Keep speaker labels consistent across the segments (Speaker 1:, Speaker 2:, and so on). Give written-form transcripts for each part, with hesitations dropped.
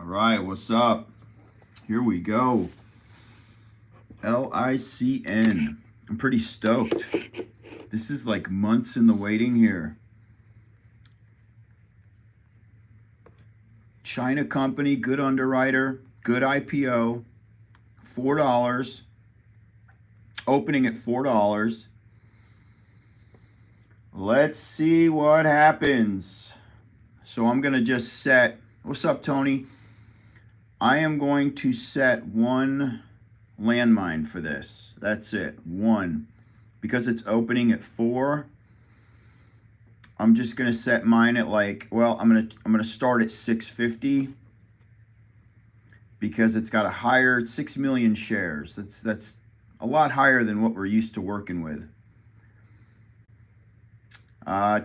Speaker 1: All right, what's up? Here we go. LICN. I'm pretty stoked. This is like months in the waiting here. China company, good underwriter, good IPO, $4, opening at $4. Let's see what happens. So I'm going to just set, what's up, Tony? I am going to set one landmine for this. That's it, one. Because it's opening at 4, I'm just gonna set mine at like, well, I'm gonna start at 650 because it's got a higher 6 million shares. That's a lot higher than what we're used to working with.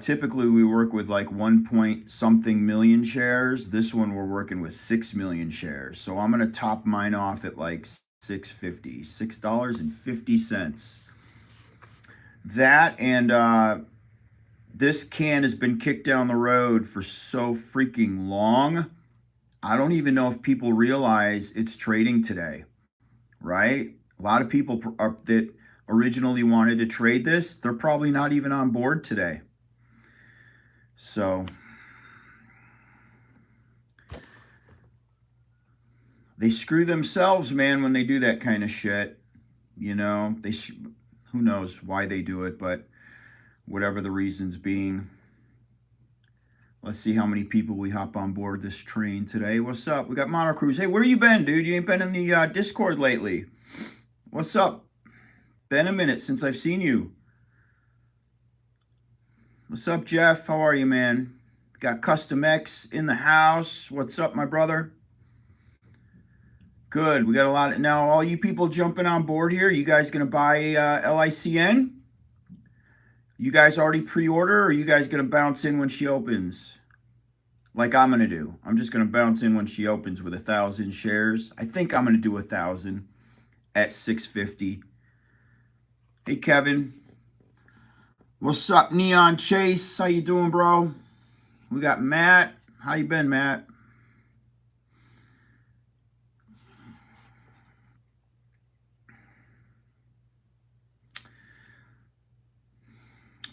Speaker 1: Typically we work with like 1 point something million shares. This one we're working with 6 million shares. So I'm gonna top mine off at like 650, $6.50. That and this can has been kicked down the road for so freaking long. I don't even know if people realize it's trading today, right? A lot of people that originally wanted to trade this, they're probably not even on board today. So they screw themselves, man, when they do that kind of shit. You know, who knows why they do it, but whatever the reasons being. Let's see how many people we hop on board this train today. What's up? We got Mono Cruise. Hey, where you been, dude? You ain't been in the Discord lately. What's up? Been a minute since I've seen you. What's up, Jeff? How are you, man? Got Custom X in the house. What's up, my brother? Good. We got a lot of, now all you people jumping on board here. You guys gonna buy LICN? You guys already pre-order, or are you guys gonna bounce in when she opens? Like I'm gonna do. I'm just gonna bounce in when she opens with 1,000 shares. I think I'm gonna do 1,000 at 650. Hey Kevin. What's up, Neon Chase? How you doing, bro? We got Matt. How you been, Matt?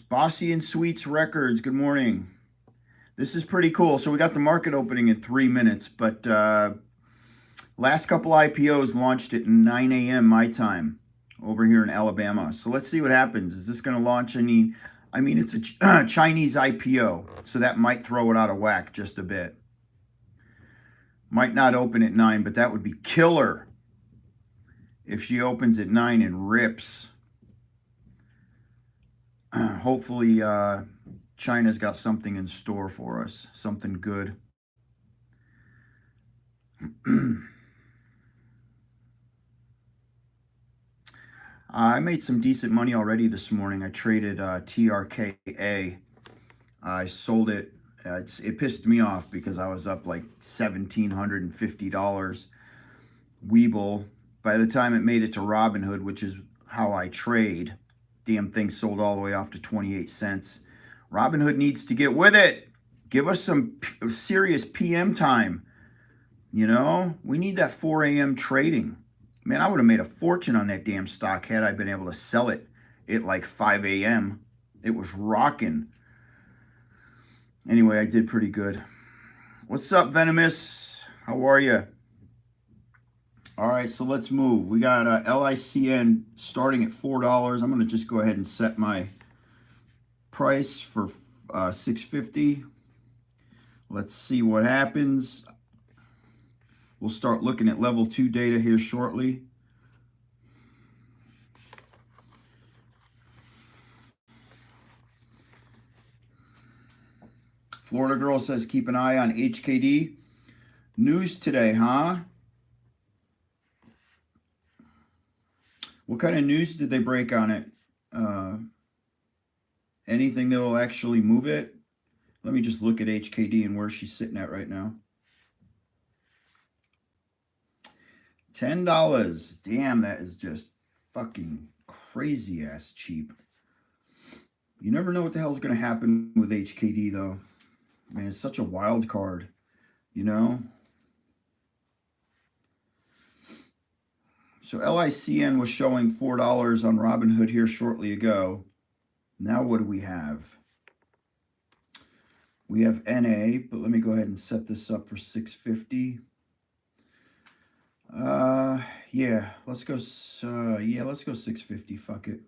Speaker 1: Bossy and Sweets Records, good morning. This is pretty cool. So we got the market opening in 3 minutes, but last couple IPOs launched at 9 a.m. my time over here in Alabama. So let's see what happens. Is this going to launch any? I mean, it's a Chinese IPO, so that might throw it out of whack just a bit. Might not open at 9, but that would be killer if she opens at 9 and rips. Hopefully, China's got something in store for us, something good. I made some decent money already this morning. I traded TRKA. I sold it. It pissed me off because I was up like $1,750. Weeble. By the time it made it to Robinhood, which is how I trade, damn thing sold all the way off to 28 cents. Robinhood needs to get with it. Give us some serious PM time. You know, we need that 4 a.m. trading. Man, I would have made a fortune on that damn stock had I been able to sell it at like 5 a.m. It was rocking. Anyway, I did pretty good. What's up, Venomous? How are you? All right, so let's move. We got LICN starting at $4. I'm going to just go ahead and set my price for $6.50. Let's see what happens. We'll start looking at level 2 data here shortly. Florida Girl says keep an eye on HKD. News today, huh? What kind of news did they break on it? Anything that will actually move it? Let me just look at HKD and where she's sitting at right now. $10. Damn, that is just fucking crazy ass cheap. You never know what the hell's going to happen with HKD though. I mean, it's such a wild card, you know? So LICN was showing $4 on Robinhood here shortly ago. Now what do we have? We have NA, but let me go ahead and set this up for 650. Yeah, let's go. Let's go 650. Fuck it.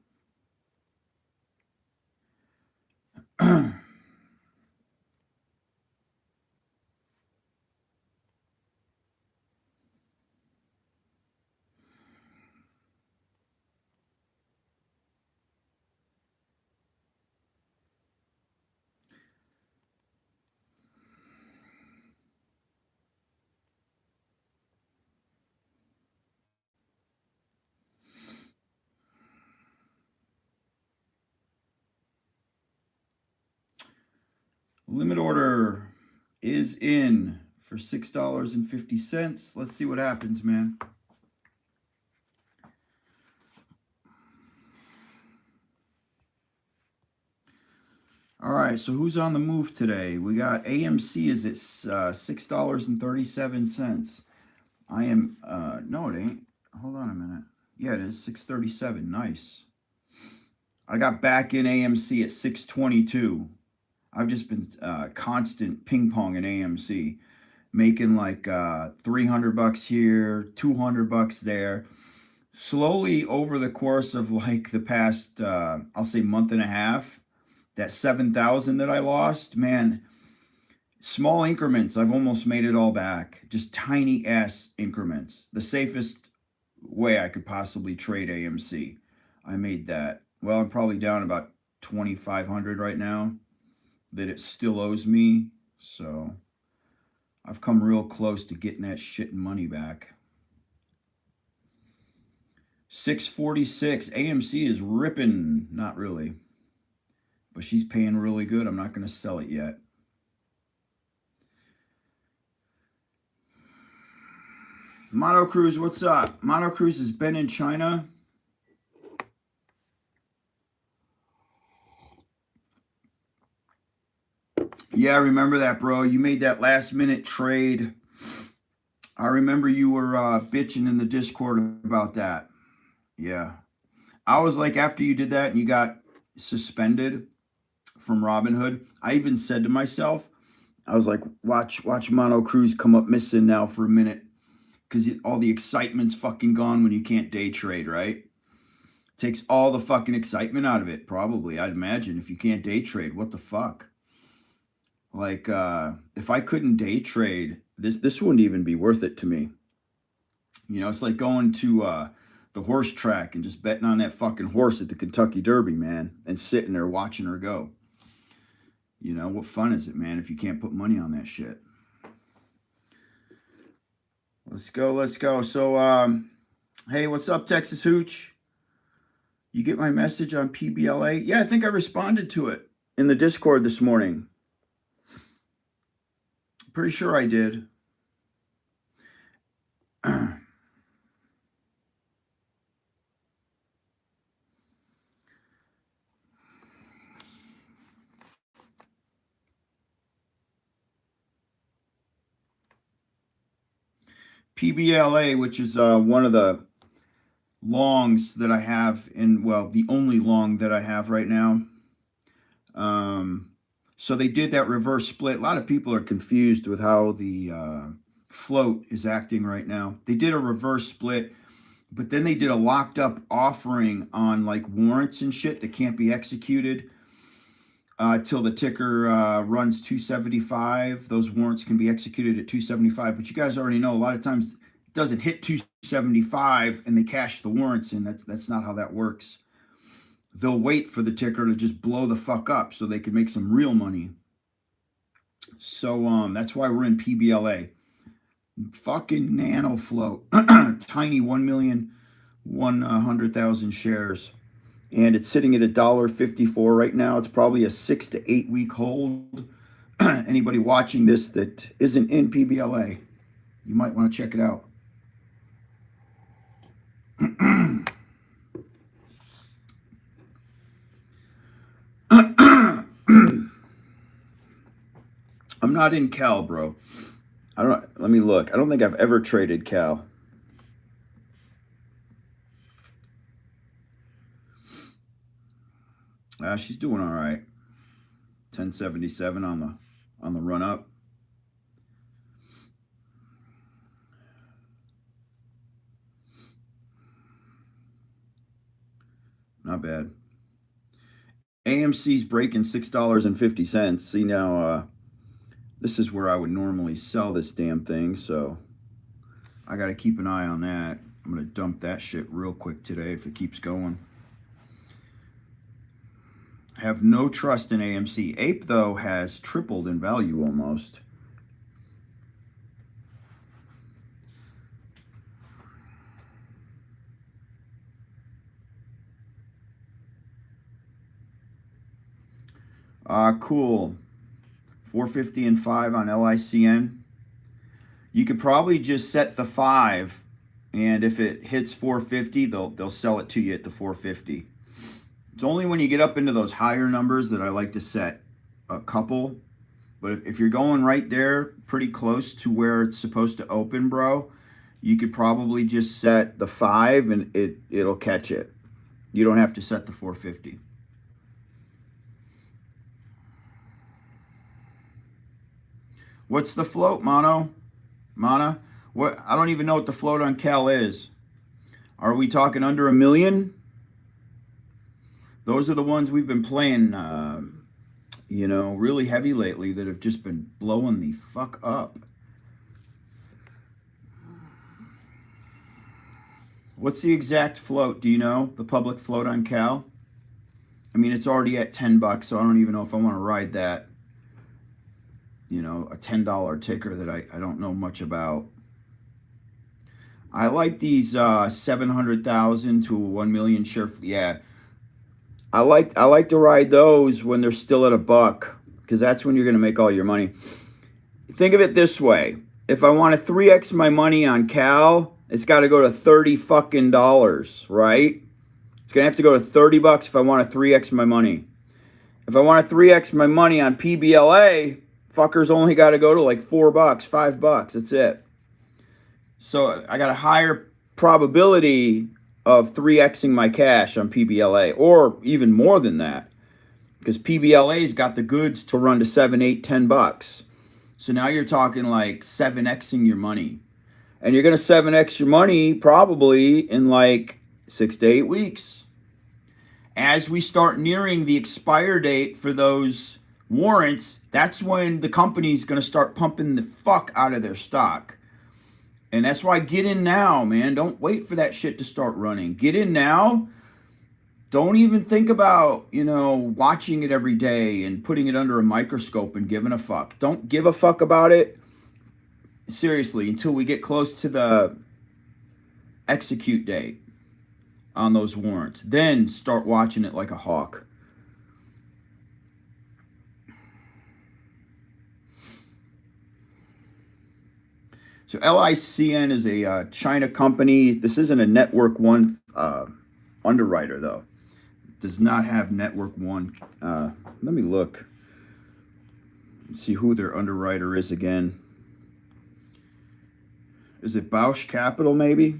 Speaker 1: Limit order is in for $6.50. Let's see what happens, man. All right, so who's on the move today? We got AMC is at $6.37. I am no, it ain't. Hold on a minute. Yeah, it is 637. Nice. I got back in AMC at 622. I've just been constant ping pong in AMC, making like $300 here, $200 there. Slowly over the course of like the past, I'll say month and a half, that 7,000 that I lost, man, small increments. I've almost made it all back. Just tiny ass increments. The safest way I could possibly trade AMC. I made that. Well, I'm probably down about 2,500 right now that it still owes me. So I've come real close to getting that shit and money back. 646. AMC is ripping. Not really. But she's paying really good. I'm not going to sell it yet. Mono Cruise, what's up? Mono Cruise has been in China. Yeah, I remember that, bro. You made that last minute trade. I remember you were bitching in the Discord about that. Yeah. I was like, after you did that and you got suspended from Robinhood, I even said to myself, I was like, watch Mono Cruise come up missing now for a minute. Because all the excitement's fucking gone when you can't day trade, right? Takes all the fucking excitement out of it, probably. I'd imagine if you can't day trade, what the fuck? Like, if I couldn't day trade, this wouldn't even be worth it to me. You know, it's like going to the horse track and just betting on that fucking horse at the Kentucky Derby, man, and sitting there watching her go. You know, what fun is it, man, if you can't put money on that shit? Let's go. So, hey, what's up, Texas Hooch? You get my message on PBLA? Yeah, I think I responded to it in the Discord this morning. Pretty sure I did. PBLA, which is one of the longs that I have the only long that I have right now. So they did that reverse split. A lot of people are confused with how the float is acting right now. They did a reverse split, but then they did a locked up offering on like warrants and shit that can't be executed till the ticker runs 275. Those warrants can be executed at 275, but you guys already know a lot of times it doesn't hit 275 and they cash the warrants in. That's not how that works. They'll wait for the ticker to just blow the fuck up so they can make some real money. So that's why we're in PBLA. Fucking nano float. Tiny 1,100,000 shares. And it's sitting at $1.54 right now. It's probably a 6 to 8 week hold. Anybody watching this that isn't in PBLA, you might want to check it out. I'm not in Cal, bro. Let me look. I don't think I've ever traded Cal. She's doing all right. 1077 on the run up. Not bad. AMC's breaking $6.50. See now, this is where I would normally sell this damn thing, so I got to keep an eye on that. I'm gonna dump that shit real quick today if it keeps going. Have no trust in AMC. Ape though has tripled in value almost. Cool. 450 and 5 on LICN. You could probably just set the 5, and if it hits 450, they'll sell it to you at the 450. It's only when you get up into those higher numbers that I like to set a couple. But if you're going right there, pretty close to where it's supposed to open, bro, you could probably just set the 5 and it'll catch it. You don't have to set the 450. What's the float, Mana? What? I don't even know what the float on Cal is. Are we talking under $1 million? Those are the ones we've been playing, really heavy lately that have just been blowing the fuck up. What's the exact float? Do you know the public float on Cal? I mean, it's already at $10, so I don't even know if I want to ride that. A $10 ticker that I don't know much about. I like these 700,000 to 1 million share. Yeah, I like to ride those when they're still at $1, because that's when you're going to make all your money. Think of it this way: if I want to 3x my money on Cal, it's got to go to $30 right? It's going to have to go to $30 if I want to 3x my money. If I want to 3x my money on PBLA, fuckers only got to go to like $4, $5. That's it. So I got a higher probability of 3xing my cash on PBLA, or even more than that, because PBLA's got the goods to run to $7, $8, $10. So now you're talking like 7xing your money, and you're gonna 7x your money probably in like 6 to 8 weeks. As we start nearing the expire date for those warrants, that's when the company's gonna start pumping the fuck out of their stock. And that's why get in now, man. Don't wait for that shit to start running. Get in now. Don't even think about, watching it every day and putting it under a microscope and giving a fuck. Don't give a fuck about it, seriously, until we get close to the execute date on those warrants. Then start watching it like a hawk. So LICN is a China company. This isn't a Network One underwriter, though. It does not have Network One. Let me look. Let's see who their underwriter is again. Is it Bausch Capital, maybe?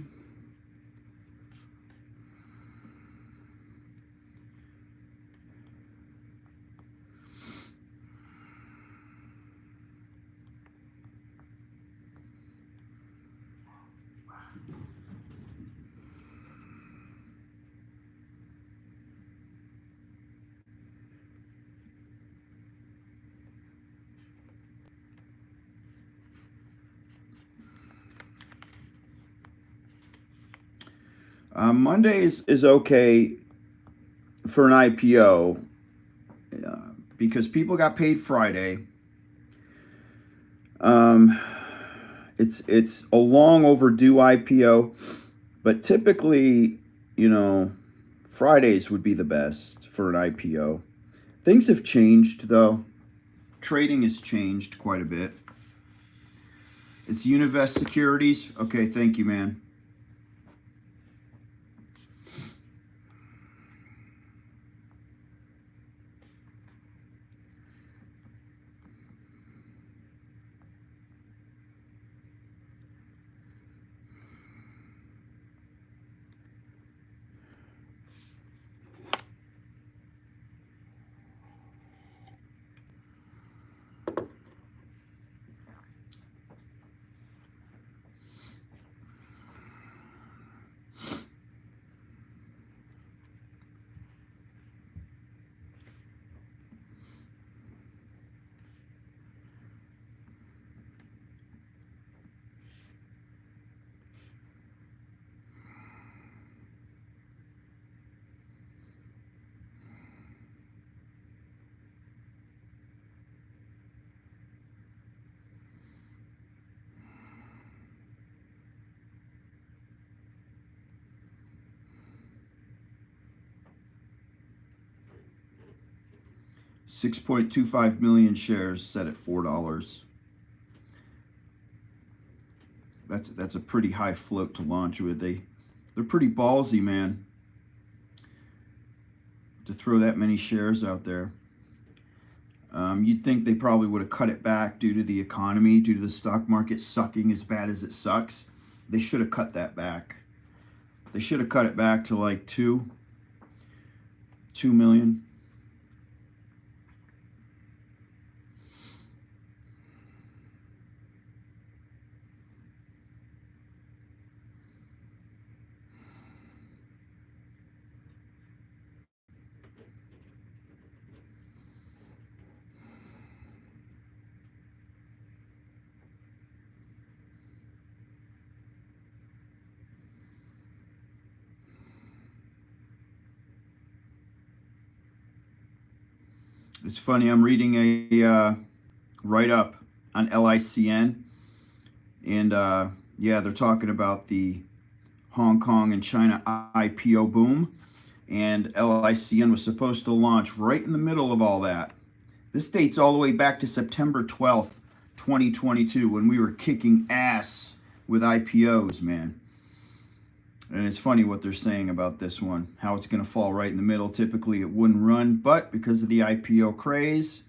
Speaker 1: Monday is okay for an IPO because people got paid Friday. It's a long overdue IPO, but typically, Fridays would be the best for an IPO. Things have changed though. Trading has changed quite a bit. It's Univest Securities. Okay, thank you, man. 6.25 million shares set at $4. That's a pretty high float to launch with. They're pretty ballsy, man, to throw that many shares out there. You'd think they probably would have cut it back due to the economy, due to the stock market sucking as bad as it sucks. They should have cut that back. They should have cut it back to like 2 million. It's funny, I'm reading a write-up on LICN, and yeah, they're talking about the Hong Kong and China IPO boom, and LICN was supposed to launch right in the middle of all that. This dates all the way back to September 12th, 2022, when we were kicking ass with IPOs, man. And it's funny what they're saying about this one, how it's going to fall right in the middle. Typically, it wouldn't run, but because of the IPO craze,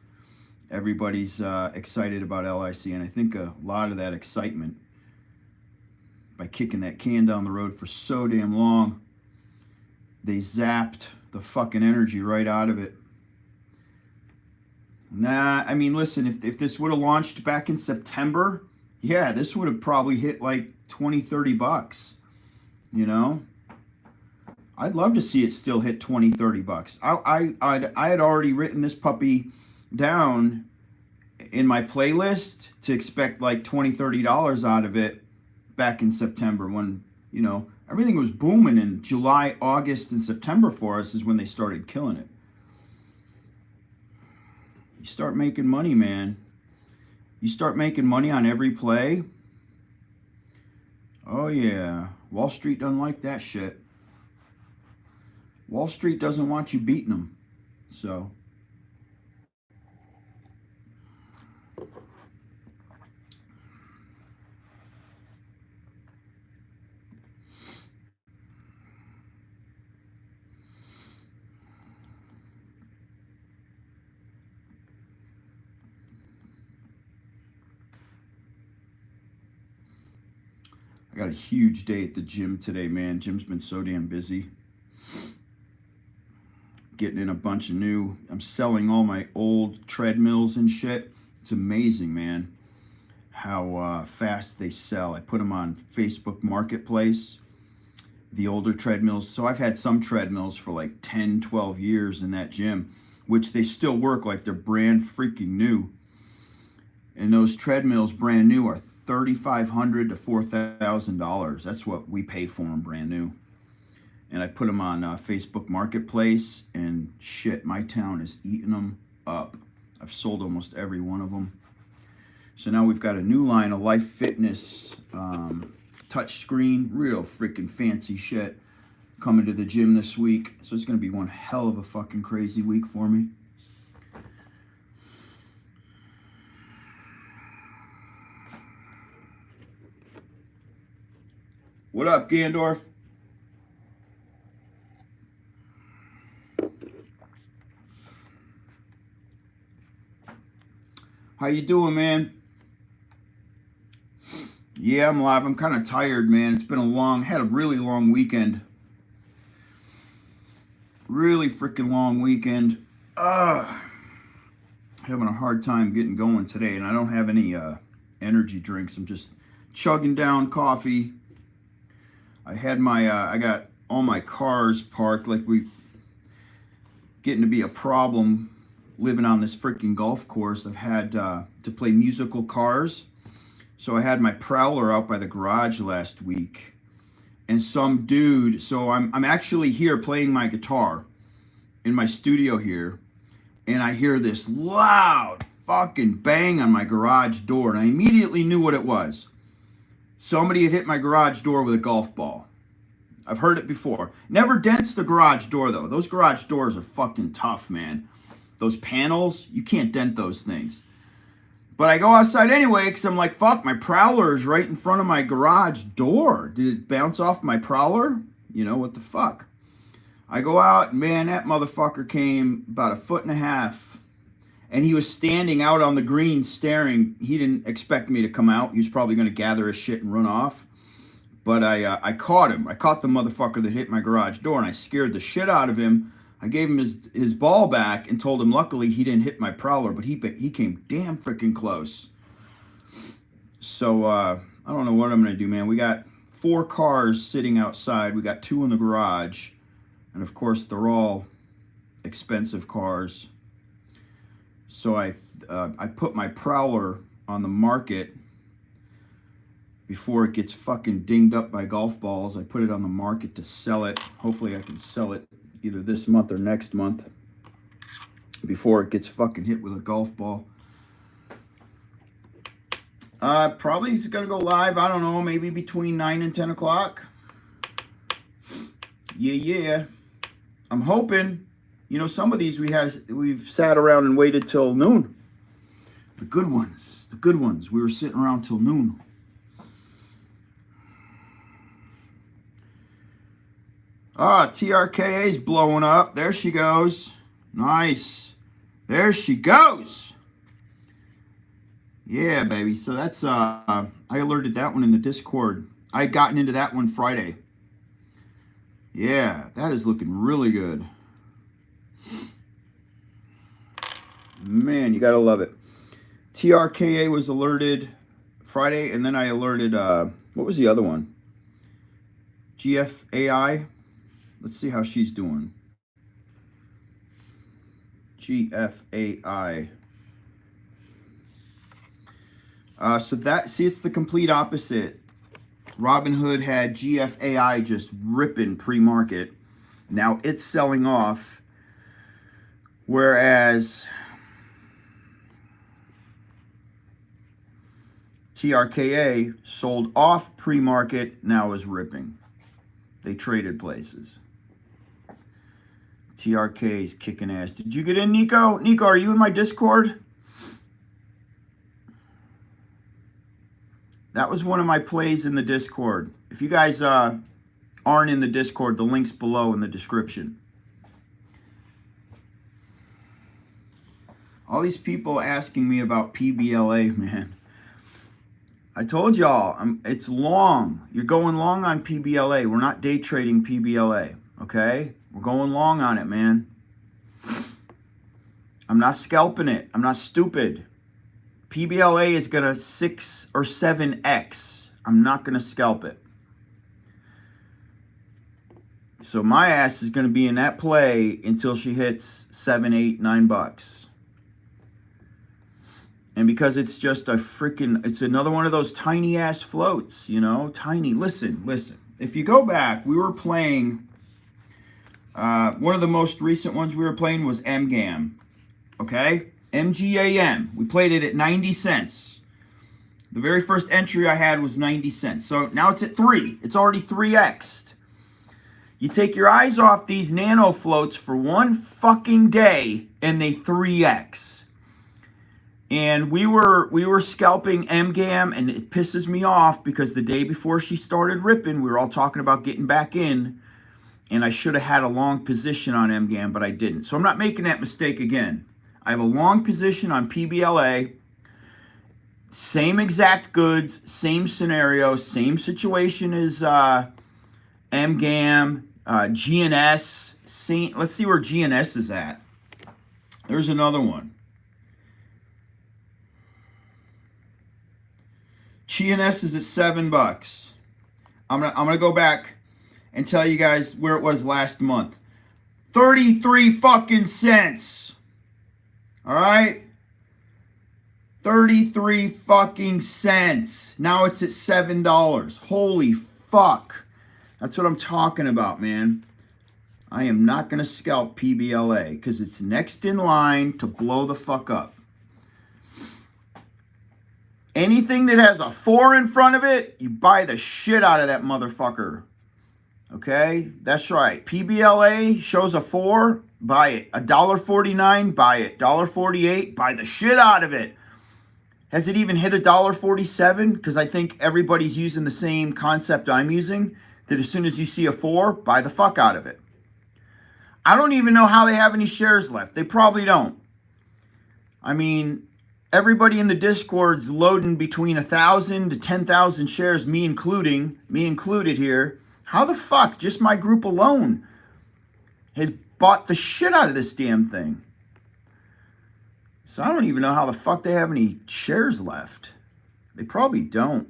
Speaker 1: everybody's excited about LIC. And I think a lot of that excitement, by kicking that can down the road for so damn long, they zapped the fucking energy right out of it. Nah, I mean, listen, if this would have launched back in September, yeah, this would have probably hit like 20, 30 bucks. You know, I'd love to see it still hit 20, 30 bucks. I had already written this puppy down in my playlist to expect like $20, $30 out of it back in September, when, you know, everything was booming in July, August, and September for us is when they started killing it. You start making money, man. You start making money on every play. Oh, yeah. Wall Street doesn't like that shit. Wall Street doesn't want you beating them. So. I got a huge day at the gym today, man. Gym's been so damn busy. Getting in a bunch of new, I'm selling all my old treadmills and shit. It's amazing, man, how fast they sell. I put them on Facebook Marketplace, the older treadmills. So I've had some treadmills for like 10, 12 years in that gym, which they still work like they're brand freaking new. And those treadmills, brand new, are $3,500 to $4,000. That's what we pay for them brand new. And I put them on Facebook Marketplace, and shit, my town is eating them up. I've sold almost every one of them. So now we've got a new line of Life Fitness touch screen, real freaking fancy shit, coming to the gym this week. So it's going to be one hell of a fucking crazy week for me. What up, Gandorf? How you doing, man? Yeah, I'm live. I'm kind of tired, man. It's been had a really long weekend. Really freaking long weekend. Having a hard time getting going today, and I don't have any energy drinks. I'm just chugging down coffee. I had my, I got all my cars parked, like getting to be a problem living on this freaking golf course. I've had to play musical cars. So I had my Prowler out by the garage last week, and some dude, so I'm actually here playing my guitar in my studio here, and I hear this loud fucking bang on my garage door, and I immediately knew what it was. Somebody had hit my garage door with a golf ball. I've heard it before. Never dents the garage door, though. Those garage doors are fucking tough, man. those panels, you can't dent those things. But I go outside anyway because I'm like, fuck, my Prowler is right in front of my garage door. Did it bounce off my Prowler? You know, what the fuck? I go out, man, that motherfucker came about 1.5 feet. And he was standing out on the green staring. He didn't expect me to come out. He was probably going to gather his shit and run off. But I caught him. I caught the motherfucker that hit my garage door, and I scared the shit out of him. I gave him his ball back and told him luckily he didn't hit my Prowler, but he came damn freaking close. So I don't know what I'm going to do, man. We got 4 cars sitting outside. We got 2 in the garage. And, of course, they're all expensive cars. So I put my Prowler on the market before it gets fucking dinged up by golf balls. I put it on the market to sell it. Hopefully I can sell it either this month or next month before it gets fucking hit with a golf ball. Probably it's going to go live, I don't know, maybe between 9 and 10 o'clock. Yeah. I'm hoping. You know, some of these we've sat around and waited till noon. The good ones. We were sitting around till noon. TRKA's blowing up. There she goes. Nice. There she goes. Yeah, baby. So that's I alerted that one in the Discord. I had gotten into that one Friday. Yeah, that is looking really good. Man, you gotta love it. TRKA was alerted Friday, and then I alerted, what was the other one? GFAI. Let's see how she's doing. GFAI. So that, see, it's the complete opposite. Robinhood had GFAI just ripping pre-market. Now it's selling off, whereas TRKA sold off pre-market, now is ripping. They traded places. TRK is kicking ass. Did you get in, Nico? Nico, are you in my Discord? That was one of my plays in the Discord. If you guys aren't in the Discord, the link's below in the description. All these people asking me about PBLA, man. I told y'all, it's long. You're going long on PBLA. We're not day trading PBLA, okay? We're going long on it, man. I'm not scalping it. I'm not stupid. PBLA is going to 6 or 7x. I'm not going to scalp it. So my ass is going to be in that play until she hits $7, $8, $9. And because it's just a freaking, it's another one of those tiny ass floats, you know, tiny. Listen. If you go back, we were playing, one of the most recent ones we were playing was MGAM, okay? MGAM. We played it at 90 cents. The very first entry I had was 90 cents. So now it's at 3. It's already 3x'd. You take your eyes off these nano floats for one fucking day and they 3x. And we were scalping MGAM, and it pisses me off because the day before she started ripping, we were all talking about getting back in, and I should have had a long position on MGAM, but I didn't. So I'm not making that mistake again. I have a long position on PBLA, same exact goods, same scenario, same situation as MGAM, GNS. Let's see where GNS is at. There's another one. GNS is at $7. I'm gonna go back and tell you guys where it was last month. 33 fucking cents. All right? 33 fucking cents. Now it's at $7. Holy fuck. That's what I'm talking about, man. I am not gonna scalp PBLA because it's next in line to blow the fuck up. Anything that has a 4 in front of it, you buy the shit out of that motherfucker. Okay, that's right. PBLA shows a 4, buy it. $1.49, buy it. $1.48, buy the shit out of it. Has it even hit $1.47? Because I think everybody's using the same concept I'm using, that as soon as you see a 4, buy the fuck out of it. I don't even know how they have any shares left. They probably don't. I mean, everybody in the Discord's loading between 1,000 to 10,000 shares, me included here. How the fuck, just my group alone, has bought the shit out of this damn thing? So I don't even know how the fuck they have any shares left. They probably don't.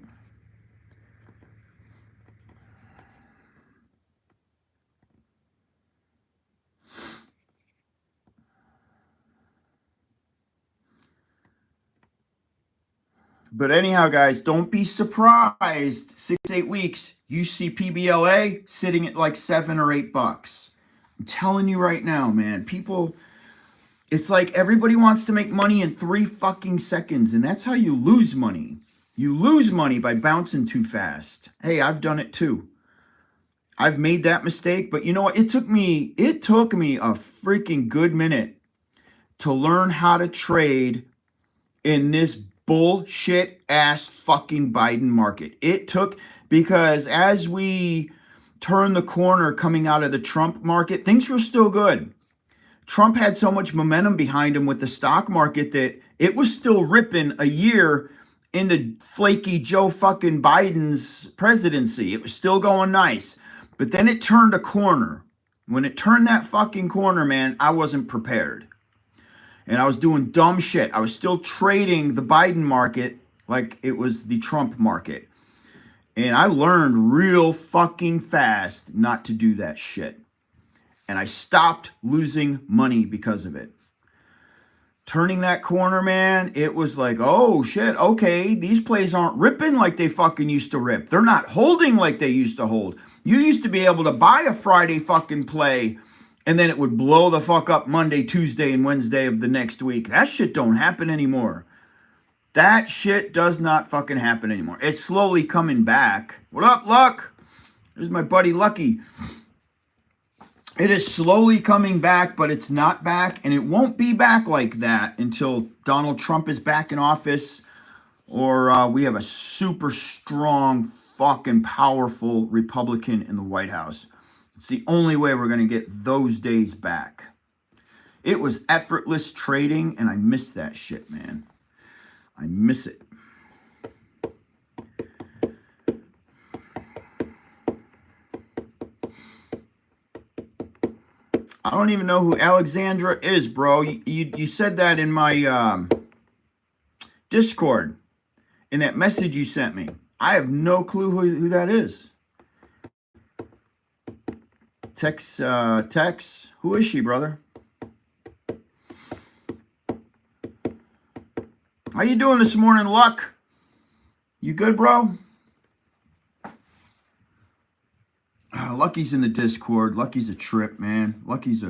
Speaker 1: But anyhow, guys, don't be surprised. 6-8 weeks, you see PBLA sitting at like $7 or $8. I'm telling you right now, man. People, it's like everybody wants to make money in 3 fucking seconds, and that's how you lose money. You lose money by bouncing too fast. Hey, I've done it too. I've made that mistake, but you know what? It took me a freaking good minute to learn how to trade in this bullshit ass fucking Biden market. It took, because as we turned the corner coming out of the Trump market, things were still good. Trump had so much momentum behind him with the stock market that it was still ripping a year into flaky Joe fucking Biden's presidency. It was still going nice. But then it turned a corner. When it turned that fucking corner, man, I wasn't prepared. And I was doing dumb shit. I was still trading the Biden market like it was the Trump market. And I learned real fucking fast not to do that shit. And I stopped losing money because of it. Turning that corner, man, it was like, oh shit, okay, these plays aren't ripping like they fucking used to rip. They're not holding like they used to hold. You used to be able to buy a Friday fucking play and then it would blow the fuck up Monday, Tuesday, and Wednesday of the next week. That shit don't happen anymore. That shit does not fucking happen anymore. It's slowly coming back. What up, Luck? There's my buddy Lucky. It is slowly coming back, but it's not back, and it won't be back like that until Donald Trump is back in office, or we have a super strong, fucking powerful Republican in the White House. It's the only way we're going to get those days back. It was effortless trading, and I miss that shit, man. I miss it. I don't even know who Alexandra is, bro. You said that in my Discord, in that message you sent me. I have no clue who that is. Tex, who is she, brother? How you doing this morning, Luck? You good, bro? Lucky's in the Discord. Lucky's a trip, man. Lucky's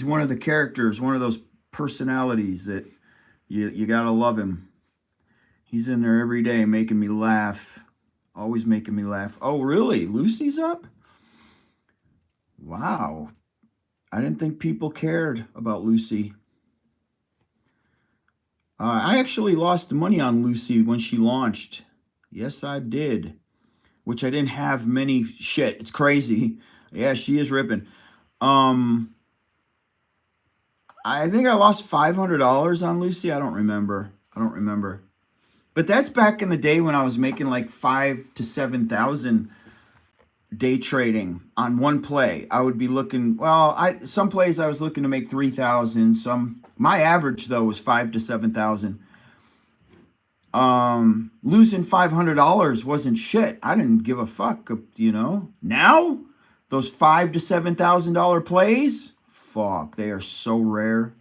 Speaker 1: one of the characters, one of those personalities that you gotta love him. He's in there every day making me laugh. Always making me laugh. Oh, really? Lucy's up? Wow. I didn't think people cared about Lucy. I actually lost money on Lucy when she launched. Yes, I did. Which I didn't have many. Shit, it's crazy. Yeah, she is ripping. I think I lost $500 on Lucy. I don't remember. But that's back in the day when I was making like 5,000 to 7,000 day trading on one play. I would be looking, some plays I was looking to make 3,000. My average though was 5,000 to 7,000. Losing $500 wasn't shit. I didn't give a fuck, Now, those $5,000 to $7,000 plays, fuck, they are so rare.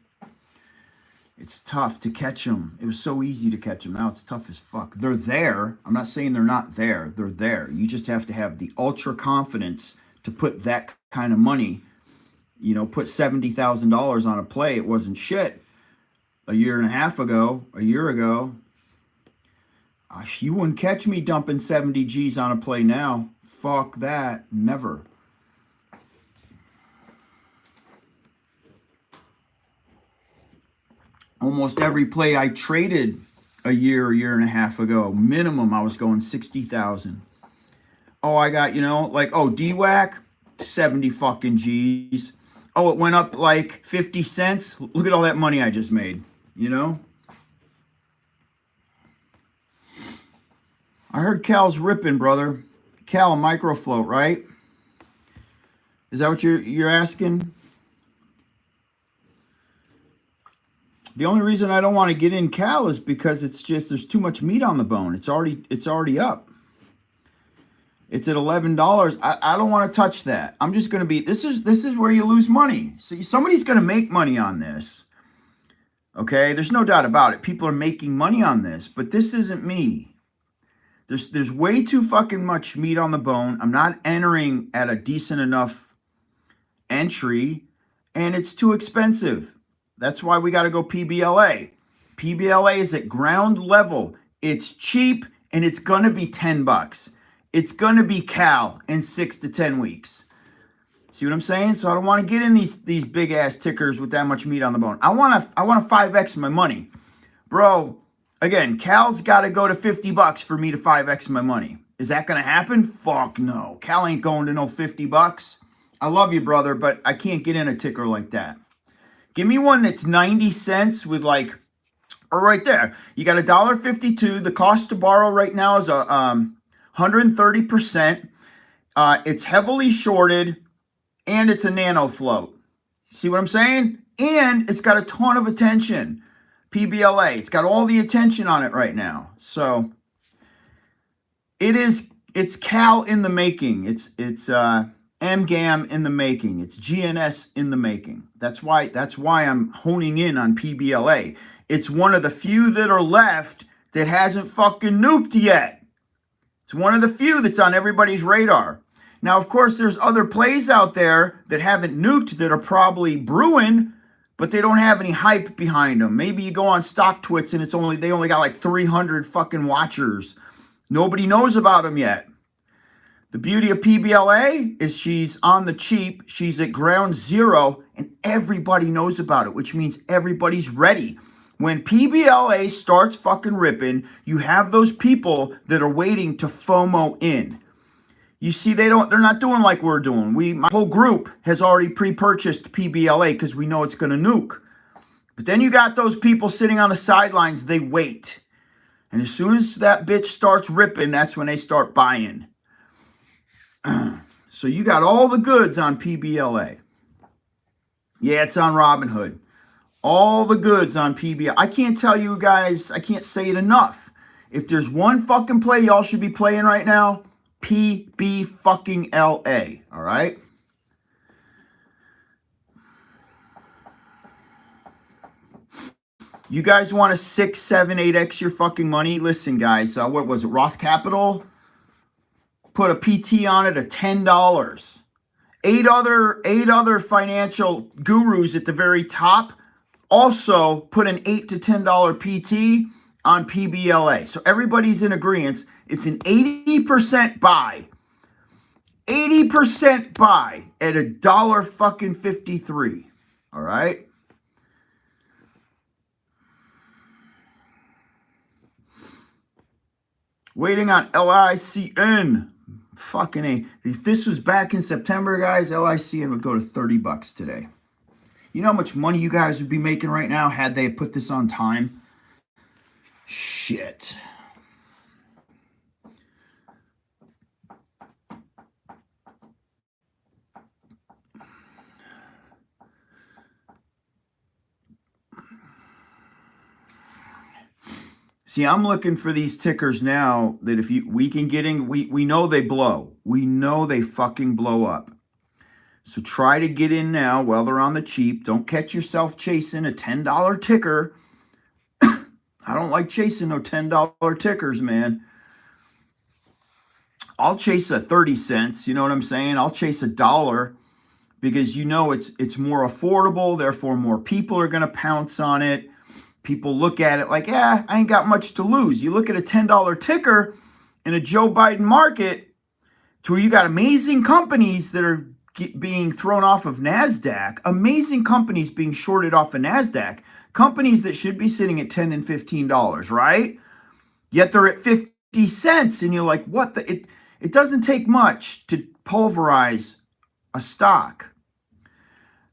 Speaker 1: It's tough to catch them. It was so easy to catch them. Now it's tough as fuck. They're there. I'm not saying they're not there. They're there. You just have to have the ultra confidence to put that kind of money, put $70,000 on a play. It wasn't shit a year ago. You wouldn't catch me dumping 70 G's on a play now. Fuck that. Never. Almost every play I traded a year and a half ago, minimum, I was going 60,000. Oh, I got, like, oh, DWAC, 70 fucking G's. Oh, it went up like 50 cents. Look at all that money I just made, I heard Cal's ripping, brother. Cal, a micro float, right? Is that what you're asking? The only reason I don't want to get in Cal is because it's just there's too much meat on the bone. It's already up. It's at $11. I don't want to touch that. I'm just going to be this is where you lose money. So somebody's going to make money on this. Okay? There's no doubt about it. People are making money on this, but this isn't me. There's way too fucking much meat on the bone. I'm not entering at a decent enough entry, and it's too expensive. That's why we got to go PBLA. PBLA is at ground level. It's cheap, and it's going to be $10. It's going to be Cal in 6 to 10 weeks. See what I'm saying? So I don't want to get in these big ass tickers with that much meat on the bone. I want to 5x my money. Bro, again, Cal's got to go to $50 for me to 5x my money. Is that going to happen? Fuck no. Cal ain't going to no $50. I love you, brother, but I can't get in a ticker like that. Give me one that's 90 cents with like, or right there. You got $1.52. The cost to borrow right now is 130%. It's heavily shorted, and it's a nano float. See what I'm saying? And it's got a ton of attention. PBLA. It's got all the attention on it right now. So it's Cal in the making. It's MGAM in the making. It's GNS in the making. That's why I'm honing in on PBLA. It's one of the few that are left that hasn't fucking nuked yet. It's one of the few that's on everybody's radar. Now, of course, there's other plays out there that haven't nuked that are probably brewing, but they don't have any hype behind them. Maybe you go on StockTwits and they only got like 300 fucking watchers. Nobody knows about them yet. The beauty of PBLA is she's on the cheap, she's at ground zero, and everybody knows about it, which means everybody's ready. When PBLA starts fucking ripping, you have those people that are waiting to FOMO in. You see, they're not doing like we're doing. My whole group has already pre-purchased PBLA because we know it's going to nuke. But then you got those people sitting on the sidelines, they wait. And as soon as that bitch starts ripping, that's when they start buying. So you got all the goods on PBLA. Yeah, it's on Robinhood. All the goods on PBLA. I can't tell you guys, I can't say it enough. If there's one fucking play y'all should be playing right now, PB fucking LA. All right? You guys want to 6, 7, 8x your fucking money? Listen, guys, what was it? Roth Capital put a PT on it of $10. Eight other financial gurus at the very top also put an $8 to $10 PT on PBLA. So everybody's in agreement. It's an 80% buy. 80% buy at $1.53. All right? Waiting on LICN. Fucking A. If this was back in September, guys, LICN would go to $30 today. You know how much money you guys would be making right now had they put this on time? Shit. See, I'm looking for these tickers now that we can get in, we know they blow. We know they fucking blow up. So try to get in now while they're on the cheap. Don't catch yourself chasing a $10 ticker. I don't like chasing no $10 tickers, man. I'll chase a 30 cents, you know what I'm saying? I'll chase $1 because you know it's more affordable, therefore more people are going to pounce on it. People look at it like, yeah, I ain't got much to lose. You look at a $10 ticker in a Joe Biden market to where you got amazing companies that are being thrown off of NASDAQ, amazing companies being shorted off of NASDAQ. Companies that should be sitting at $10 and $15, right? Yet they're at 50 cents. And you're like, what the? It doesn't take much to pulverize a stock.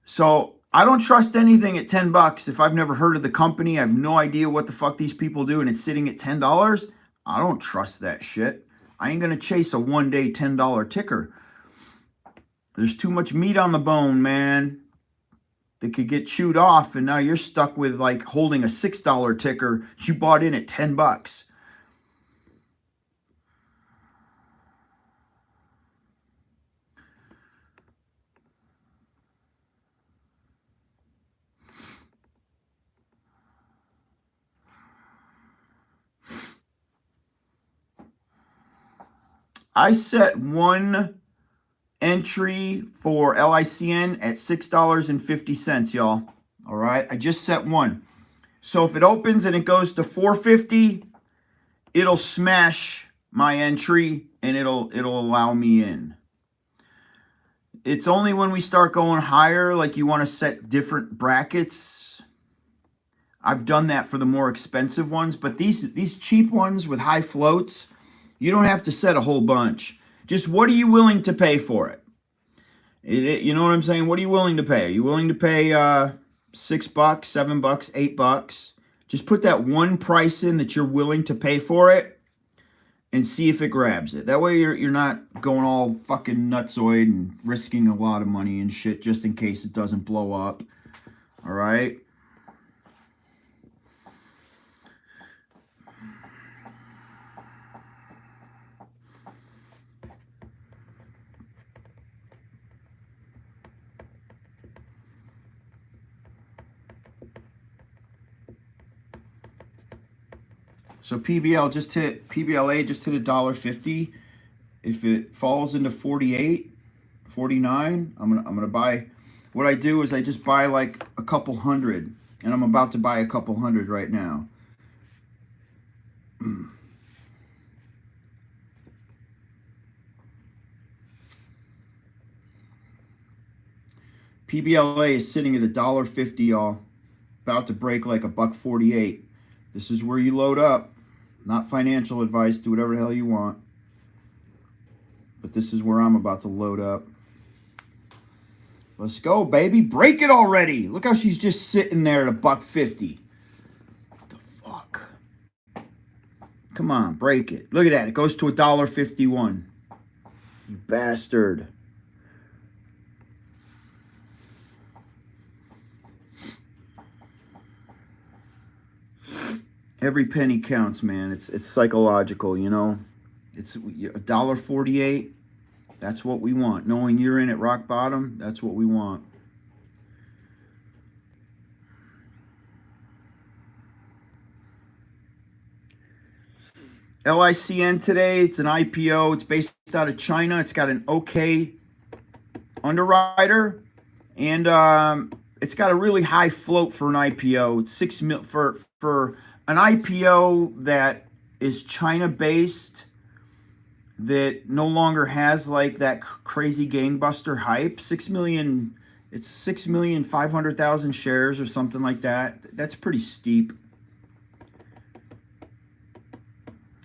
Speaker 1: So I don't trust anything at 10 bucks. If I've never heard of the company, I have no idea what the fuck these people do, and it's sitting at $10, I don't trust that shit. I ain't going to chase a one-day $10 ticker. There's too much meat on the bone, man. They could get chewed off, and now you're stuck with like holding a $6 ticker you bought in at 10 bucks. I set one entry for LICN at $6.50, y'all. All right, I just set one. So if it opens and it goes to $4.50, it'll smash my entry and it'll allow me in. It's only when we start going higher, like you want to set different brackets. I've done that for the more expensive ones, but these cheap ones with high floats, you don't have to set a whole bunch. Just what are you willing to pay for it? You know what I'm saying? What are you willing to pay? Are you willing to pay $6, $7, $8? Just put that one price in that you're willing to pay for it and see if it grabs it. That way you're not going all fucking nutsoid and risking a lot of money and shit just in case it doesn't blow up. All right? So PBLA just hit $1.50. If it falls into 48, 49, I'm gonna buy. What I do is I just buy like a couple hundred, and I'm about to buy a couple hundred right now. PBLA is sitting at $1.50, y'all. About to break like $1.48. This is where you load up. Not financial advice. Do whatever the hell you want. But this is where I'm about to load up. Let's go, baby. Break it already. Look how she's just sitting there at $1.50. What the fuck? Come on, break it. Look at that. It goes to $1.51. You bastard. Every penny counts, man. It's psychological, you know. It's $1.48. That's what we want. Knowing you're in at rock bottom, that's what we want. LICN today, it's an IPO. It's based out of China. It's got an okay underwriter, and it's got a really high float for an IPO. It's $6 million for an IPO that is China-based, that no longer has like that crazy gangbuster hype. 6 million, it's 6,500,000 shares or something like that. That's pretty steep.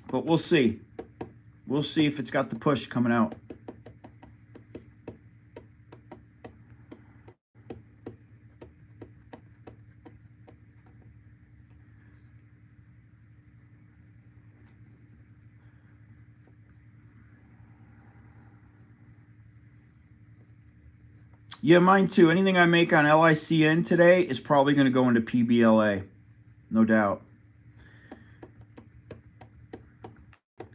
Speaker 1: But we'll see. We'll see if it's got the push coming out. Yeah, mine too. Anything I make on LICN today is probably going to go into PBLA. No doubt.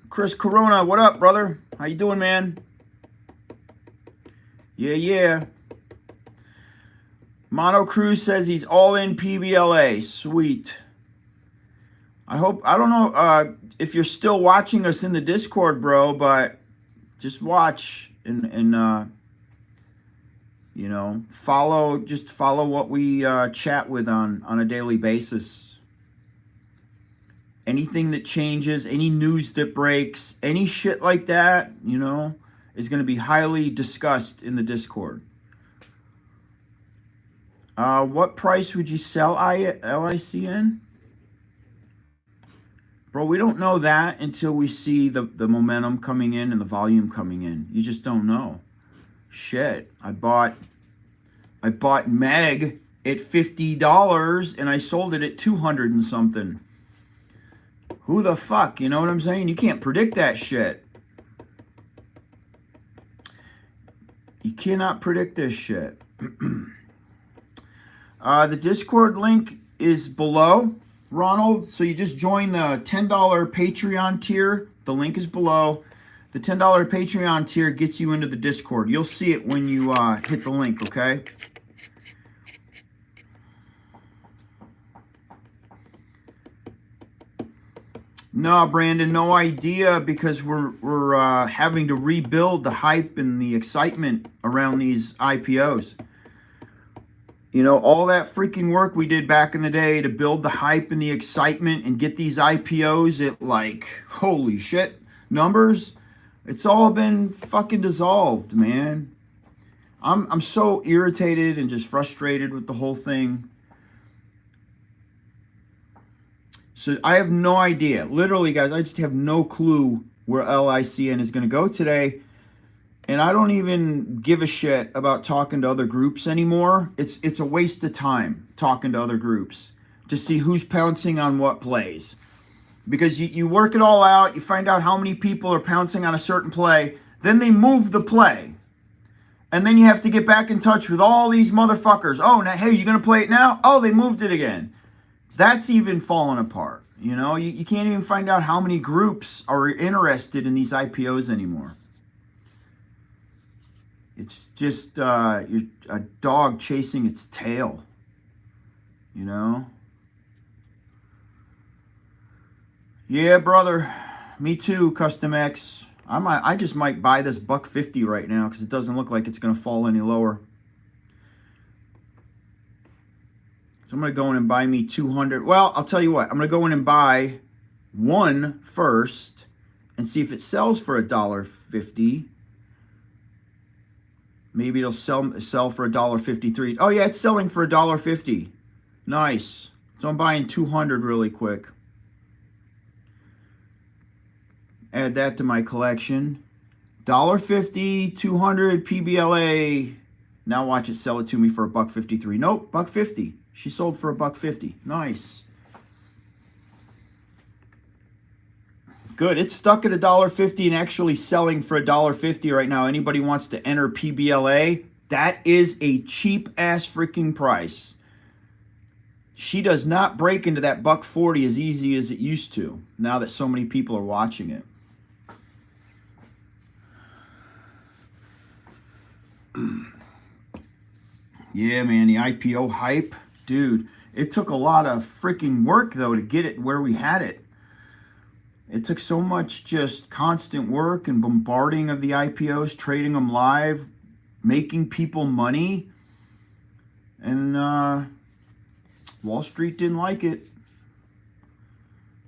Speaker 1: Chris Corona, what up, brother? How you doing, man? Yeah. Mono Cruz says he's all in PBLA. Sweet. I don't know if you're still watching us in the Discord, bro, but just watch and you know, follow what we chat with on a daily basis. Anything that changes, any news that breaks, any shit like that, you know, is going to be highly discussed in the Discord. What price would you sell LICN? Bro, we don't know that until we see the momentum coming in and the volume coming in. You just don't know. Shit. I bought Meg at $50 and I sold it at 200 and something. Who the fuck? You know what I'm saying? You can't predict that shit. You cannot predict this shit. The Discord link is below, Ronald. So you just join the $10 Patreon tier. The link is below. The $10 Patreon tier gets you into the Discord. You'll see it when you hit the link, okay? No, Brandon, no idea, because we're having to rebuild the hype and the excitement around these IPOs. You know, all that freaking work we did back in the day to build the hype and the excitement and get these IPOs at like, holy shit, numbers. It's all been fucking dissolved, man. I'm so irritated and just frustrated with the whole thing. So I have no idea. Literally, guys, I just have no clue where LICN is going to go today. And I don't even give a shit about talking to other groups anymore. It's a waste of time talking to other groups to see who's pouncing on what plays. Because you work it all out, you find out how many people are pouncing on a certain play, then they move the play. And then you have to get back in touch with all these motherfuckers. Oh, now, hey, you going to play it now? Oh, they moved it again. That's even falling apart. You know, you can't even find out how many groups are interested in these IPOs anymore. It's just you're a dog chasing its tail, you know? Yeah, brother. Me too, Custom X. I just might buy this $1.50 right now because it doesn't look like it's going to fall any lower. So I'm going to go in and buy me 200. Well, I'll tell you what. I'm going to go in and buy one first and see if it sells for $1.50. Maybe it'll sell for $1.53. Oh, yeah, it's selling for $1.50. Nice. So I'm buying 200 really quick. Add that to my collection. $1.50, 200 PBLA. Now watch it sell it to me for $1.53. Nope, $1.50. She sold for $1.50. Nice. Good. It's stuck at $1.50 and actually selling for $1.50 right now. Anybody wants to enter PBLA? That is a cheap ass freaking price. She does not break into that $1.40 as easy as it used to. Now that so many people are watching it. Yeah, man, the IPO hype. Dude, it took a lot of freaking work, though, to get it where we had it. It took so much just constant work and bombarding of the IPOs, trading them live, making people money. And Wall Street didn't like it.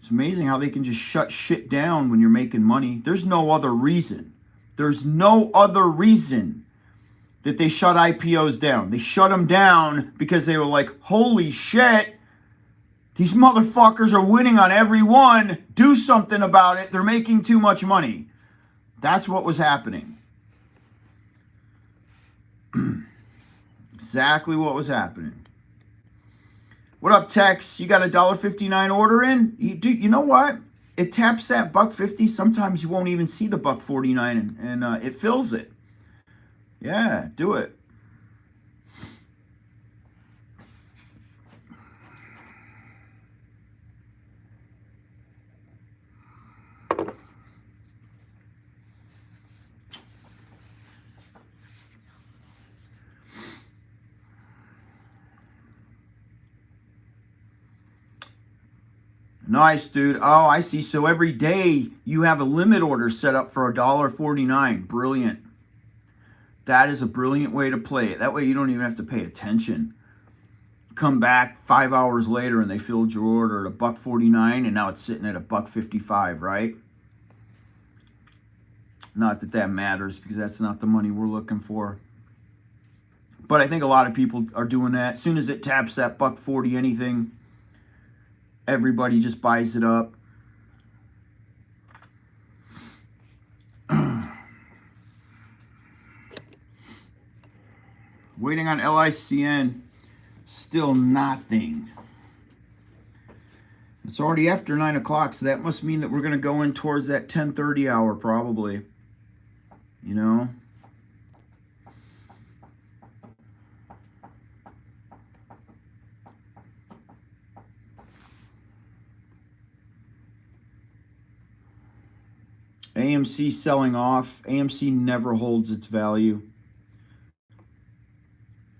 Speaker 1: It's amazing how they can just shut shit down when you're making money. There's no other reason. There's no other reason that they shut IPOs down. They shut them down because they were like, holy shit, these motherfuckers are winning on every one. Do something about it. They're making too much money. That's what was happening. Exactly what was happening. What up, Tex? You got a $1.59 order in? You know what? It taps that $1.50. Sometimes you won't even see the $1.49 and it fills it. Yeah, do it. Nice, dude. Oh, I see. So every day you have a limit order set up for $1.49. Brilliant. That is a brilliant way to play it. That way you don't even have to pay attention. Come back 5 hours later and they filled your order at $1.49 and now it's sitting at $1.55, right? Not that that matters because that's not the money we're looking for. But I think a lot of people are doing that. As soon as it taps that $1.40 anything, everybody just buys it up. Waiting on LICN, still nothing. It's already after 9 o'clock, so that must mean that we're going to go in towards that 10:30 hour probably. You know? AMC selling off. AMC never holds its value.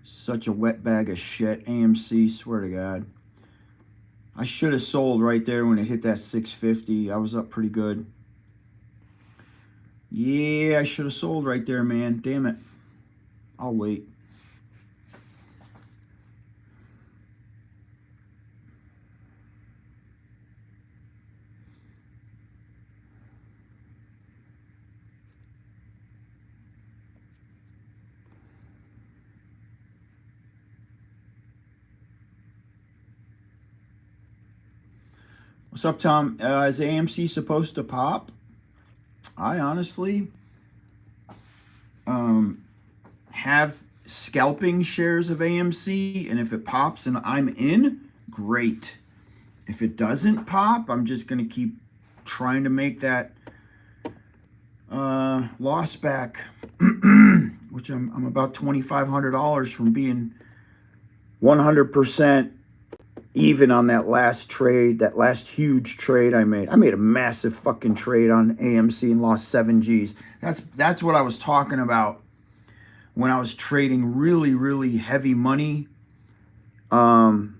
Speaker 1: Such a wet bag of shit. AMC, swear to God. I should have sold right there when it hit that 650. I was up pretty good. Yeah, I should have sold right there, man. Damn it. I'll wait. What's up, Tom? Is AMC supposed to pop? I honestly have scalping shares of AMC, and if it pops and I'm in, great. If it doesn't pop, I'm just going to keep trying to make that loss back, which I'm about $2,500 from being 100% even on that last trade, that last huge trade I made. I made a massive fucking trade on AMC and lost 7 G's. That's what I was talking about when I was trading really, really heavy money. Even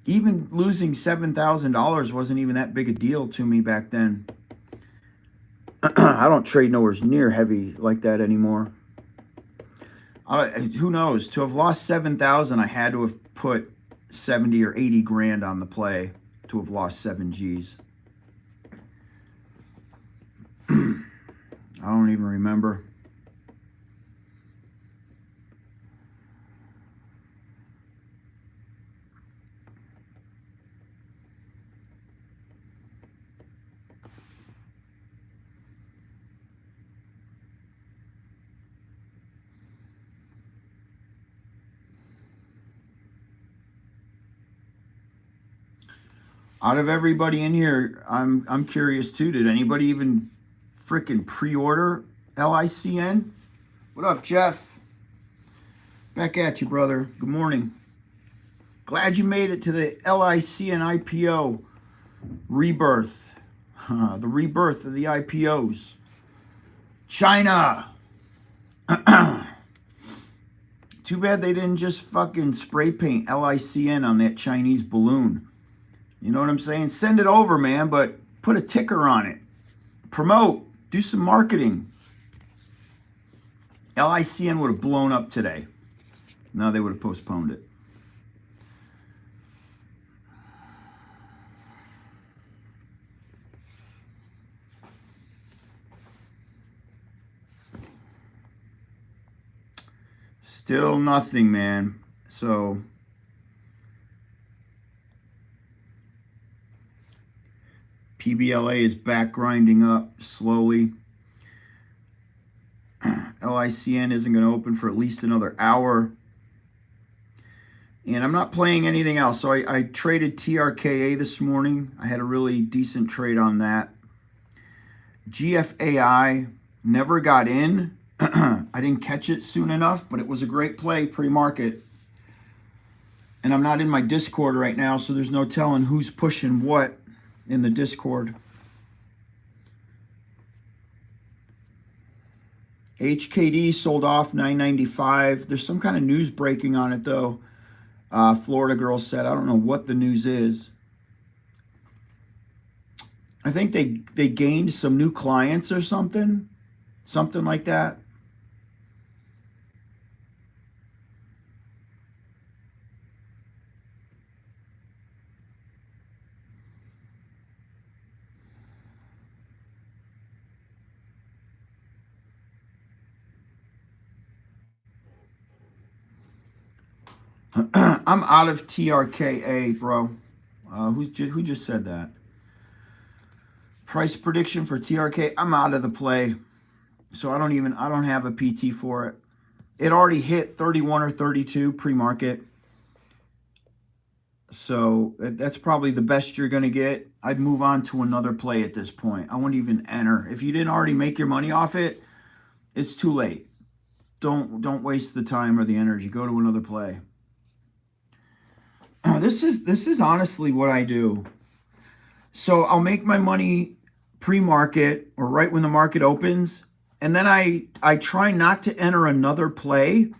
Speaker 1: losing $7,000 wasn't even that big a deal to me back then. I don't trade nowhere near heavy like that anymore. Who knows? To have lost 7,000, I had to have put 70 or 80 grand on the play to have lost 7 G's. I don't even remember. Out of everybody in here, I'm curious too. Did anybody even freaking pre-order LICN? What up, Jeff? Back at you, brother. Good morning. Glad you made it to the LICN IPO rebirth. The rebirth of the IPOs. China. Too bad they didn't just fucking spray paint LICN on that Chinese balloon. You know what I'm saying? Send it over, man, but put a ticker on it. Promote. Do some marketing. LICN would have blown up today. No, they would have postponed it. Still nothing, man. So PBLA is back grinding up slowly. LICN isn't going to open for at least another hour. And I'm not playing anything else. So I traded TRKA this morning. I had a really decent trade on that. GFAI never got in. I didn't catch it soon enough, but it was a great play pre-market. And I'm not in my Discord right now, so there's no telling who's pushing what in the Discord. HKD sold off $9.95. There's some kind of news breaking on it, though. Florida girl said, I don't know what the news is. I think they gained some new clients or something like that. I'm out of TRKA, bro. Who just said that? Price prediction for TRK. I'm out of the play, so I don't have a PT for it. It already hit 31 or 32 pre-market, so that's probably the best you're gonna get. I'd move on to another play at this point. I wouldn't even enter if you didn't already make your money off it. It's too late. Don't waste the time or the energy. Go to another play. This is honestly what I do. So I'll make my money pre-market or right when the market opens, and then I try not to enter another play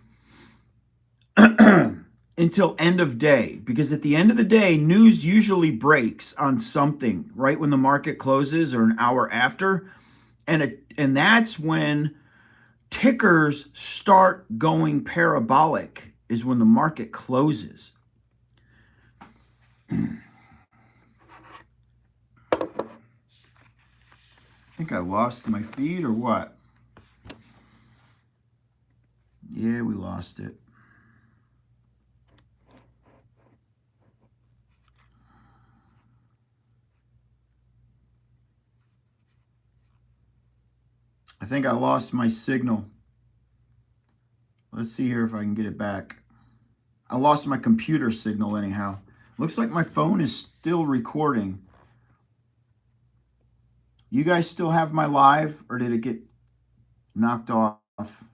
Speaker 1: until end of day, because at the end of the day, news usually breaks on something right when the market closes or an hour after, and that's when tickers start going parabolic, is when the market closes. I think I lost my feed or what? Yeah, we lost it. I think I lost my signal. Let's see here if I can get it back. I lost my computer signal anyhow. Looks like my phone is still recording. You guys still have my live, or did it get knocked off?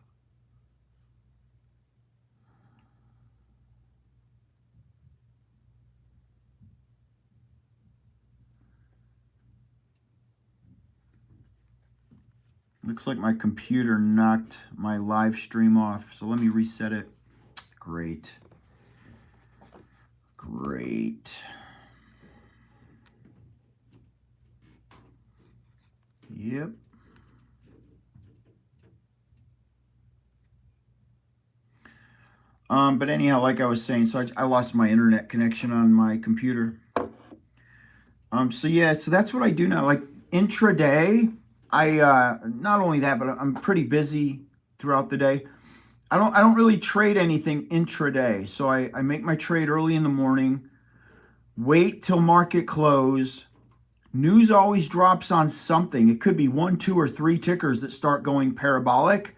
Speaker 1: Looks like my computer knocked my live stream off. So let me reset it. Great. Great. Yep. But anyhow, like I was saying, so I lost my internet connection on my computer. So yeah, so that's what I do now. Like intraday, I not only that, but I'm pretty busy throughout the day. I don't really trade anything intraday. So I make my trade early in the morning, wait till market close. News always drops on something. It could be 1, 2, or 3 tickers that start going parabolic.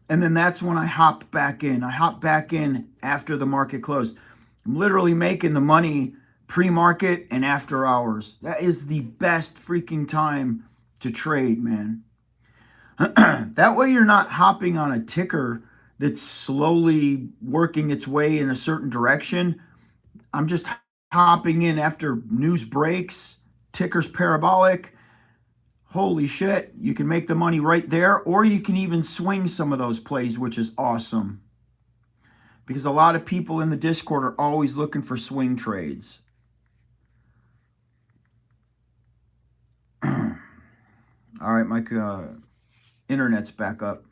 Speaker 1: And then that's when I hop back in. I hop back in after the market closed. I'm literally making the money pre-market and after hours. That is the best freaking time to trade, man. That way you're not hopping on a ticker that's slowly working its way in a certain direction. I'm just hopping in after news breaks, tickers parabolic. Holy shit, you can make the money right there, or you can even swing some of those plays, which is awesome. Because a lot of people in the Discord are always looking for swing trades. All right, my internet's back up.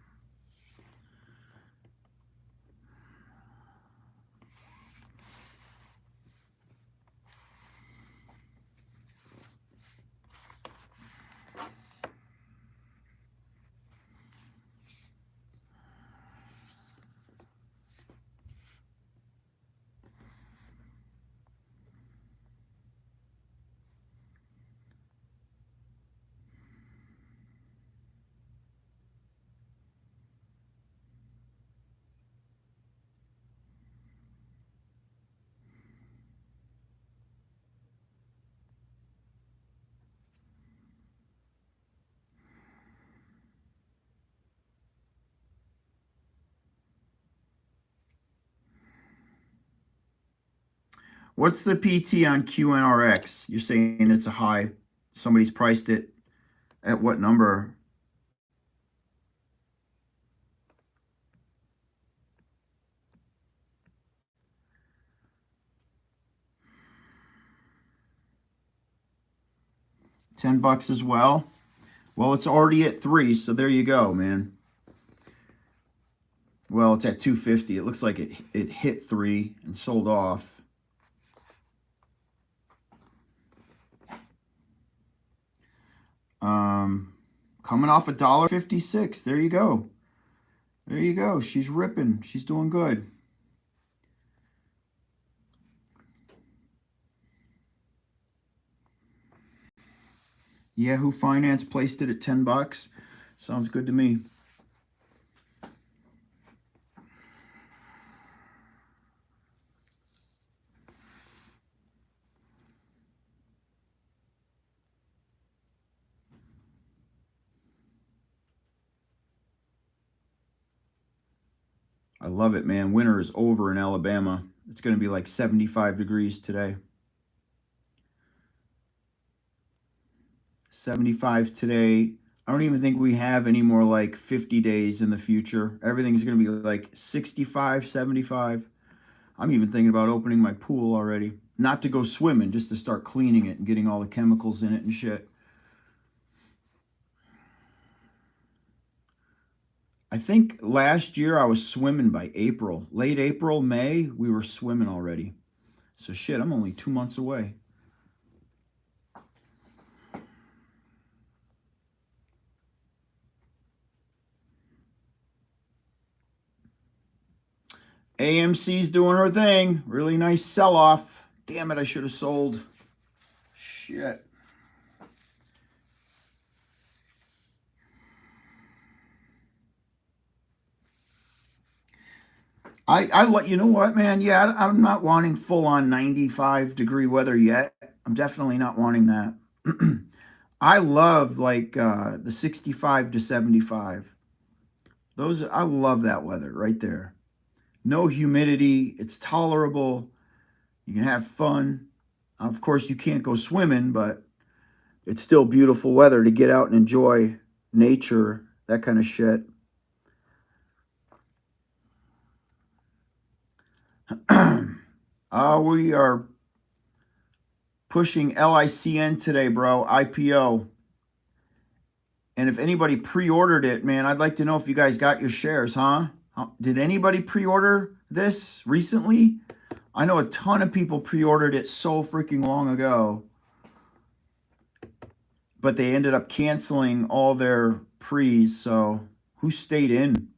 Speaker 1: What's the PT on QNRX? You're saying it's a high. Somebody's priced it at what number? $10 as well. Well, it's already at 3, so there you go, man. Well, it's at 250. It looks like it hit 3 and sold off. Coming off $1.56. There you go. There you go. She's ripping. She's doing good. Yahoo Finance placed it at 10 bucks. Sounds good to me. I love it, man. Winter is over in Alabama. It's going to be like 75 degrees today. 75 today. I don't even think we have any more like 50 days in the future. Everything's going to be like 65, 75. I'm even thinking about opening my pool already. Not to go swimming, just to start cleaning it and getting all the chemicals in it and shit. I think last year I was swimming by April. Late April, May, we were swimming already. So shit, I'm only 2 months away. AMC's doing her thing. Really nice sell-off. Damn it, I should have sold. Shit. You know what, man? Yeah, I'm not wanting full on 95-degree weather yet. I'm definitely not wanting that. I love like the 65 to 75. I love that weather right there. No humidity. It's tolerable. You can have fun. Of course, you can't go swimming, but it's still beautiful weather to get out and enjoy nature, that kind of shit. We are pushing LICN today, bro. IPO. And if anybody pre-ordered it, man, I'd like to know if you guys got your shares, huh? Did anybody pre-order this recently? I know a ton of people pre-ordered it so freaking long ago, but they ended up canceling all their pre's. So who stayed in?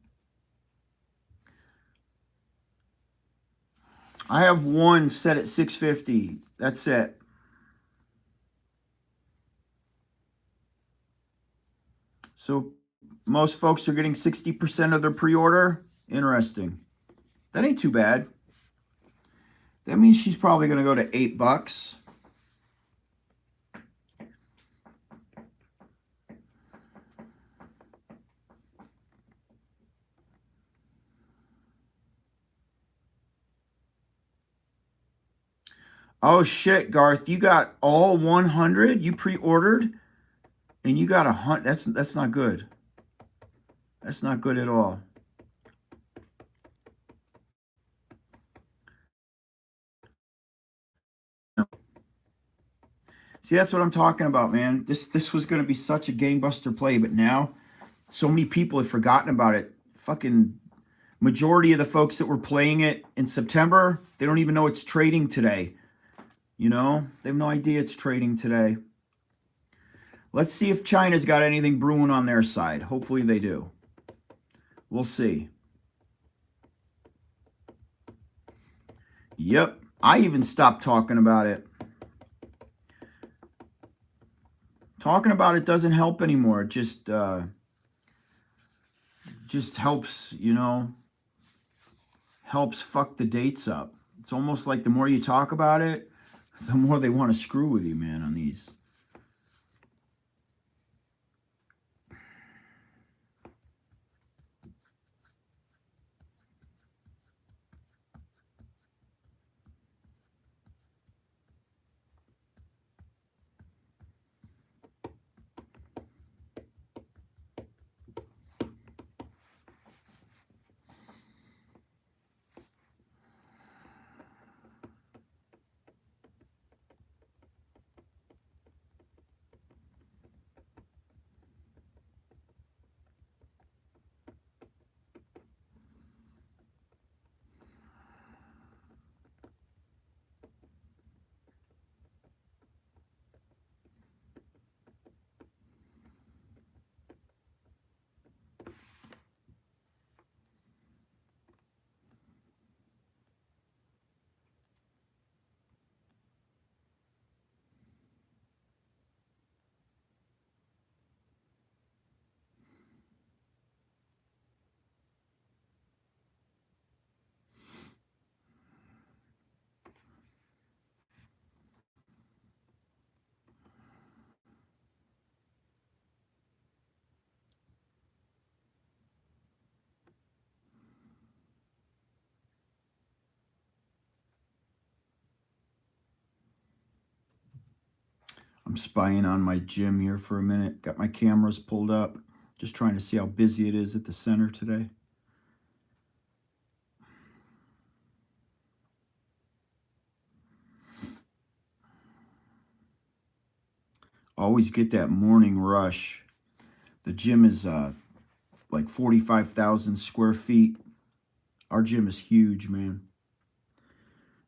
Speaker 1: I have one set at 650. That's it. So most folks are getting 60% of their pre-order. Interesting. That ain't too bad. That means she's probably going to go to $8. Oh shit, Garth, you got all 100? You pre-ordered and you got 100. That's not good. That's not good at all. See, that's what I'm talking about, man. This was going to be such a gangbuster play, but now so many people have forgotten about it. Fucking majority of the folks that were playing it in September, they don't even know it's trading today. You know, they have no idea it's trading today. Let's see if China's got anything brewing on their side. Hopefully they do. We'll see. Yep. I even stopped talking about it. Talking about it doesn't help anymore. It just helps, helps fuck the dates up. It's almost like the more you talk about it, the more they want to screw with you, man, on these. I'm spying on my gym here for a minute. Got my cameras pulled up. Just trying to see how busy it is at the center today. Always get that morning rush. The gym is like 45,000 square feet. Our gym is huge, man.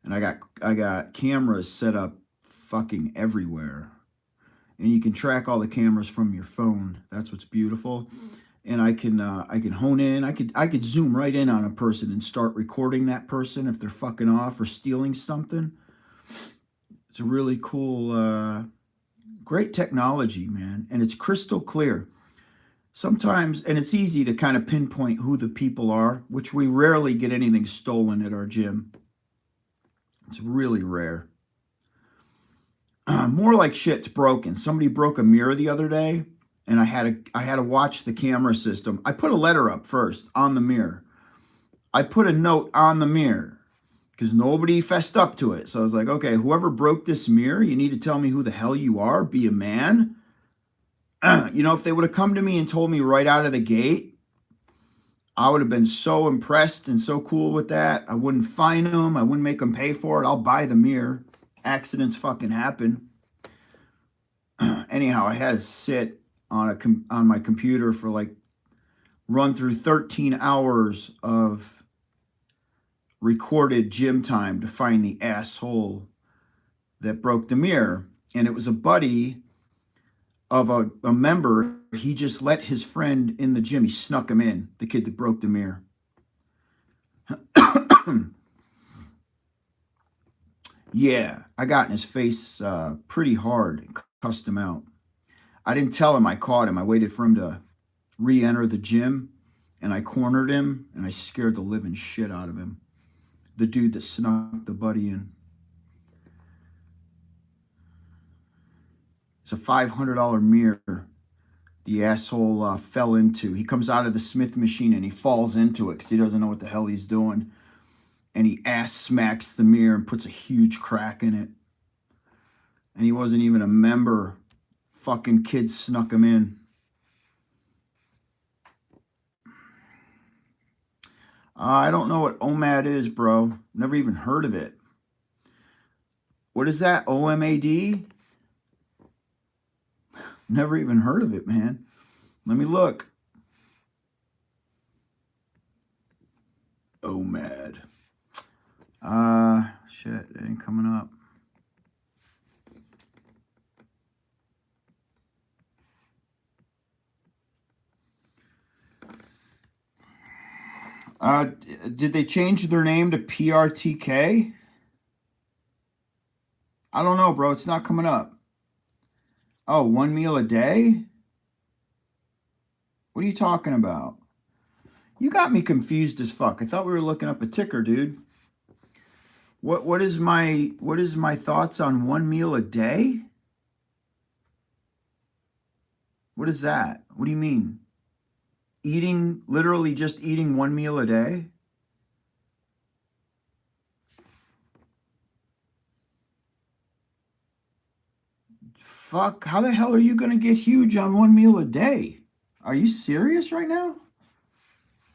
Speaker 1: And I got cameras set up fucking everywhere. And you can track all the cameras from your phone. That's what's beautiful. And I can hone in. I could zoom right in on a person and start recording that person if they're fucking off or stealing something. It's a really cool, great technology, man. And it's crystal clear. Sometimes, and it's easy to kind of pinpoint who the people are, which we rarely get anything stolen at our gym. It's really rare. More like shit's broken. Somebody broke a mirror the other day, and I had to watch the camera system. I put a letter up first on the mirror. I put a note on the mirror because nobody fessed up to it. So I was like, okay, whoever broke this mirror, you need to tell me who the hell you are. Be a man. You know, if they would have come to me and told me right out of the gate, I would have been so impressed and so cool with that. I wouldn't fine them. I wouldn't make them pay for it. I'll buy the mirror. Accidents fucking happen. Anyhow, I had to sit on my computer for like run through 13 hours of recorded gym time to find the asshole that broke the mirror. And it was a buddy of a member. He just let his friend in the gym. He snuck him in, the kid that broke the mirror. Yeah, I got in his face pretty hard and cussed him out. I didn't tell him I caught him. I waited for him to re-enter the gym, and I cornered him, and I scared the living shit out of him. The dude that snuck the buddy in. It's a $500 mirror the asshole fell into. He comes out of the Smith machine, and he falls into it because he doesn't know what the hell he's doing. And he ass smacks the mirror and puts a huge crack in it. And he wasn't even a member. Fucking kids snuck him in. I don't know what OMAD is, bro. Never even heard of it. What is that? OMAD? Never even heard of it, man. Let me look. OMAD. Shit, it ain't coming up. Did they change their name to PRTK? I don't know, bro. It's not coming up. Oh, 1 meal a day? What are you talking about? You got me confused as fuck. I thought we were looking up a ticker, dude. What is my thoughts on 1 meal a day? What is that? What do you mean? Literally just eating 1 meal a day? Fuck, how the hell are you gonna get huge on 1 meal a day? Are you serious right now?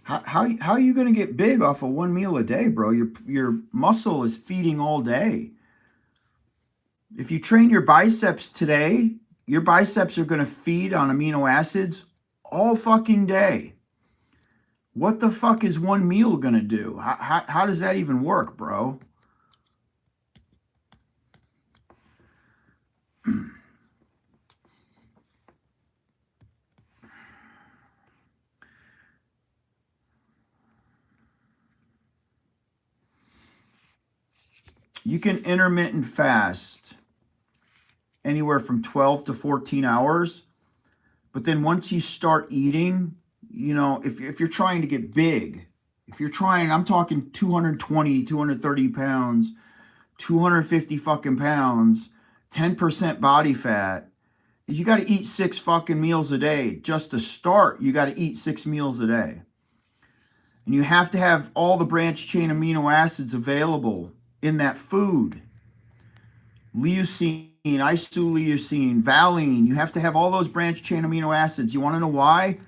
Speaker 1: How are you gonna get big off of 1 meal a day, bro? Your muscle is feeding all day. If you train your biceps today, your biceps are gonna feed on amino acids all fucking day. What the fuck is 1 meal gonna do? How does that even work, bro? You can intermittent fast anywhere from 12 to 14 hours. But then once you start eating, you know, if you're trying to get big, I'm talking 220, 230 pounds, 250 fucking pounds, 10% body fat, you got to eat 6 fucking meals a day. Just to start, you got to eat 6 meals a day. And you have to have all the branched chain amino acids available in that food. Leucine, isoleucine, valine. You have to have all those branched chain amino acids. You want to know why?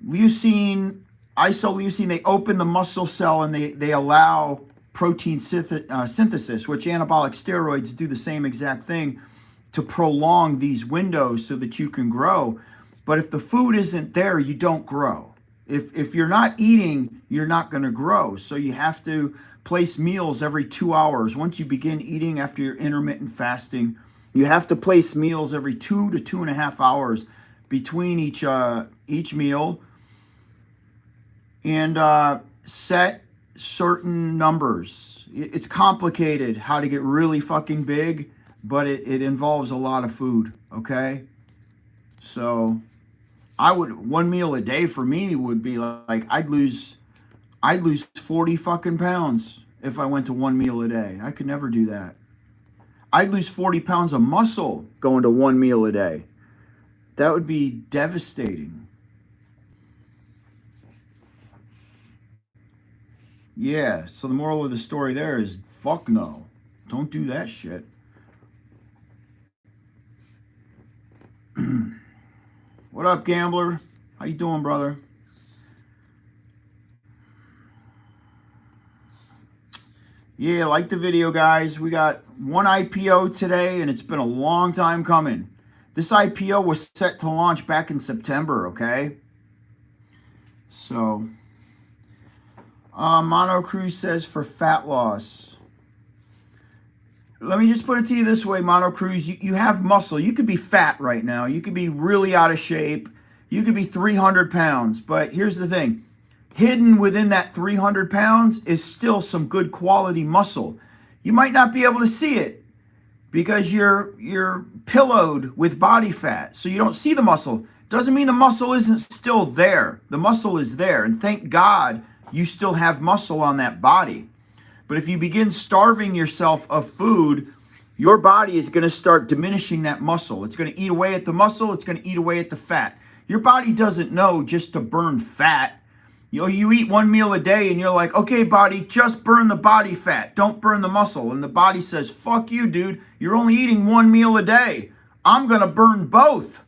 Speaker 1: Leucine, isoleucine, they open the muscle cell and they allow protein synthesis, which anabolic steroids do the same exact thing to prolong these windows so that you can grow. But if the food isn't there, you don't grow. If you're not eating, you're not going to grow. So you have to place meals every 2 hours. Once you begin eating after your intermittent fasting, you have to place meals every 2 to 2.5 hours between each meal, and set certain numbers. It's complicated how to get really fucking big, but it involves a lot of food, okay? So one meal a day for me would be like, I'd lose 40 fucking pounds if I went to one meal a day. I could never do that. I'd lose 40 pounds of muscle going to one meal a day. That would be devastating. Yeah, so the moral of the story there is fuck no. Don't do that shit. What up, gambler? How you doing, brother? Yeah, like the video, guys. We got one IPO today, and it's been a long time coming. This IPO was set to launch back in September, okay? So, Mono Cruz says for fat loss. Let me just put it to you this way, Mono Cruz. You have muscle. You could be fat right now. You could be really out of shape. You could be 300 pounds. But here's the thing. Hidden within that 300 pounds is still some good quality muscle. You might not be able to see it because you're pillowed with body fat. So you don't see the muscle. Doesn't mean the muscle isn't still there. The muscle is there. And thank God you still have muscle on that body. But if you begin starving yourself of food, your body is going to start diminishing that muscle. It's going to eat away at the muscle. It's going to eat away at the fat. Your body doesn't know just to burn fat. You eat one meal a day and you're like, okay, body, just burn the body fat. Don't burn the muscle. And the body says, fuck you, dude. You're only eating one meal a day. I'm going to burn both.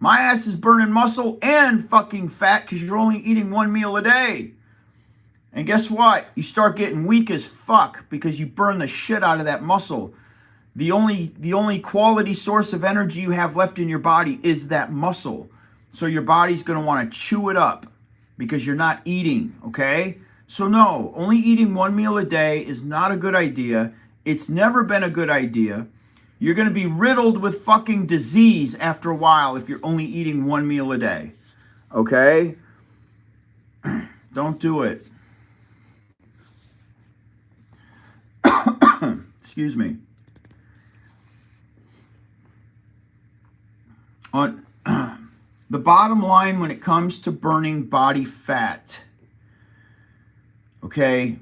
Speaker 1: My ass is burning muscle and fucking fat because you're only eating one meal a day. And guess what? You start getting weak as fuck because you burn the shit out of that muscle. The only quality source of energy you have left in your body is that muscle. So your body's going to want to chew it up because you're not eating, okay? So no, only eating one meal a day is not a good idea. It's never been a good idea. You're going to be riddled with fucking disease after a while if you're only eating one meal a day, okay? Don't do it. Excuse me. On the bottom line when it comes to burning body fat, okay,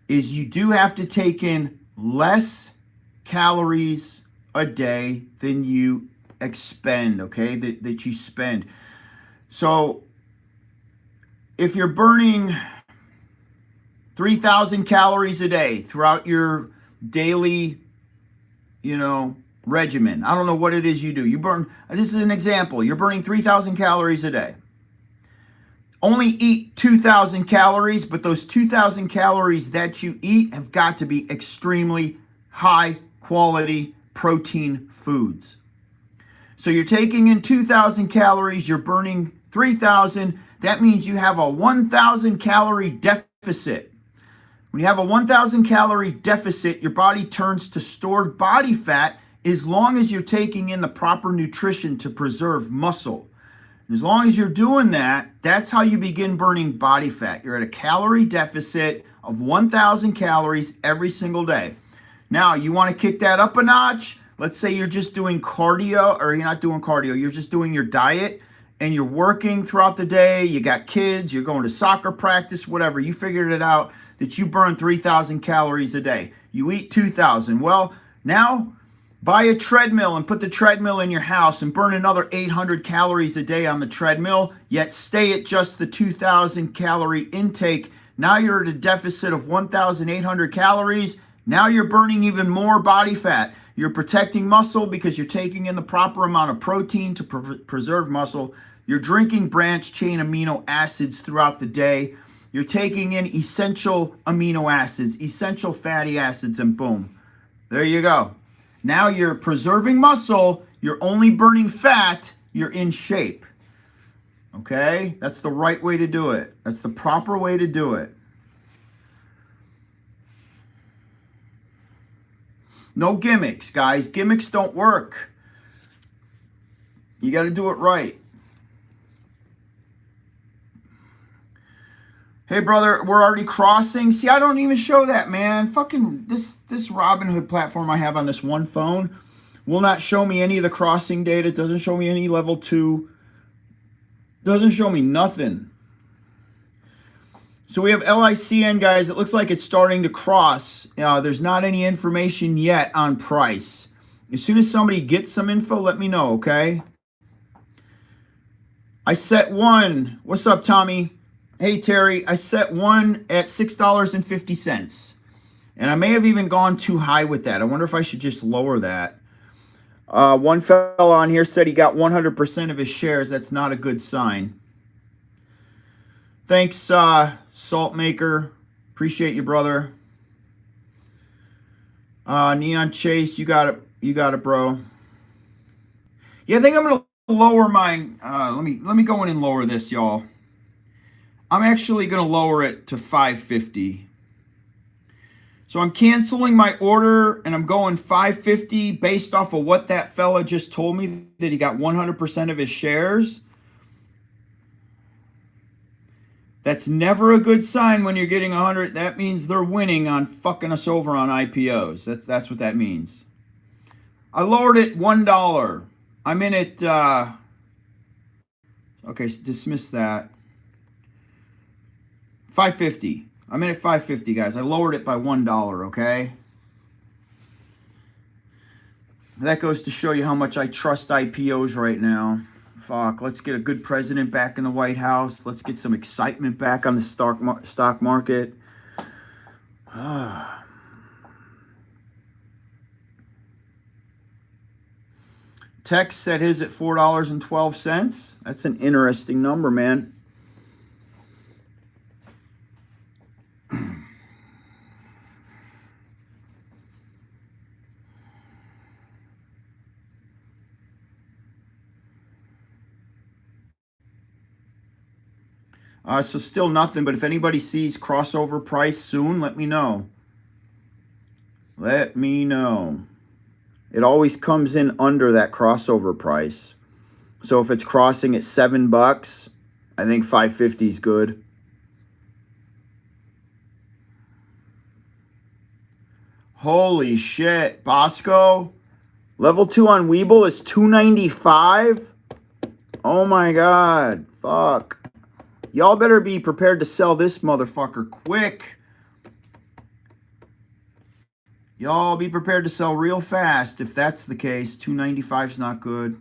Speaker 1: is you do have to take in less calories a day than you expend, okay, that you spend. So if you're burning 3,000 calories a day throughout your daily, regimen. I don't know what it is you do. This is an example. You're burning 3,000 calories a day. Only eat 2,000 calories, but those 2,000 calories that you eat have got to be extremely high quality protein foods. So you're taking in 2,000 calories, you're burning 3,000. That means you have a 1,000 calorie deficit. When you have a 1,000 calorie deficit, your body turns to stored body fat as long as you're taking in the proper nutrition to preserve muscle. And as long as you're doing that, that's how you begin burning body fat. You're at a calorie deficit of 1,000 calories every single day. Now, you want to kick that up a notch. Let's say you're just doing cardio, or you're not doing cardio, you're just doing your diet, and you're working throughout the day, you got kids, you're going to soccer practice, whatever. You figured it out that you burn 3,000 calories a day. You eat 2,000. Well, now buy a treadmill and put the treadmill in your house and burn another 800 calories a day on the treadmill, yet stay at just the 2,000 calorie intake. Now you're at a deficit of 1,800 calories. Now you're burning even more body fat. You're protecting muscle because you're taking in the proper amount of protein to preserve muscle. You're drinking branched chain amino acids throughout the day. You're taking in essential amino acids, essential fatty acids, and boom. There you go. Now you're preserving muscle. You're only burning fat. You're in shape. Okay? That's the right way to do it. That's the proper way to do it. No gimmicks, guys. Gimmicks don't work. You got to do it right. Hey, brother, we're already crossing. See, I don't even show that, man. Fucking this Robinhood platform I have on this one phone will not show me any of the crossing data. It doesn't show me any level 2. Doesn't show me nothing. So we have LICN, guys. It looks like it's starting to cross. There's not any information yet on price. As soon as somebody gets some info, let me know, okay? I set one. What's up, Tommy? Hey, Terry. I set one at $6.50. And I may have even gone too high with that. I wonder if I should just lower that. One fellow on here said he got 100% of his shares. That's not a good sign. Thanks, Salt Maker. Appreciate you, brother. Neon Chase, you got it. You got it, bro. Yeah, I think I'm gonna lower mine. Let me go in and lower this, y'all. I'm actually gonna lower it to 550. So I'm canceling my order and I'm going 550 based off of what that fella just told me, that he got 100% of his shares. That's never a good sign when you're getting 100. That means they're winning on fucking us over on IPOs. That's what that means. I lowered it $1. I'm in it. Okay, dismiss that. 550. I'm in at 550, guys. I lowered it by $1, okay? That goes to show you how much I trust IPOs right now. Fuck, let's get a good president back in the White House. Let's get some excitement back on the stock market. Tex said his at $4.12. That's an interesting number, man. So still nothing, but if anybody sees crossover price soon, let me know. Let me know. It always comes in under that crossover price. So if it's crossing at $7, I think 550 is good. Holy shit, Bosco. Level 2 on Webull is $295. Oh my god. Fuck. Y'all better be prepared to sell this motherfucker quick. Y'all be prepared to sell real fast if that's the case. $295 is not good.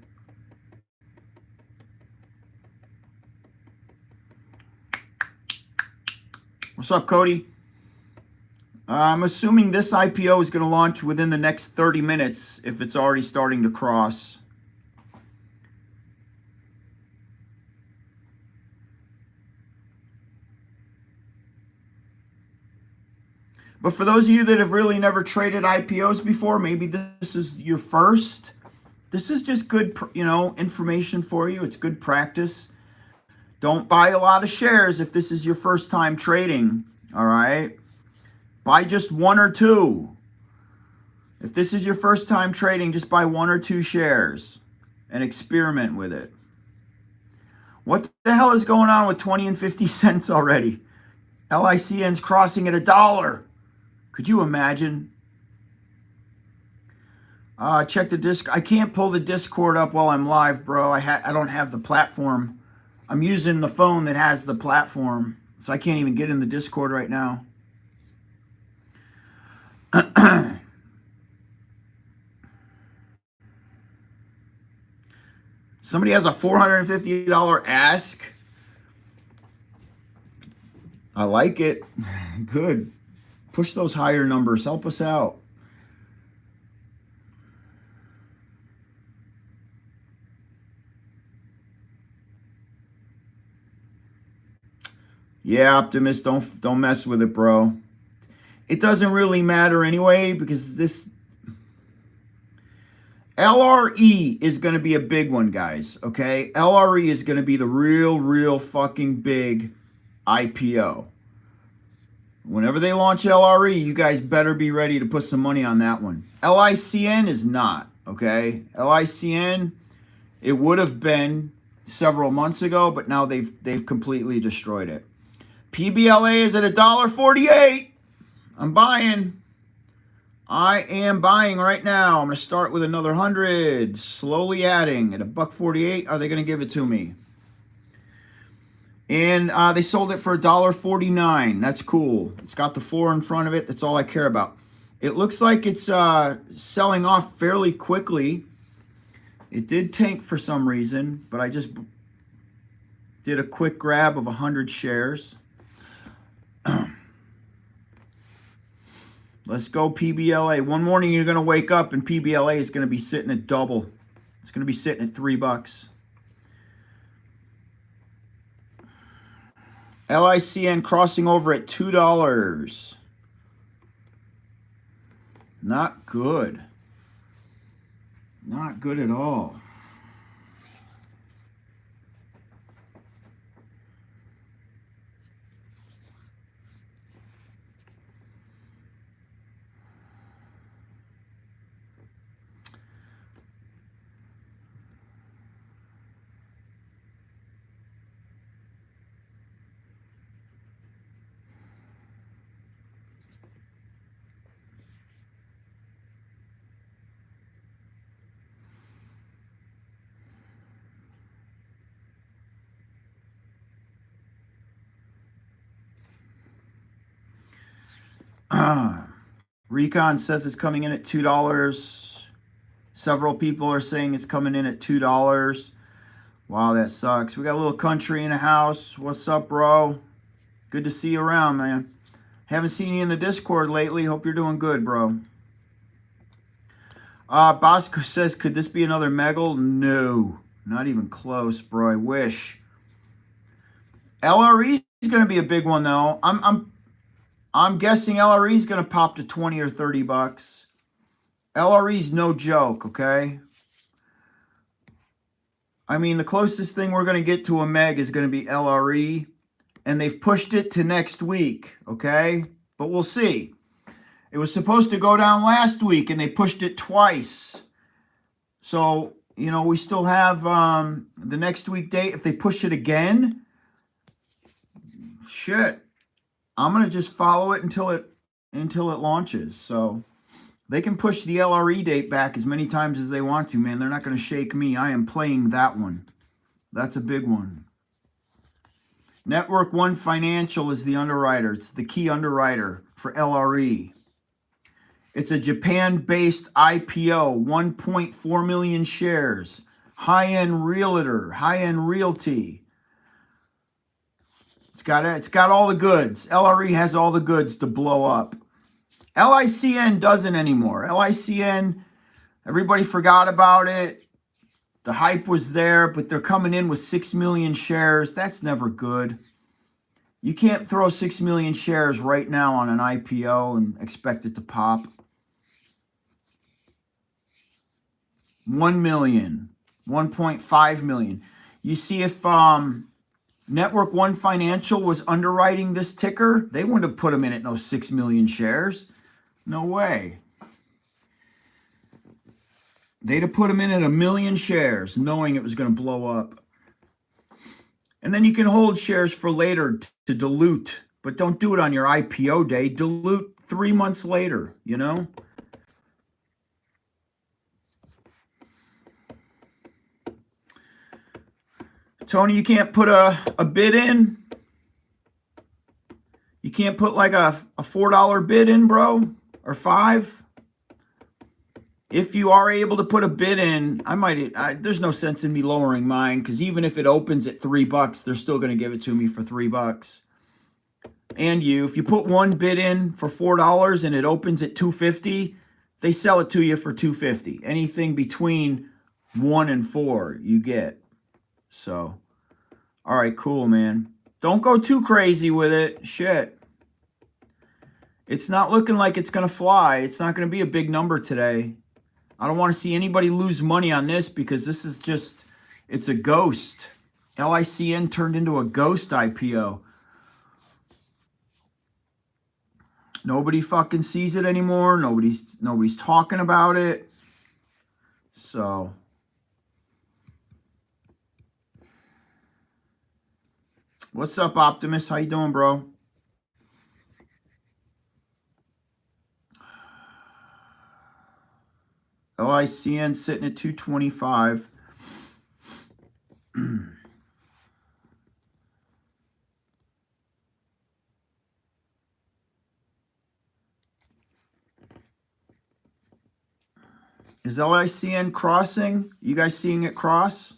Speaker 1: What's up, Cody? I'm assuming this IPO is going to launch within the next 30 minutes if it's already starting to cross. But for those of you that have really never traded IPOs before, maybe this is your first. This is just good, information for you. It's good practice. Don't buy a lot of shares if this is your first time trading, all right? Buy just 1 or 2. If this is your first time trading, just buy 1 or 2 shares and experiment with it. What the hell is going on with 20 and 50 cents already? LICN's crossing at $1. Could you imagine? Check the disc. I can't pull the Discord up while I'm live, bro. I don't have the platform. I'm using the phone that has the platform, so I can't even get in the Discord right now. Somebody has a $450 ask. I like it. Good. Push those higher numbers. Help us out. Yeah, Optimus, don't mess with it, bro. It doesn't really matter anyway because this LRE is going to be a big one, guys. Okay, LRE is going to be the real fucking big IPO. Whenever they launch LRE, you guys better be ready to put some money on that one. LICN is not, okay? LICN, it would have been several months ago, but now they've completely destroyed it. PBLA is at $1.48. I'm buying. I am buying right now. I'm going to start with another 100, slowly adding at $1.48. Are they going to give it to me? And they sold it for $1.49. That's cool. It's got the 4 in front of it. That's all I care about. It looks like it's selling off fairly quickly. It did tank for some reason, but I just did a quick grab of 100 shares. Let's go PBLA. One morning you're going to wake up and PBLA is going to be sitting at double. It's going to be sitting at $3. LICN crossing over at $2. Not good. Not good at all. Recon says it's coming in at $2. Several people are saying it's coming in at $2. Wow, that sucks. We got a little country in the house. What's up, bro? Good to see you around, man. Haven't seen you in the Discord lately. Hope you're doing good, bro. Bosco says, could this be another Megal? No, not even close, bro. I wish. LRE is going to be a big one, though. I'm guessing LRE is going to pop to 20 or 30 bucks. LRE is no joke, okay? I mean, the closest thing we're going to get to a Meg is going to be LRE, and they've pushed it to next week, okay? But we'll see. It was supposed to go down last week, and they pushed it twice. So, you know, we still have the next week date. If they push it again, shit. I'm going to just follow it until it launches. So they can push the LRE date back as many times as they want to, man. They're not going to shake me. I am playing that one. That's a big one. Network One Financial is the underwriter. It's the key underwriter for LRE. It's a Japan-based IPO, 1.4 million shares, high-end realtor, high-end realty. It's got all the goods. LRE has all the goods to blow up. LICN doesn't anymore. LICN, everybody forgot about it. The hype was there, but they're coming in with 6 million shares. That's never good. You can't throw 6 million shares right now on an IPO and expect it to pop. 1 million, 1.5 million. You see, if Network One Financial was underwriting this ticker, they wouldn't have put them in at no 6 million shares. No way. They'd have put them in at 1 million shares, knowing it was going to blow up. And then you can hold shares for later to dilute, but don't do it on your IPO day. Dilute 3 months later, you know? Tony, you can't put a bid in? You can't put like a $4 bid in, bro? Or $5? If you are able to put a bid in, there's no sense in me lowering mine, because even if it opens at $3, they're still going to give it to me for $3. And if you put one bid in for $4 and it opens at $2.50, they sell it to you for $2.50. Anything between 1 and 4 you get. So, all right, cool, man. Don't go too crazy with it. Shit. It's not looking like it's going to fly. It's not going to be a big number today. I don't want to see anybody lose money on this because this is just, it's a ghost. LICN turned into a ghost IPO. Nobody fucking sees it anymore. Nobody's talking about it. So what's up, Optimus? How you doing, bro? LICN sitting at 225. Is LICN crossing? You guys seeing it cross?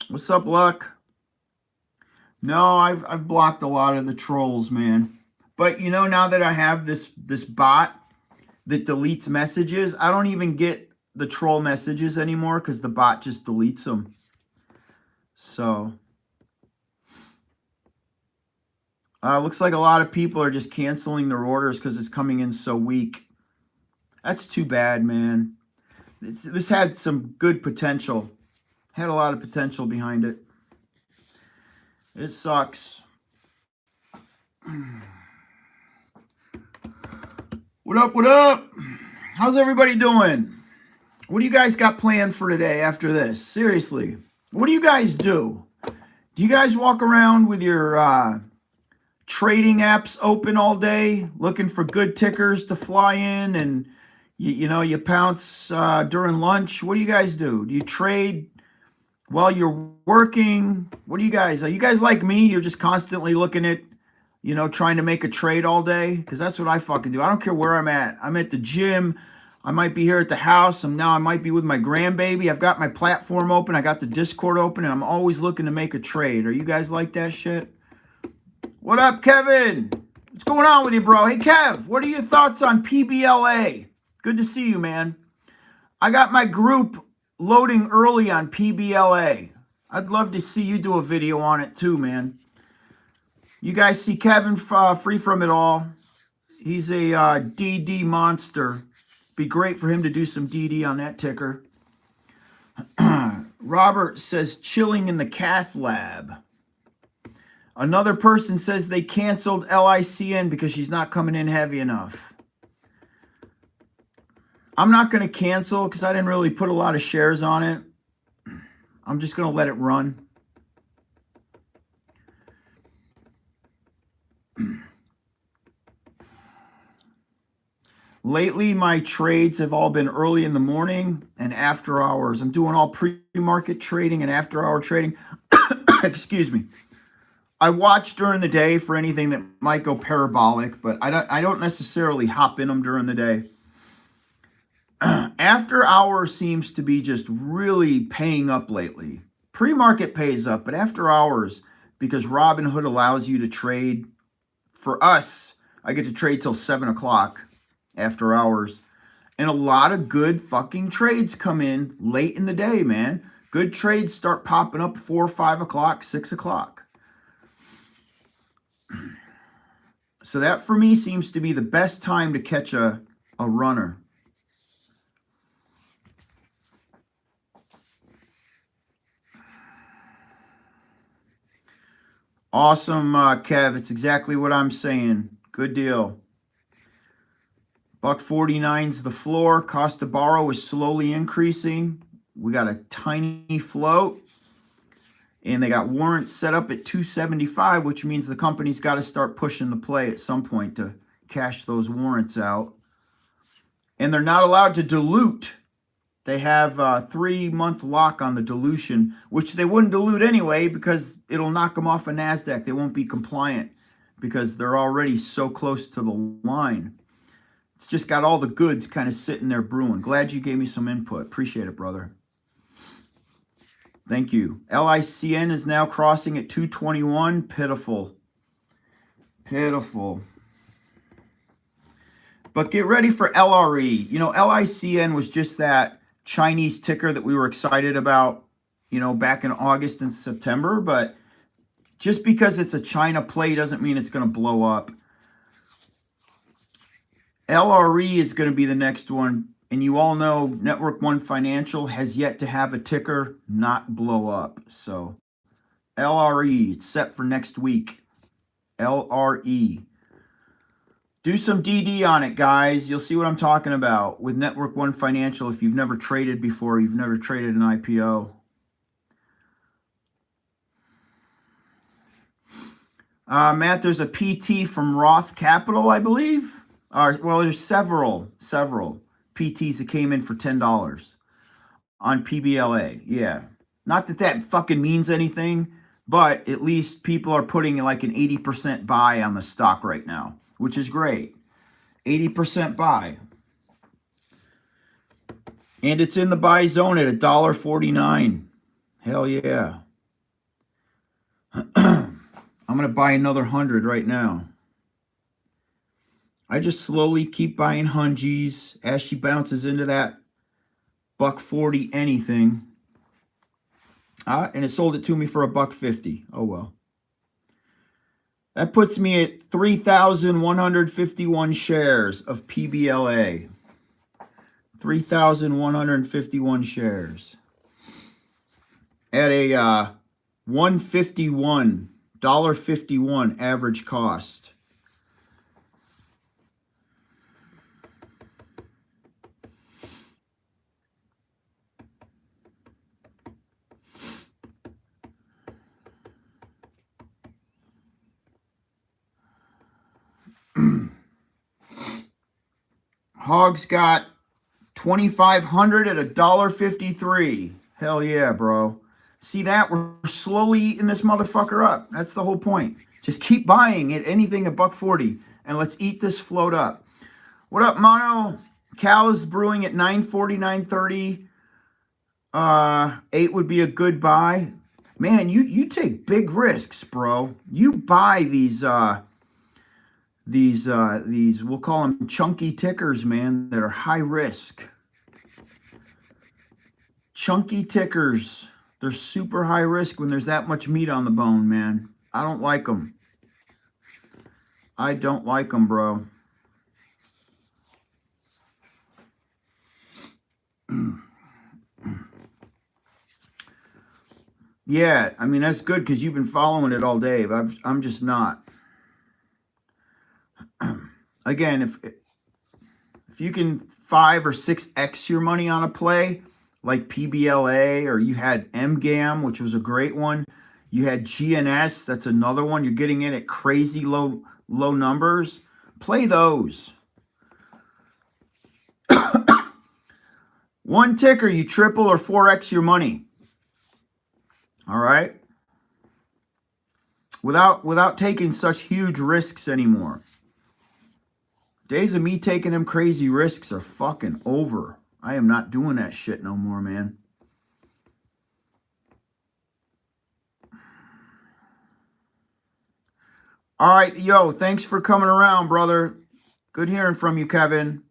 Speaker 1: What's up, Luck? No, I've blocked a lot of the trolls, man. But you know, now that I have this bot that deletes messages, I don't even get the troll messages anymore because the bot just deletes them. So looks like a lot of people are just canceling their orders because it's coming in so weak. That's too bad, man. This had some good potential. Had a lot of potential behind it. It sucks. What up, what up? How's everybody doing? What do you guys got planned for today after this? Seriously, what do you guys do? Do you guys walk around with your trading apps open all day looking for good tickers to fly in and you pounce during lunch? What do you guys do? Do you trade while you're working? What do you guys? Are you guys like me? You're just constantly looking at, trying to make a trade all day? Because that's what I fucking do. I don't care where I'm at. I'm at the gym. I might be here at the house. I might be with my grandbaby. I've got my platform open. I got the Discord open, and I'm always looking to make a trade. Are you guys like that shit? What up, Kevin? What's going on with you, bro? Hey, Kev, what are your thoughts on PBLA? Good to see you, man. I got my group loading early on PBLA. I'd love to see you do a video on it too, man. You guys see Kevin free from it all. He's a DD monster. Be great for him to do some DD on that ticker. Robert says chilling in the cath lab. Another person says they canceled LICN because she's not coming in heavy enough. I'm not going to cancel because I didn't really put a lot of shares on it. I'm just going to let it run. Lately, my trades have all been early in the morning and after hours. I'm doing all pre-market trading and after-hour trading. Excuse me. I watch during the day for anything that might go parabolic, but I don't necessarily hop in them during the day. After hours seems to be just really paying up lately. Pre-market pays up, but after hours, because Robinhood allows you to trade, for us, I get to trade till 7 o'clock after hours. And a lot of good fucking trades come in late in the day, man. Good trades start popping up 4 or 5 o'clock, 6 o'clock. So that for me seems to be the best time to catch a runner. Awesome, Kev. It's exactly what I'm saying. Good deal. $1.49's the floor. Cost to borrow is slowly increasing. We got a tiny float. And they got warrants set up at 275, which means the company's got to start pushing the play at some point to cash those warrants out. And they're not allowed to dilute. They have a 3-month lock on the dilution, which they wouldn't dilute anyway because it'll knock them off of NASDAQ. They won't be compliant because they're already so close to the line. It's just got all the goods kind of sitting there brewing. Glad you gave me some input. Appreciate it, brother. Thank you. LICN is now crossing at 221. Pitiful. Pitiful. But get ready for LRE. You know, LICN was just that Chinese ticker that we were excited about, you know, back in August and September. But just because it's a China play doesn't mean it's going to blow up. LRE is going to be the next one. And you all know Network One Financial has yet to have a ticker not blow up. So LRE, it's set for next week. LRE. Do some DD on it, guys. You'll see what I'm talking about with Network One Financial. If you've never traded before, you've never traded an IPO. Matt, there's a PT from Roth Capital, I believe. Well, there's several PTs that came in for $10 on PBLA. Yeah. Not that that fucking means anything, but at least people are putting like an 80% buy on the stock right now, which is great. 80% buy. And it's in the buy zone at $1.49. Hell yeah. I'm going to buy another 100 right now. I just slowly keep buying hungies as she bounces into that $1.40 anything. And it sold it to me for $1.50. Oh well. That puts me at 3,151 shares of PBLA. 3,151 shares. At a $1.51 average cost. Hogs got 2,500 at $1.53. Hell yeah, bro. See that? We're slowly eating this motherfucker up. That's the whole point. Just keep buying it, anything at $1.40, and let's eat this float up. What up, Mono? Cal is brewing at 9.40, 9.30. 8 would be a good buy. Man, you take big risks, bro. You buy these we'll call them chunky tickers, man, that are high risk. Chunky tickers. They're super high risk when there's that much meat on the bone, man. I don't like them. I don't like them, bro. Yeah, I mean, that's good because you've been following it all day, but I'm just not. Again, if you can 5 or 6x your money on a play, like PBLA, or you had MGAM, which was a great one. You had GNS, that's another one. You're getting in at crazy low numbers. Play those. One ticker, you triple or 4x your money. All right? Without taking such huge risks anymore. Days of me taking them crazy risks are fucking over. I am not doing that shit no more, man. All right, yo, thanks for coming around, brother. Good hearing from you, Kevin.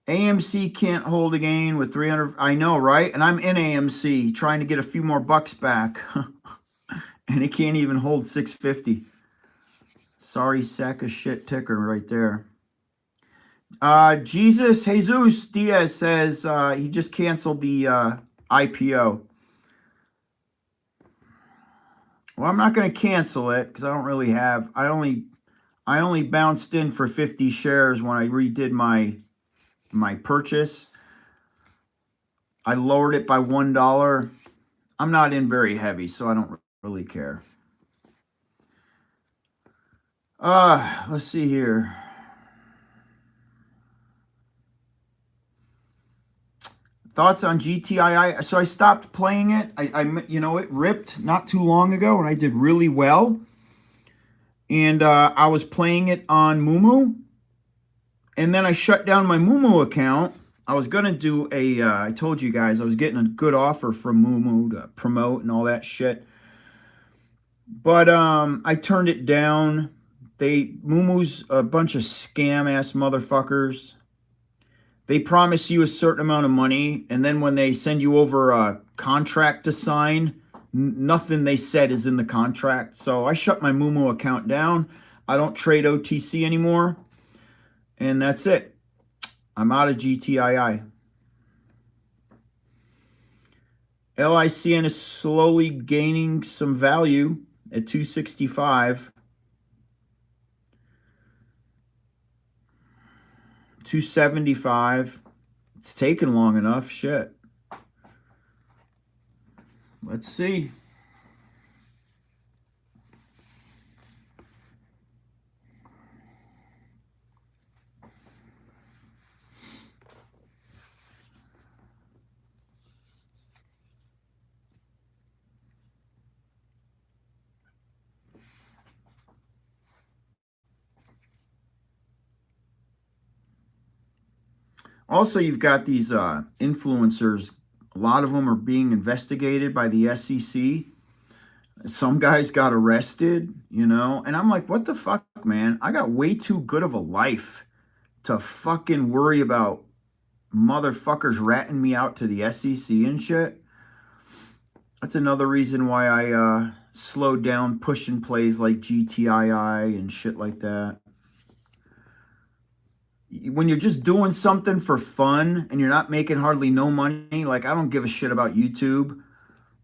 Speaker 1: AMC can't hold a gain with 300. I know, right? And I'm in AMC trying to get a few more bucks back. And it can't even hold 650. Sorry, sack of shit ticker right there. Jesus Diaz says he just canceled the IPO. Well, I'm not going to cancel it because I don't really have. I only bounced in for 50 shares when I redid my purchase. I lowered it by $1. I'm not in very heavy, so I don't really care. Let's see here. Thoughts on GTII? So I stopped playing it. It ripped not too long ago, and I did really well. And I was playing it on Moomoo, and then I shut down my Moomoo account. I was gonna do I told you guys I was getting a good offer from Moomoo to promote and all that shit, but I turned it down. Moomoo's a bunch of scam ass motherfuckers. They promise you a certain amount of money, and then when they send you over a contract to sign, nothing they said is in the contract. So I shut my Moomoo account down. I don't trade OTC anymore, and that's it. I'm out of GTII. LICN is slowly gaining some value at 265. 275. It's taken long enough. Shit. Let's see. Also, you've got these influencers. A lot of them are being investigated by the SEC. Some guys got arrested, you know, and I'm like, what the fuck, man? I got way too good of a life to fucking worry about motherfuckers ratting me out to the SEC and shit. That's another reason why I slowed down pushing plays like GTII and shit like that. When you're just doing something for fun and you're not making hardly no money, like I don't give a shit about YouTube.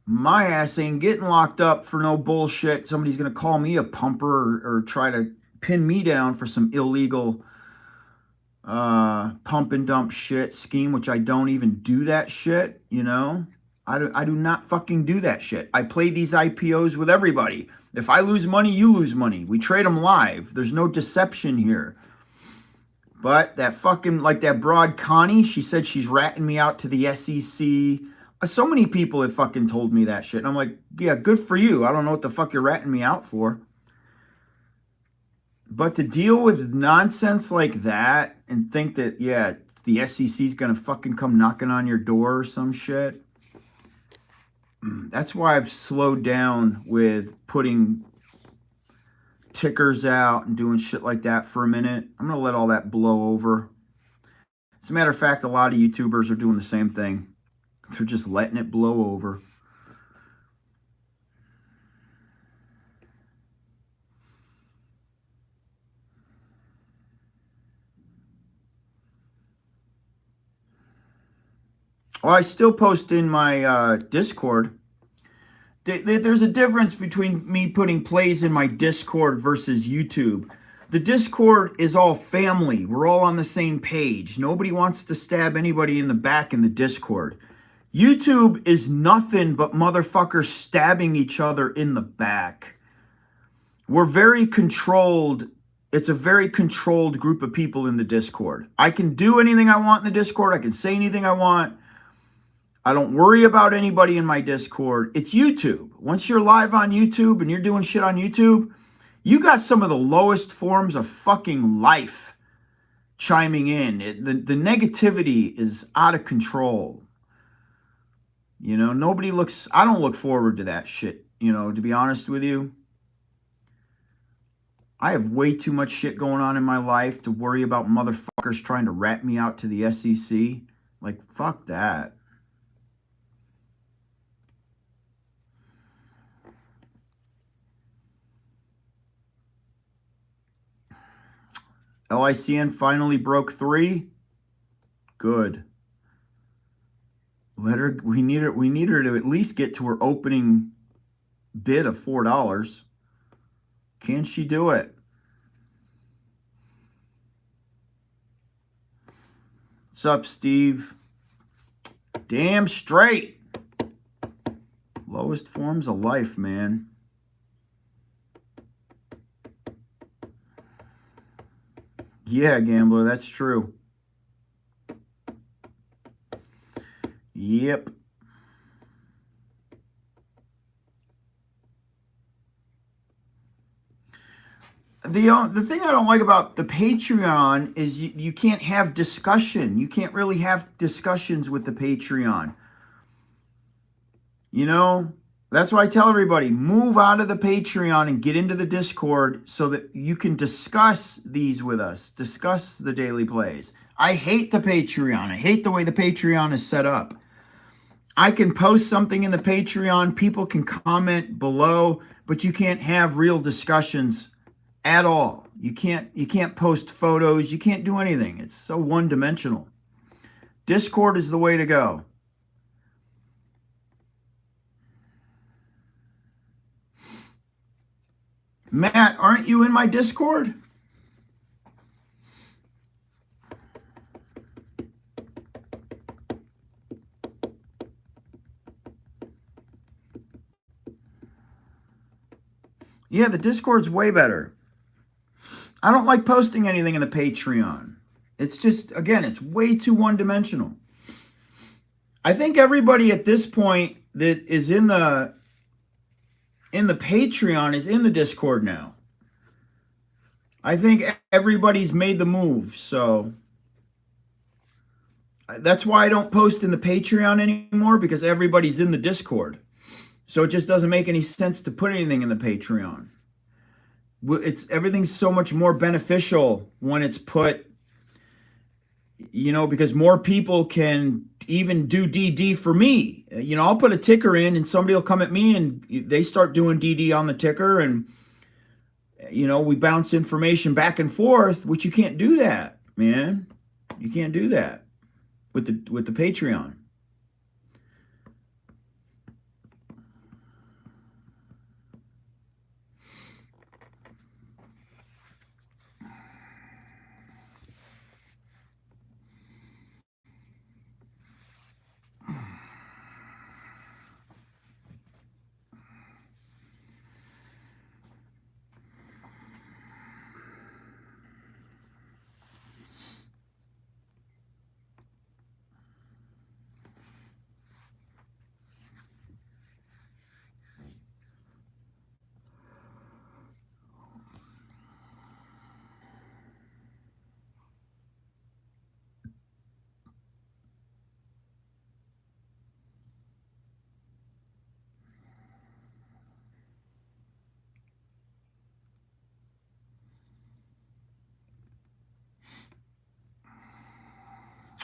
Speaker 1: My ass ain't getting locked up for no bullshit. Somebody's going to call me a pumper or try to pin me down for some illegal pump and dump shit scheme, which I don't even do that shit, you know? I do not fucking do that shit. I play these IPOs with everybody. If I lose money, you lose money. We trade them live. There's no deception here. But that fucking, like that broad Connie, she said she's ratting me out to the SEC. So many people have fucking told me that shit. And I'm like, yeah, good for you. I don't know what the fuck you're ratting me out for. But to deal with nonsense like that and think that, yeah, the SEC's going to fucking come knocking on your door or some shit. That's why I've slowed down with putting tickers out and doing shit like that for a minute. I'm going to let all that blow over. As a matter of fact, a lot of YouTubers are doing the same thing. They're just letting it blow over. Well, I still post in my Discord. There's a difference between me putting plays in my Discord versus YouTube. The Discord is all family. We're all on the same page. Nobody wants to stab anybody in the back in the Discord. YouTube is nothing but motherfuckers stabbing each other in the back. We're very controlled. It's a very controlled group of people in the Discord. I can do anything I want in the Discord. I can say anything I want. I don't worry about anybody in my Discord. It's YouTube. Once you're live on YouTube and you're doing shit on YouTube, you got some of the lowest forms of fucking life chiming in. The negativity is out of control. You know, I don't look forward to that shit, you know, to be honest with you. I have way too much shit going on in my life to worry about motherfuckers trying to rat me out to the SEC. Like, fuck that. LICN finally broke 3. Good. We need her to at least get to her opening bid of $4. Can she do it? What's up, Steve? Damn straight. Lowest forms of life, man. Yeah, gambler, that's true. Yep. The thing I don't like about the Patreon is you can't have discussion. You can't really have discussions with the Patreon. You know, That's why I tell everybody, move out of the Patreon and get into the Discord so that you can discuss these with us, discuss the daily plays. I hate the Patreon. I hate the way the Patreon is set up. I can post something in the Patreon, people can comment below, but you can't have real discussions at all. You can't post photos, you can't do anything. It's so one-dimensional. Discord is the way to go. Matt, aren't you in my Discord? Yeah, the Discord's way better. I don't like posting anything in the Patreon. It's just, again, it's way too one-dimensional. I think everybody at this point that is in the Patreon is in the Discord now. I think everybody's made the move, so that's why I don't post in the Patreon anymore, because everybody's in the Discord. So it just doesn't make any sense to put anything in the Patreon. Everything's so much more beneficial when it's put, because more people can even do DD for me. I'll put a ticker in and somebody will come at me and they start doing DD on the ticker, and we bounce information back and forth, which you can't do that, man. You can't do that with the Patreon.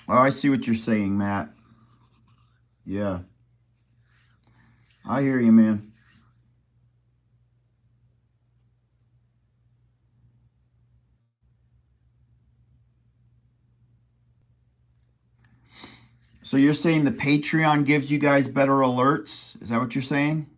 Speaker 1: Oh, I see what you're saying, Matt. Yeah. I hear you, man. So you're saying the Patreon gives you guys better alerts? Is that what you're saying?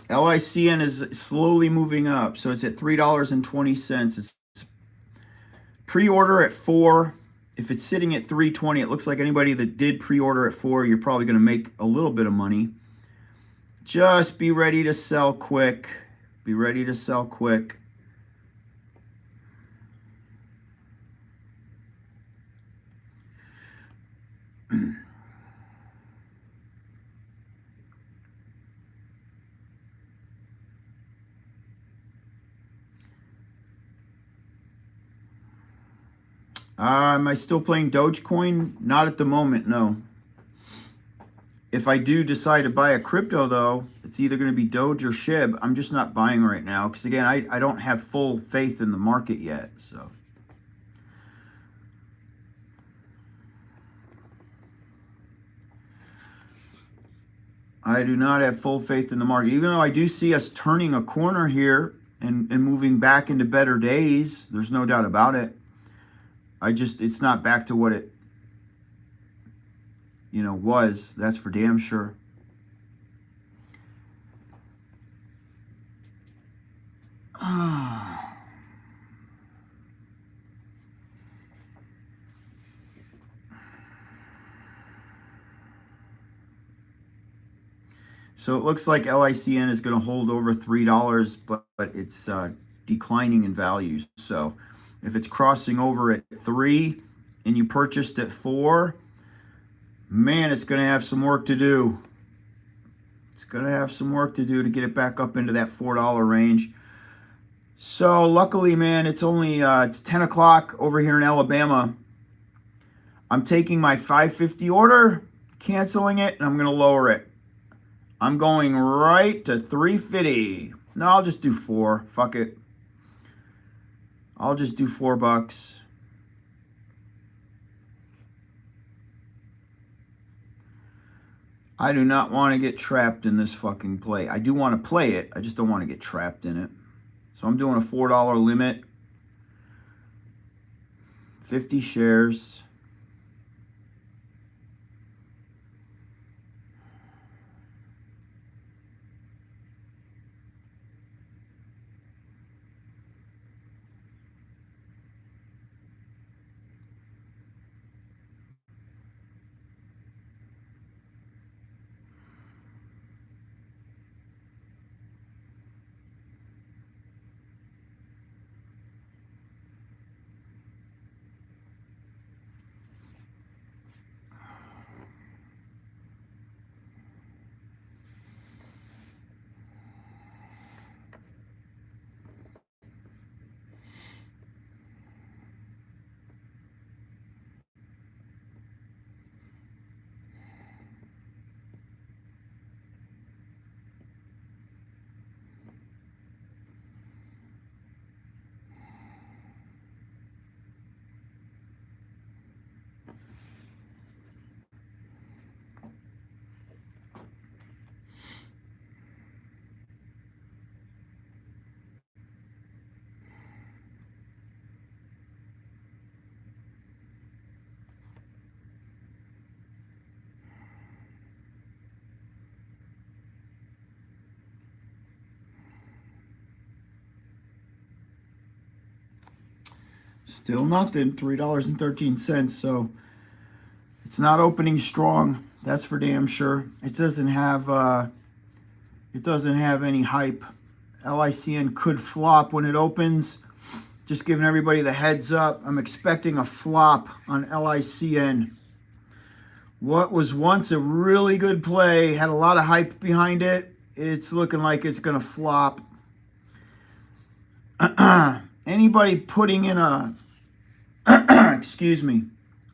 Speaker 1: LICN is slowly moving up, so it's at $3.20. It's pre-order at $4. If it's sitting at $3.20, it looks like anybody that did pre-order at $4, you're probably going to make a little bit of money. Just be ready to sell quick. Be ready to sell quick. Am I still playing Dogecoin? Not at the moment, no. If I do decide to buy a crypto, though, it's either going to be Doge or SHIB. I'm just not buying right now because, again, I don't have full faith in the market yet. So I do not have full faith in the market, even though I do see us turning a corner here and moving back into better days. There's no doubt about it. It's not back to what it, was. That's for damn sure. So it looks like LICN is going to hold over $3, but it's declining in value. So if it's crossing over at 3 and you purchased at 4, man, it's going to have some work to do. It's going to have some work to do to get it back up into that $4 range. So luckily, man, it's only it's 10 o'clock over here in Alabama. I'm taking my 550 order, canceling it, and I'm going to lower it. I'm going right to 350. No, I'll just do 4. Fuck it. I'll just do $4. I do not want to get trapped in this fucking play. I do want to play it. I just don't want to get trapped in it. So I'm doing a $4 limit. 50 shares. Still nothing. $3.13. So it's not opening strong. That's for damn sure. It doesn't have any hype. LICN could flop when it opens. Just giving everybody the heads up. I'm expecting a flop on LICN. What was once a really good play, had a lot of hype behind it. It's looking like it's going to flop. Anybody putting in a excuse me,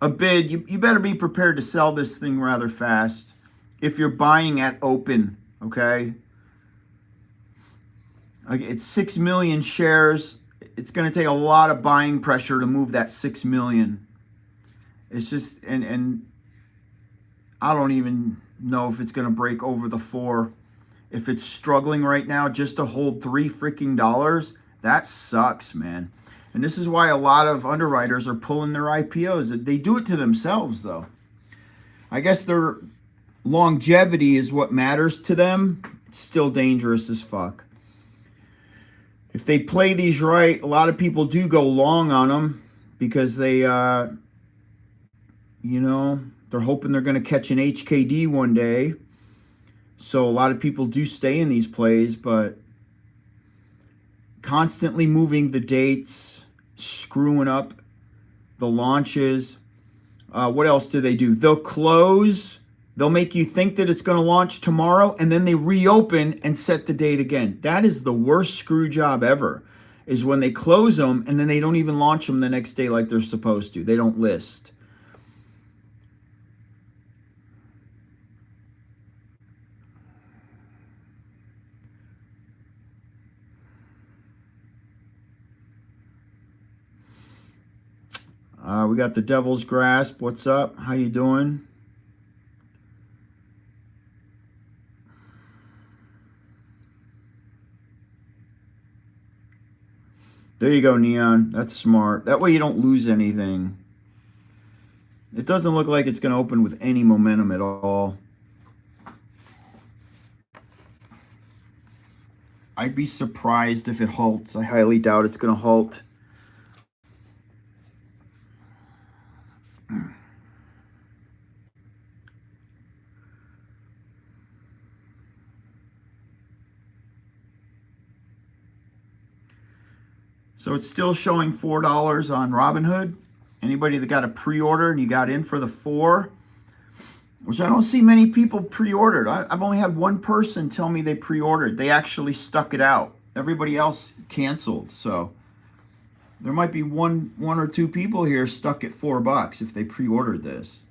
Speaker 1: a bid, you better be prepared to sell this thing rather fast if you're buying at open, okay? It's 6 million shares. It's going to take a lot of buying pressure to move that 6 million. It's just, and I don't even know if it's going to break over the 4. If it's struggling right now just to hold $3 freaking, that sucks, man. And this is why a lot of underwriters are pulling their IPOs. They do it to themselves, though. I guess their longevity is what matters to them. It's still dangerous as fuck. If they play these right, a lot of people do go long on them because they, they're hoping they're going to catch an HKD one day. So a lot of people do stay in these plays, but constantly moving the dates, screwing up the launches. What else do they do? They'll close. They'll make you think that it's going to launch tomorrow, and then they reopen and set the date again. That is the worst screw job ever, is when they close them, and then they don't even launch them the next day like they're supposed to. They don't list. We got the Devil's Grasp. What's up? How you doing? There you go, Neon. That's smart. That way you don't lose anything. It doesn't look like it's going to open with any momentum at all. I'd be surprised if it halts. I highly doubt it's going to halt. So it's still showing $4 on Robinhood. Anybody that got a pre-order and you got in for the 4, which I don't see many people pre-ordered. I've only had one person tell me they pre-ordered. They actually stuck it out. Everybody else canceled. So there might be one or two people here stuck at $4 if they pre-ordered this.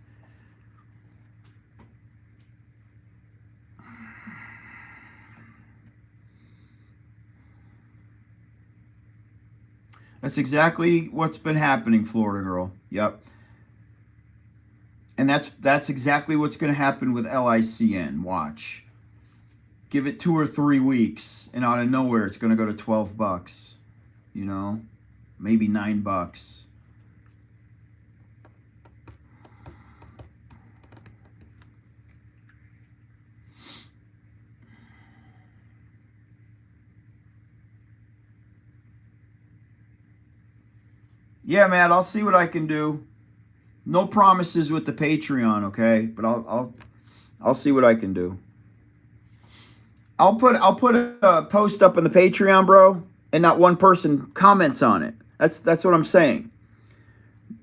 Speaker 1: That's exactly what's been happening, Florida girl. Yep. And that's exactly what's going to happen with LICN. Watch. Give it 2 or 3 weeks, and out of nowhere, it's going to go to $12. You know, maybe $9. Yeah, Matt, I'll see what I can do. No promises with the Patreon, okay? But I'll see what I can do. I'll put a post up on the Patreon, bro, and not one person comments on it. That's what I'm saying.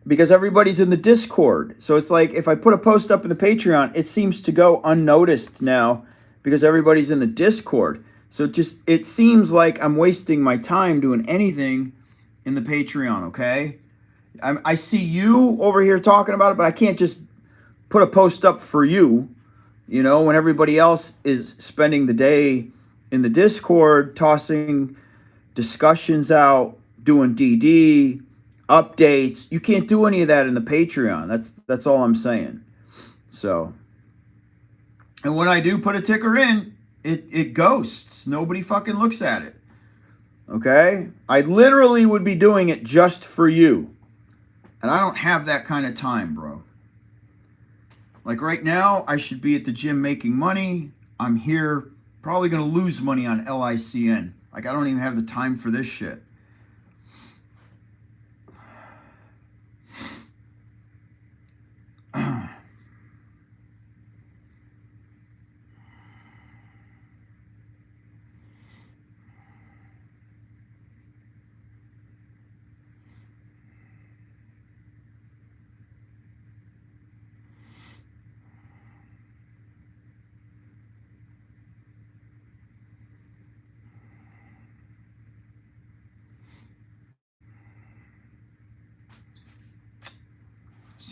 Speaker 1: Because everybody's in the Discord. So it's like if I put a post up in the Patreon, it seems to go unnoticed now because everybody's in the Discord. So it seems like I'm wasting my time doing anything in the Patreon, okay? I see you over here talking about it, but I can't just put a post up for you, you know, when everybody else is spending the day in the Discord, tossing discussions out, doing DD, updates. You can't do any of that in the Patreon. That's all I'm saying. So, and when I do put a ticker in, it ghosts. Nobody fucking looks at it. Okay? I literally would be doing it just for you. And I don't have that kind of time, bro. Like right now, I should be at the gym making money. I'm here probably going to lose money on LICN. Like I don't even have the time for this shit.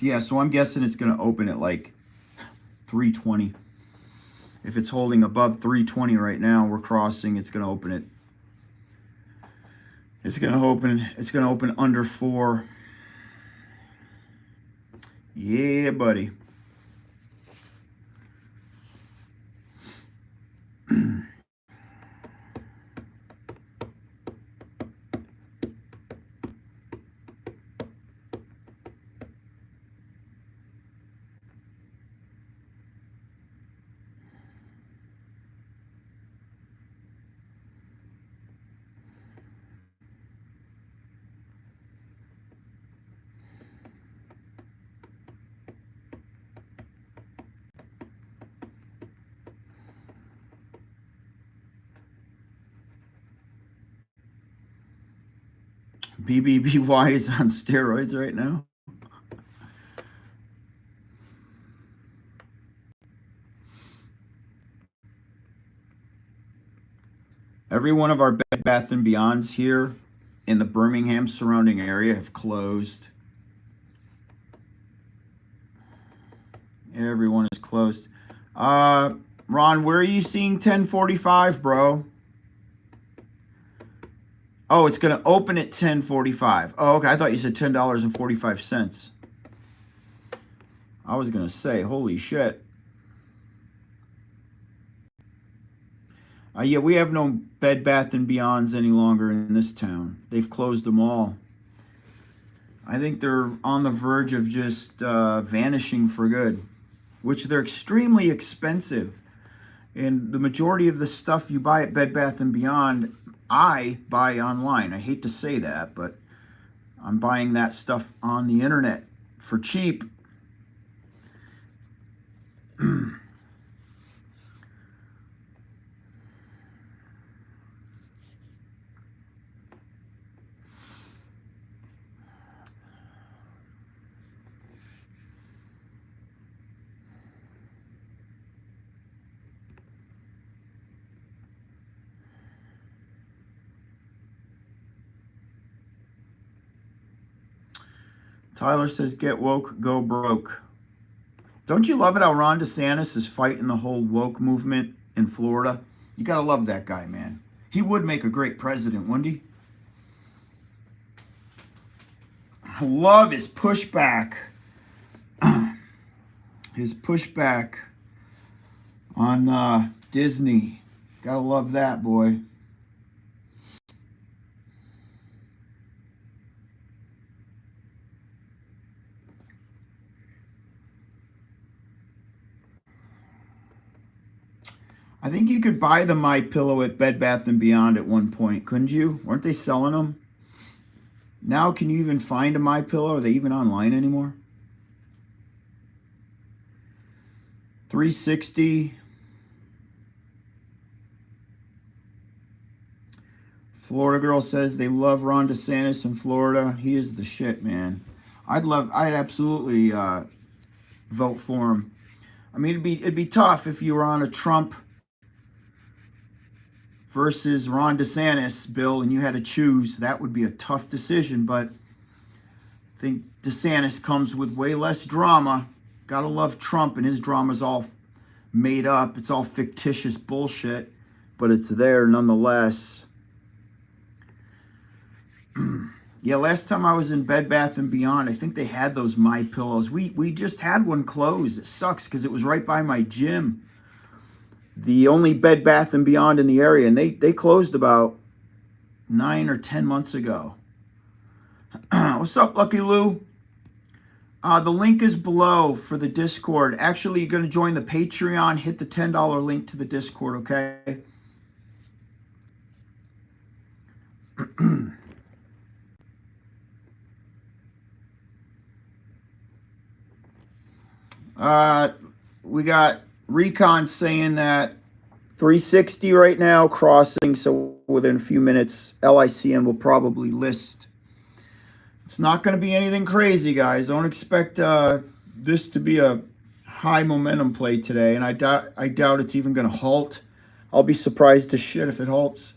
Speaker 1: Yeah, so I'm guessing it's going to open at like 320. If it's holding above 320 right now, we're crossing. It's going to open it. It's going to open under 4. Yeah, buddy. BBBY is on steroids right now. Every one of our Bed Bath & Beyonds here in the Birmingham surrounding area have closed. Everyone is closed. Ron, where are you seeing 1045, bro? Oh, it's going to open at 1045. Oh, okay. I thought you said $10.45. I was going to say, holy shit. Yeah, we have no Bed Bath & Beyonds any longer in this town. They've closed them all. I think they're on the verge of just vanishing for good, which they're extremely expensive. And the majority of the stuff you buy at Bed Bath & Beyond, I buy online. I hate to say that, but I'm buying that stuff on the internet for cheap. Tyler says, get woke, go broke. Don't you love it how Ron DeSantis is fighting the whole woke movement in Florida? You got to love that guy, man. He would make a great president, wouldn't he? I love his pushback. His pushback on Disney. Gotta love that, boy. I think you could buy the My Pillow at Bed Bath & Beyond at one point, couldn't you? Weren't they selling them? Now can you even find a My Pillow? Are they even online anymore? 360. Florida girl says they love Ron DeSantis in Florida. He is the shit, man. I'd absolutely vote for him. I mean, it'd be tough if you were on a Trump versus Ron DeSantis bill and you had to choose. That would be a tough decision, but I think DeSantis comes with way less drama. Gotta love Trump, and his drama's all made up. It's all fictitious bullshit, but it's there nonetheless. Yeah, last time I was in Bed Bath & Beyond, I think they had those My Pillows. We just had one close. It sucks because it was right by my gym. The only Bed Bath & Beyond in the area, and they closed about 9 or 10 months ago. What's up, Lucky Lou? The link is below for the Discord. Actually, you're going to join the Patreon. Hit the $10 link to the Discord, okay? We got Recon saying that 360 right now, crossing, so within a few minutes, LICN will probably list. It's not going to be anything crazy, guys. Don't expect this to be a high momentum play today, and I doubt it's even going to halt. I'll be surprised to shit if it halts.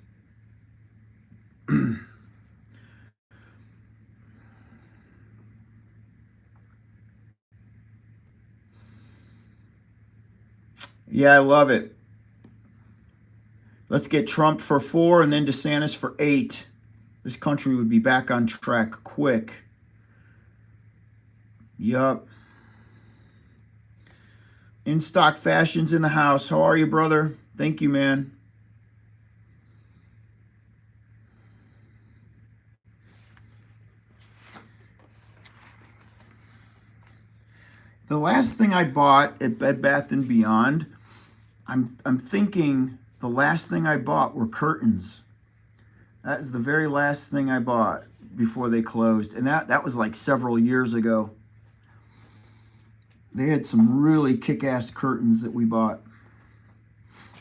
Speaker 1: Yeah, I love it. Let's get Trump for 4 and then DeSantis for 8. This country would be back on track quick. Yup. In stock fashions in the house. How are you, brother? Thank you, man. The last thing I bought at Bed Bath & Beyond, I'm thinking the last thing I bought were curtains. That is the very last thing I bought before they closed. And that was like several years ago. They had some really kick-ass curtains that we bought.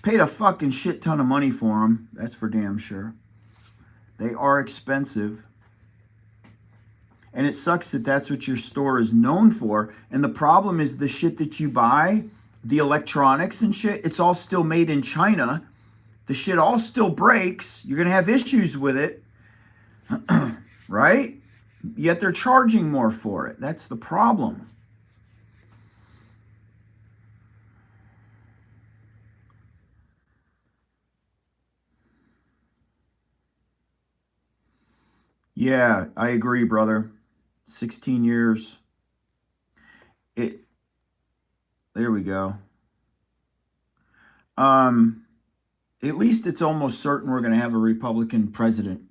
Speaker 1: Paid a fucking shit ton of money for them. That's for damn sure. They are expensive. And it sucks that that's what your store is known for. And the problem is the shit that you buy, the electronics and shit, it's all still made in China. The shit all still breaks. You're going to have issues with it. Right? Yet they're charging more for it. That's the problem. Yeah, I agree, brother. 16 years. There we go. At least it's almost certain we're going to have a Republican president.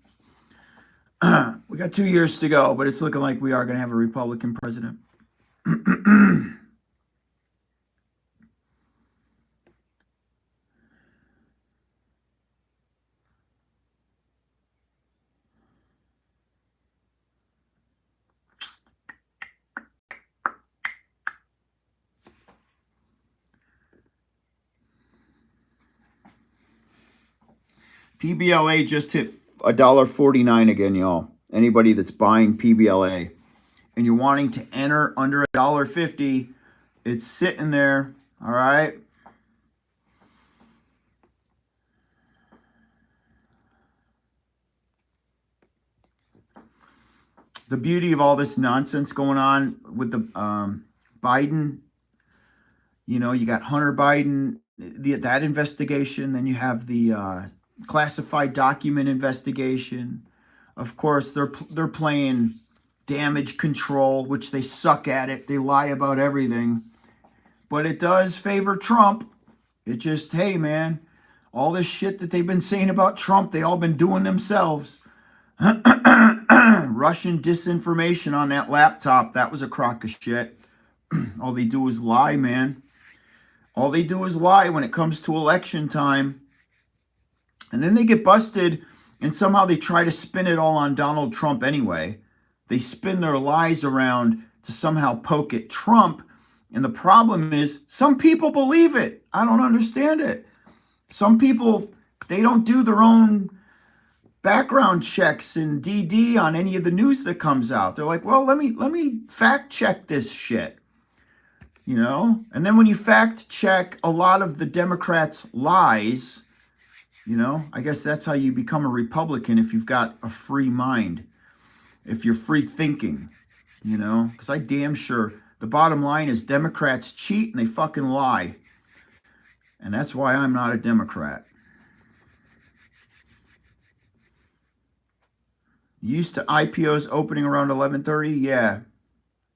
Speaker 1: We got 2 years to go, but it's looking like we are going to have a Republican president. PBLA just hit $1.49 again, y'all. Anybody that's buying PBLA and you're wanting to enter under $1.50, it's sitting there, all right? the beauty of all this nonsense going on with the Biden, you know, you got Hunter Biden, that investigation, then you have the classified document investigation. Of course, they're playing damage control, which they suck at it. They lie about everything, but it does favor Trump. It just, hey man, all this shit that they've been saying about Trump, they all been doing themselves. Russian disinformation on that laptop, that was a crock of shit. All they do is lie, man. All they do is lie when it comes to election time. And then they get busted, and somehow they try to spin it all on Donald Trump anyway. They spin their lies around to somehow poke at Trump. And the problem is, some people believe it. I don't understand it. Some people, they don't do their own background checks and DD on any of the news that comes out. They're like, well, let me fact check this shit. You know? And then when you fact check a lot of the Democrats' lies, you know, I guess that's how you become a Republican, if you've got a free mind, if you're free thinking, you know, because I damn sure, the bottom line is Democrats cheat and they fucking lie. And that's why I'm not a Democrat. Used to IPOs opening around 11:30? Yeah.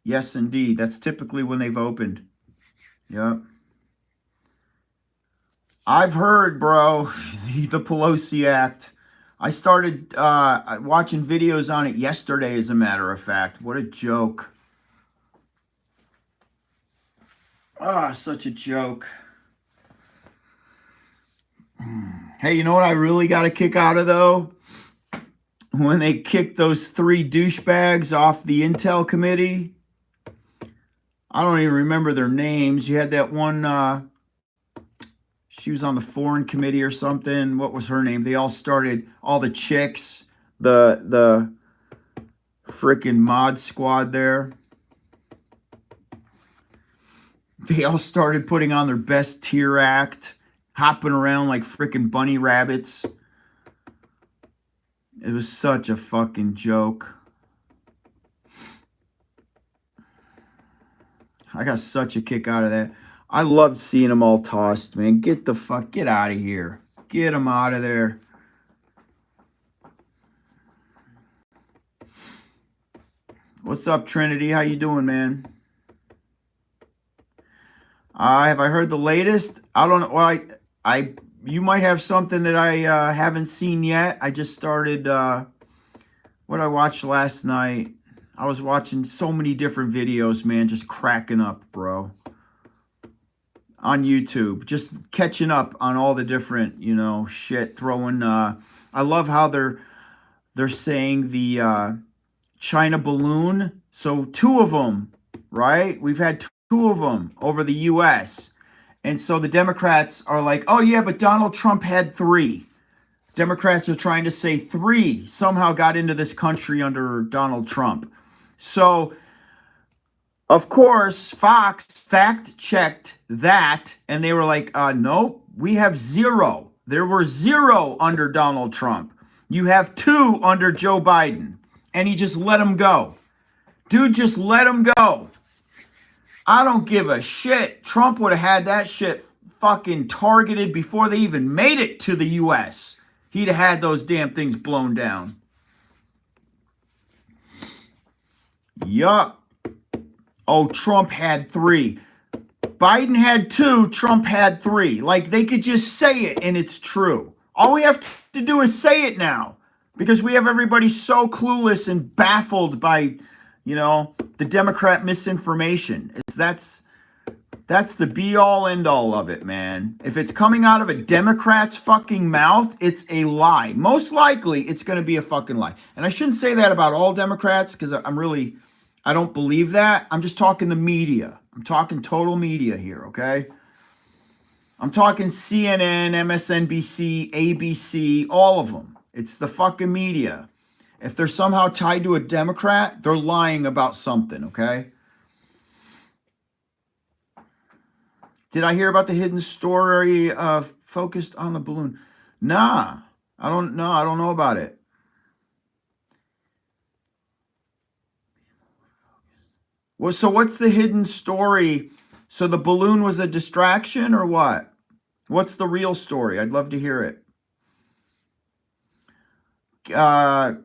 Speaker 1: Yes, indeed. That's typically when they've opened. Yep. I've heard, bro, the Pelosi Act. I started watching videos on it yesterday, as a matter of fact. What a joke. Ah, such a joke. Hey, you know what I really got a kick out of, though? When they kicked those 3 douchebags off the Intel committee. I don't even remember their names. You had that one, she was on the foreign committee or something. What was her name? They all started, all the chicks, the freaking mod squad there. They all started putting on their best tier act, hopping around like freaking bunny rabbits. It was such a fucking joke. I got such a kick out of that. I loved seeing them all tossed, man. Get out of here. Get them out of there. What's up, Trinity? How you doing, man? Have I heard the latest? I don't know. Well, you might have something that I haven't seen yet. I just started what I watched last night. I was watching so many different videos, man, just cracking up, bro. On YouTube, just catching up on all the different, you know, shit, throwing I love how they're saying the China balloon. So 2 of them, right? We've had 2 of them over the US. And so the Democrats are like, oh yeah, but Donald Trump had 3. Democrats are trying to say 3 somehow got into this country under Donald Trump. So, of course, Fox fact-checked that, and they were like, nope, we have 0. There were 0 under Donald Trump. You have 2 under Joe Biden. And he just let him go. Dude, just let him go. I don't give a shit. Trump would have had that shit fucking targeted before they even made it to the U.S. He'd have had those damn things blown down. Yup. Oh, Trump had 3. Biden had 2. Trump had 3. Like, they could just say it and it's true. All we have to do is say it now. Because we have everybody so clueless and baffled by, you know, the Democrat misinformation. That's the be-all, end-all of it, man. If it's coming out of a Democrat's fucking mouth, it's a lie. Most likely, it's going to be a fucking lie. And I shouldn't say that about all Democrats, because I don't believe that. I'm just talking the media. I'm talking total media here, okay? I'm talking CNN, MSNBC, ABC, all of them. It's the fucking media. If they're somehow tied to a Democrat, they're lying about something, okay? Did I hear about the hidden story focused on the balloon? Nah, I don't know about it. Well, so what's the hidden story? So the balloon was a distraction or what? What's the real story? I'd love to hear it.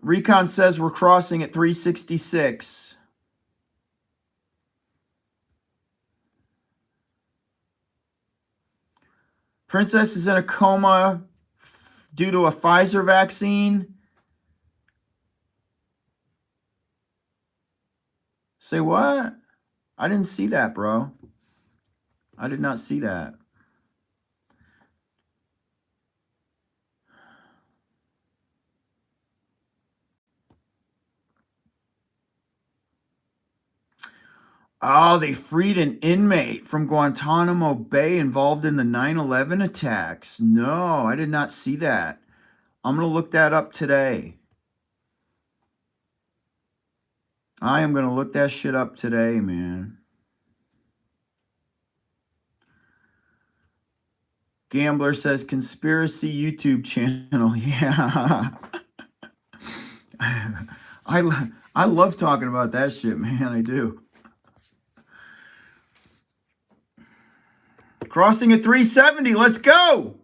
Speaker 1: Recon says we're crossing at 366. Princess is in a coma due to a Pfizer vaccine. Say what? I didn't see that, bro. I did not see that. Oh, they freed an inmate from Guantanamo Bay involved in the 9/11 attacks. No, I did not see that. I'm going to look that up today. I am going to look that shit up today, man. Gambler says conspiracy YouTube channel. Yeah. I love talking about that shit, man. I do. Crossing at 370. Let's go.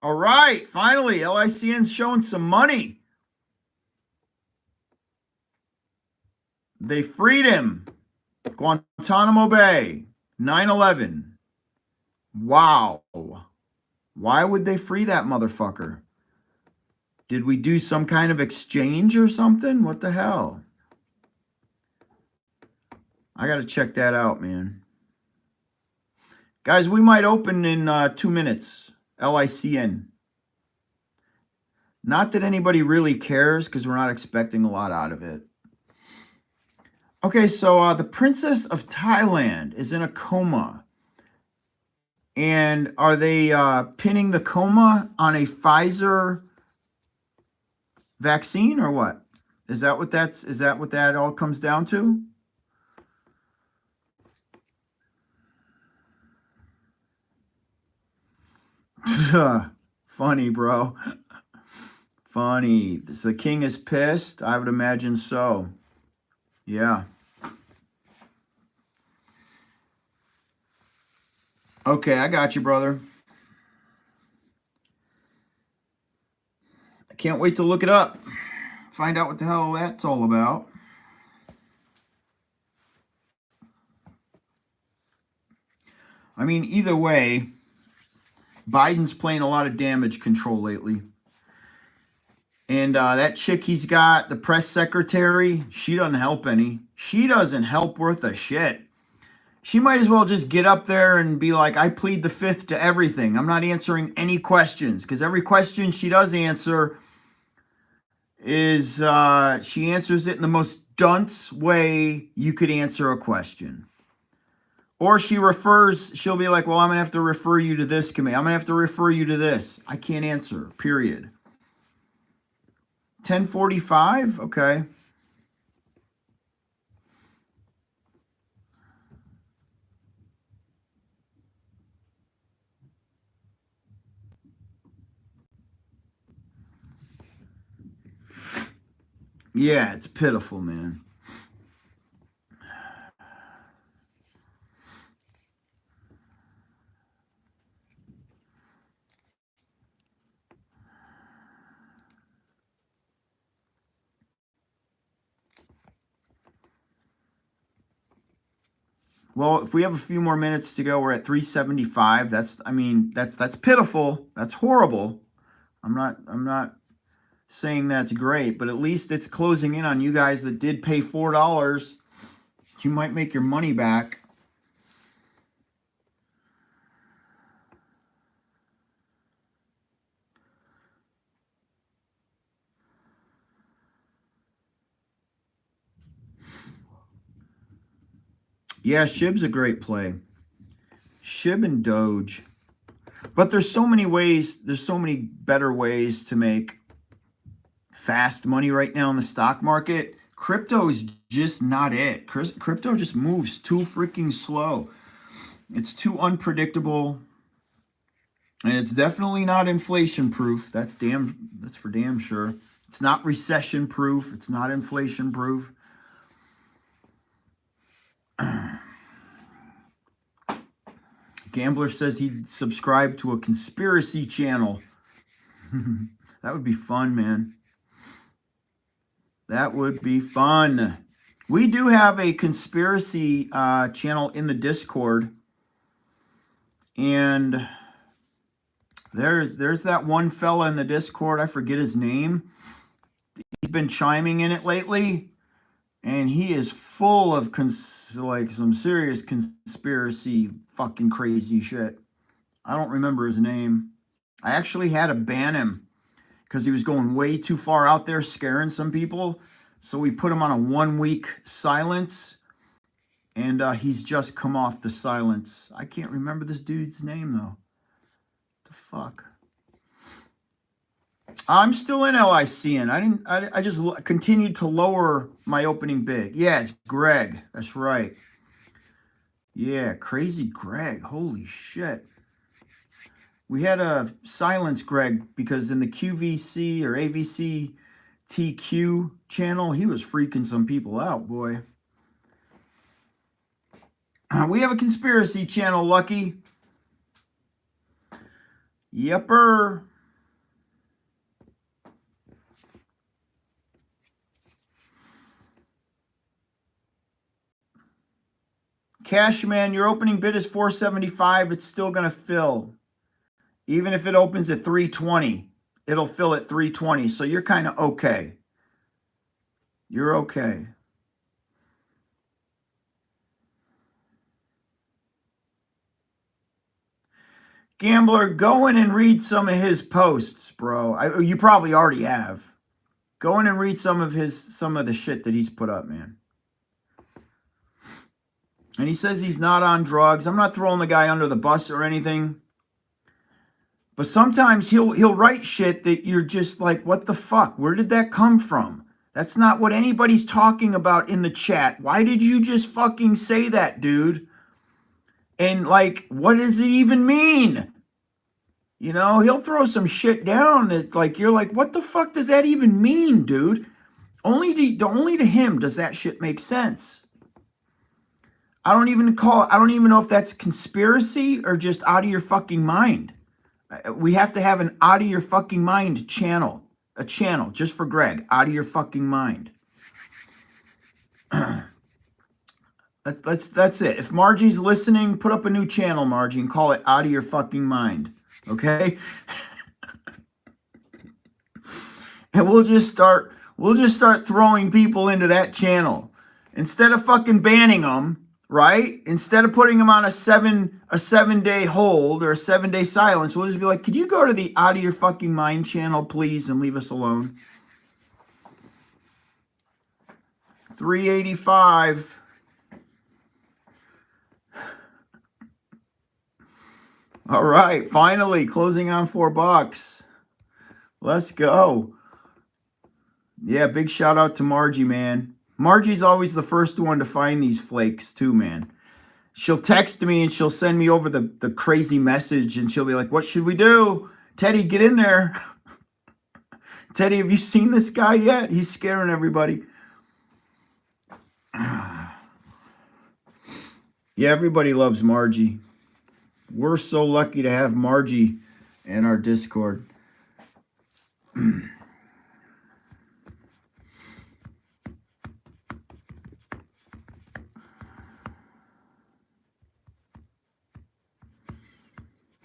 Speaker 1: All right. Finally, LICN's showing some money. They freed him. Guantanamo Bay. 9/11. Wow. Why would they free that motherfucker? Did we do some kind of exchange or something? What the hell? I got to check that out, man. Guys, we might open in 2 minutes. LICN. Not that anybody really cares because we're not expecting a lot out of it. Okay, so the Princess of Thailand is in a coma. And are they pinning the coma on a Pfizer vaccine or what? Is that what that all comes down to? Funny, bro. Funny. The king is pissed? I would imagine so. Yeah. Okay, I got you, brother. I can't wait to look it up. Find out what the hell that's all about. I mean, either way, Biden's playing a lot of damage control lately. And that chick he's got, the press secretary, she doesn't help any. She doesn't help worth a shit. She might as well just get up there and be like, I plead the fifth to everything. I'm not answering any questions. Because every question she does answer is she answers it in the most dunce way you could answer a question. Or she'll be like, well, I'm going to have to refer you to this committee. I'm going to have to refer you to this. I can't answer, period. 10:45? Okay. Yeah, it's pitiful, man. Well, if we have a few more minutes to go, we're at 375. That's pitiful. That's horrible. I'm not saying that's great, but at least it's closing in on you guys that did pay $4. You might make your money back. Yeah, SHIB's a great play. SHIB and Doge. But there's so many better ways to make fast money right now in the stock market. Crypto is just not it. Crypto just moves too freaking slow. It's too unpredictable. And it's definitely not inflation proof. That's for damn sure. It's not recession proof. It's not inflation proof. Gambler says he'd subscribe to a conspiracy channel. That would be fun, man. That would be fun. We do have a conspiracy channel in the Discord. And there's that one fella in the Discord. I forget his name. He's been chiming in it lately. And he is full of like some serious conspiracy fucking crazy shit. I don't remember his name. I actually had to ban him because he was going way too far out there scaring some people. So we put him on a 1 week silence. And he's just come off the silence. I can't remember this dude's name, though. The fuck? I'm still in LICN. I just continued to lower my opening bid. Yeah, it's Greg. That's right. Yeah, crazy Greg. Holy shit. We had a silence Greg because in the QVC or AVC TQ channel, he was freaking some people out, boy. We have a conspiracy channel, Lucky. Yepper. Cashman, your opening bid is $475. It's still going to fill. Even if it opens at $320, it'll fill at $320. So you're kind of okay. You're okay. Gambler, go in and read some of his posts, bro. You probably already have. Go in and read some of the shit that he's put up, man. And he says he's not on drugs. I'm not throwing the guy under the bus or anything. But sometimes he'll write shit that you're just like, what the fuck? Where did that come from? That's not what anybody's talking about in the chat. Why did you just fucking say that, dude? And like, what does it even mean? You know, he'll throw some shit down that like, you're like, what the fuck does that even mean, dude? Only to him does that shit make sense. I don't even know if that's conspiracy or just out of your fucking mind. We have to have an out of your fucking mind channel. A channel just for Greg. Out of your fucking mind. That's it. If Margie's listening, put up a new channel, Margie, and call it Out of Your Fucking Mind. Okay? And we'll just start throwing people into that channel. Instead of fucking banning them, right? Instead of putting them on a 7-day hold or a 7-day silence, we'll just be like, could you go to the Out of Your Fucking Mind channel, please, and leave us alone? 385. All right, finally closing on $4. Let's go. Yeah, big shout out to Margie, man. Margie's always the first one to find these flakes too, man. She'll text me and she'll send me over the crazy message and she'll be like, what should we do? Teddy, get in there. Teddy, have you seen this guy yet? He's scaring everybody. Yeah, everybody loves Margie. We're so lucky to have Margie in our Discord.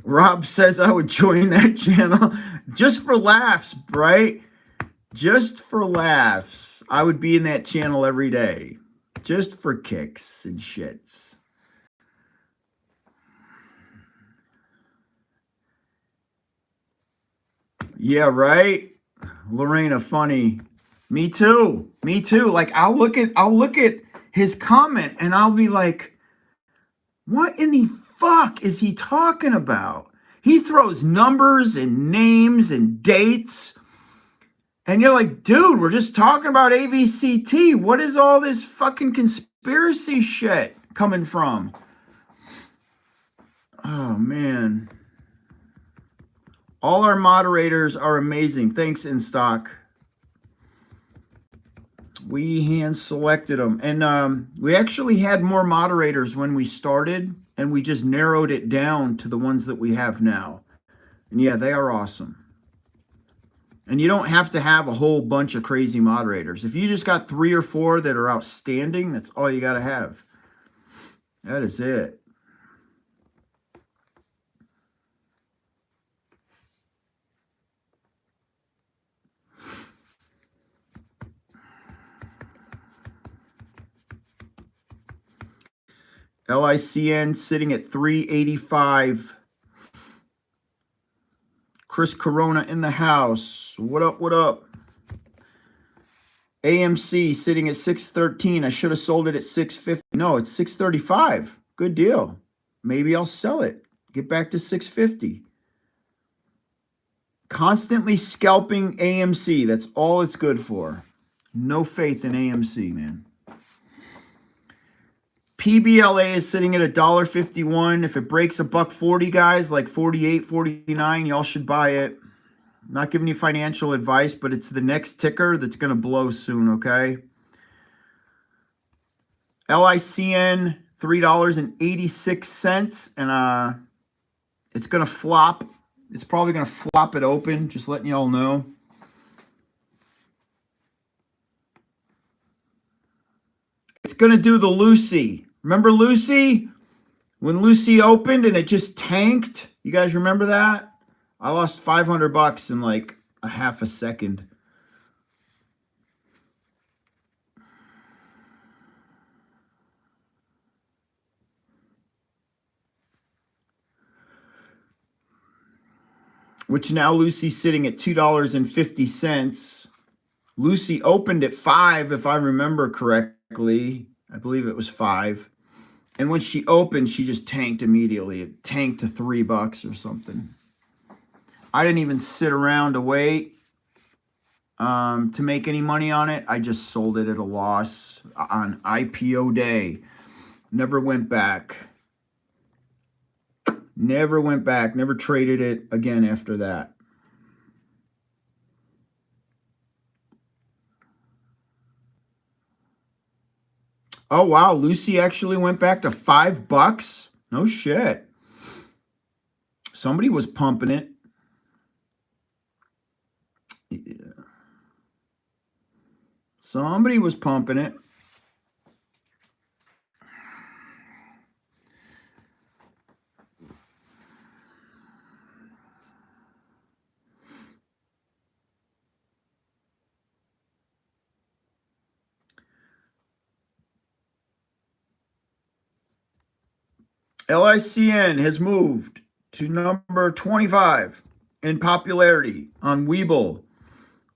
Speaker 1: Rob says I would join that channel just for laughs, right? Just for laughs. I would be in that channel every day. Just for kicks and shits. Yeah, right? Lorena, funny. Me too. Me too. Like I'll look at his comment and I'll be like, what in the fuck is he talking about? He throws numbers and names and dates. And you're like, dude, we're just talking about AVCT. What is all this fucking conspiracy shit coming from? Oh, man. All our moderators are amazing. Thanks, InStock. We hand selected them. And we actually had more moderators when we started, and we just narrowed it down to the ones that we have now. And yeah, they are awesome. And you don't have to have a whole bunch of crazy moderators. If you just got 3 or 4 that are outstanding, that's all you got to have. That is it. LICN sitting at 385. Chris Corona in the house. What up, what up? AMC sitting at 613. I should have sold it at 650. No, it's 635. Good deal. Maybe I'll sell it. Get back to 650. Constantly scalping AMC. That's all it's good for. No faith in AMC, man. PBLA is sitting at $1.51. If it breaks $1.40, guys, like 48, 49, y'all should buy it. I'm not giving you financial advice, but it's the next ticker that's going to blow soon, okay? LICN, $3.86, and it's going to flop. It's probably going to flop it open, just letting y'all know. It's going to do the Lucy. Remember Lucy? When Lucy opened and it just tanked? You guys remember that? I lost $500 in like a half a second. Which now Lucy's sitting at $2.50. Lucy opened at 5, if I remember correctly. I believe it was 5. And when she opened, she just tanked immediately. It tanked to $3 or something. I didn't even sit around to wait to make any money on it. I just sold it at a loss on IPO day. Never went back. Never went back. Never traded it again after that. Oh, wow. Lucy actually went back to $5? No shit. Somebody was pumping it. Yeah. Somebody was pumping it. LICN has moved to number 25 in popularity on Webull,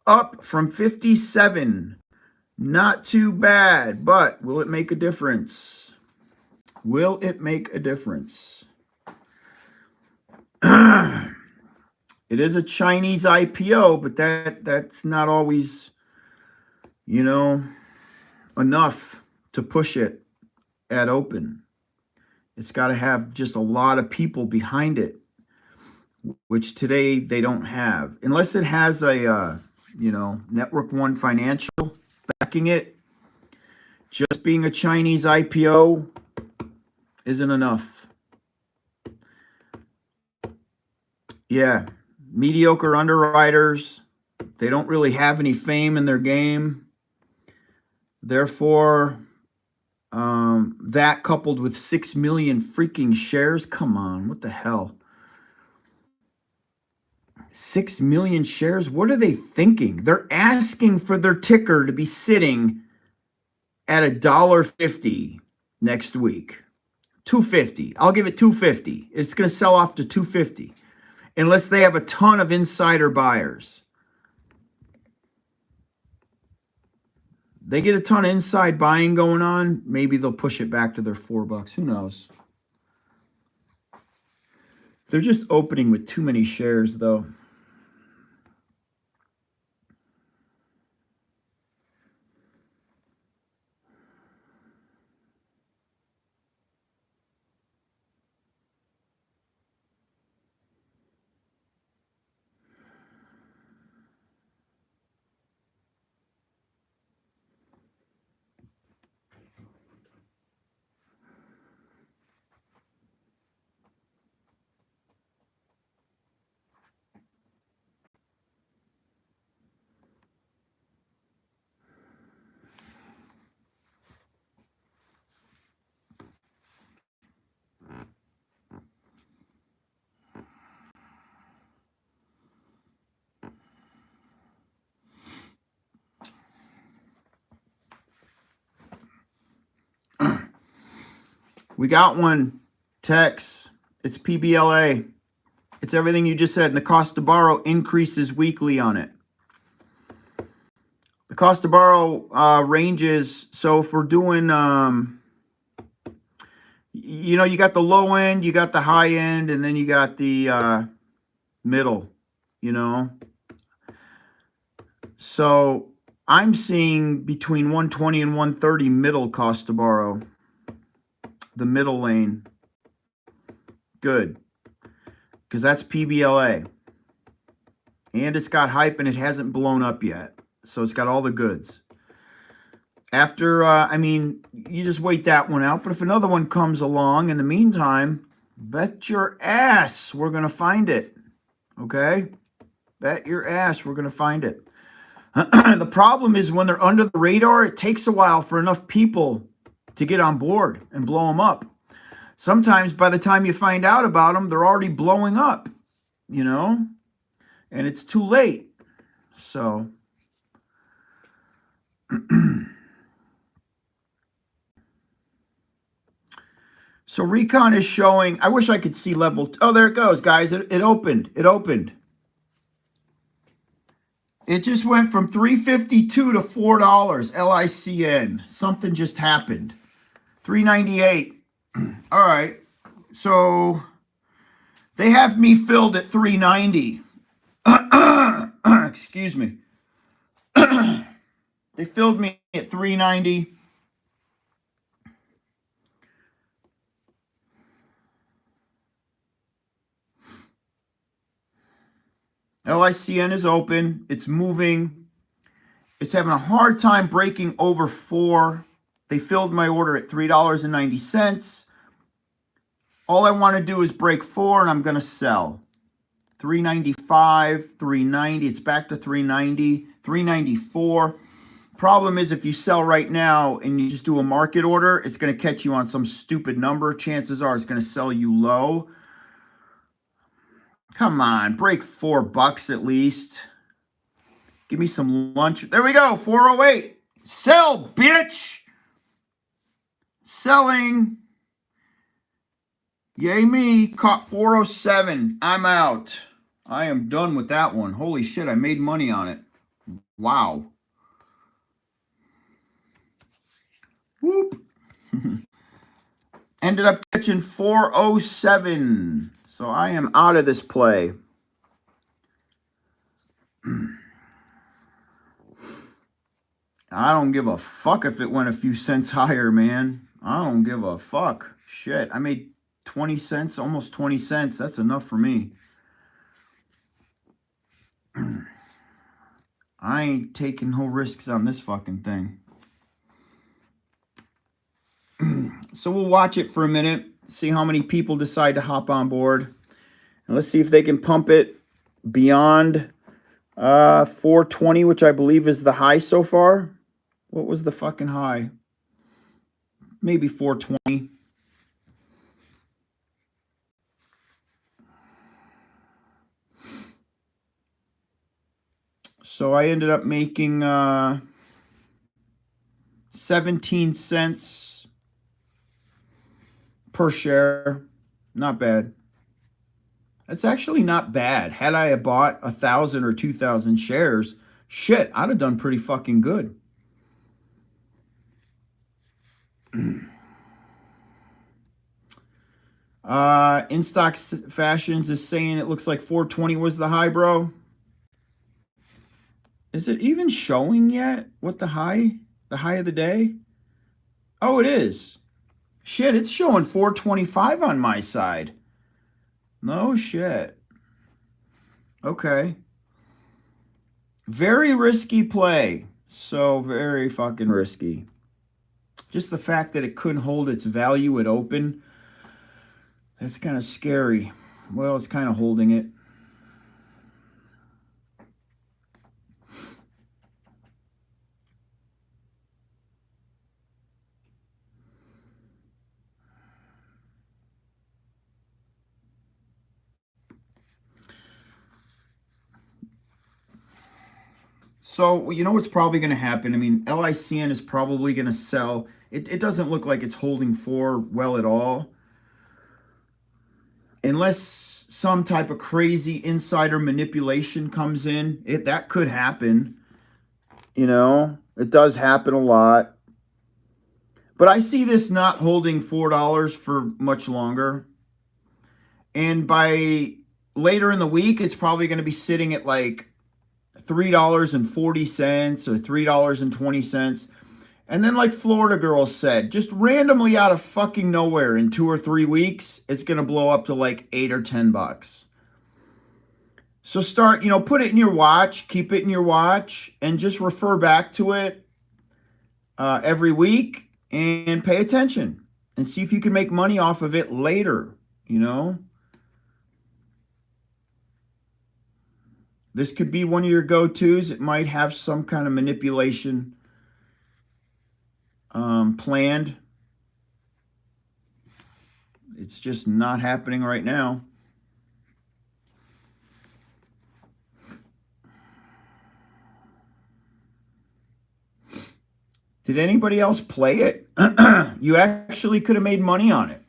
Speaker 1: up from 57. Not too bad, but will it make a difference? Will it make a difference? It is a Chinese IPO, but that's not always, enough to push it at open. It's got to have just a lot of people behind it, which today they don't have. Unless it has a, Network One Financial backing it. Just being a Chinese IPO isn't enough. Yeah, mediocre underwriters. They don't really have any fame in their game. Therefore, that coupled with 6 million freaking shares. Come on, what the hell? 6 million shares? What are they thinking? They're asking for their ticker to be sitting at $1.50 next week. 250. I'll give it 250. It's going to sell off to 250 unless they have a ton of insider buyers. They get a ton of inside buying going on, maybe they'll push it back to their $4. Who knows? They're just opening with too many shares, though. We got one. Tex. It's PBLA. It's everything you just said. And the cost to borrow increases weekly on it. The cost to borrow ranges. So if we're doing, you know, you got the low end, you got the high end, and then you got the middle, you know. So I'm seeing between 120 and 130 middle cost to borrow. The middle lane. Good. Because that's PBLA. And it's got hype and it hasn't blown up yet. So it's got all the goods. After, I mean, you just wait that one out. But if another one comes along in the meantime, bet your ass we're going to find it. Okay? Bet your ass we're going to find it. The problem is when they're under the radar, it takes a while for enough people to get on board and blow them up. Sometimes by the time you find out about them, they're already blowing up, you know, and it's too late. So, so Recon is showing, I wish I could see level. Oh, there it goes, guys. It opened. It opened. It just went from $3.52 to $4. LICN. Something just happened. $3.98. All right. So they have me filled at $3.90. Excuse me. They filled me at $3.90. LICN is open. It's moving. It's having a hard time breaking over 4. They filled my order at $3.90. All I want to do is break 4 and I'm going to sell. $3.95, $3.90. It's back to $3.90, $3.94. Problem is if you sell right now and you just do a market order, it's going to catch you on some stupid number. Chances are it's going to sell you low. Come on, break $4 at least. Give me some lunch. There we go, 408. Sell, bitch. Selling. Yay me. Caught 407. I'm out. I am done with that one. Holy shit, I made money on it. Wow. Whoop. Ended up catching 407. So I am out of this play. I don't give a fuck if it went a few cents higher, man. I don't give a fuck. Shit, I made 20 cents, almost 20 cents. That's enough for me. I ain't taking no risks on this fucking thing. So we'll watch it for a minute, see how many people decide to hop on board. And let's see if they can pump it beyond 420, which I believe is the high so far. What was the fucking high? Maybe 420. So I ended up making 17 cents per share. Not bad. That's actually not bad. Had I bought 1,000 or 2,000 shares, shit, I'd have done pretty fucking good. In Stock Fashions is saying it looks like 420 was the high, bro. Is it even showing yet what the high of the day? Oh, it is. Shit, it's showing 425 on my side. No shit. Okay. Very risky play. So very fucking risky. Just the fact that it couldn't hold its value at open, that's kind of scary. Well, it's kind of holding it. So, you know what's probably going to happen? I mean, LICN is probably going to sell. It doesn't look like it's holding for well at all. Unless some type of crazy insider manipulation comes in, that could happen. You know, it does happen a lot. But I see this not holding $4 for much longer. And by later in the week, it's probably going to be sitting at like $3.40 or $3.20. And then, like Florida Girl said, just randomly out of fucking nowhere in 2 or 3 weeks, it's going to blow up to like $8 or $10. So start, put it in your watch, keep it in your watch, and just refer back to it every week and pay attention and see if you can make money off of it later, This could be one of your go-tos. It might have some kind of manipulation planned. It's just not happening right now. Did anybody else play it? You actually could have made money on it.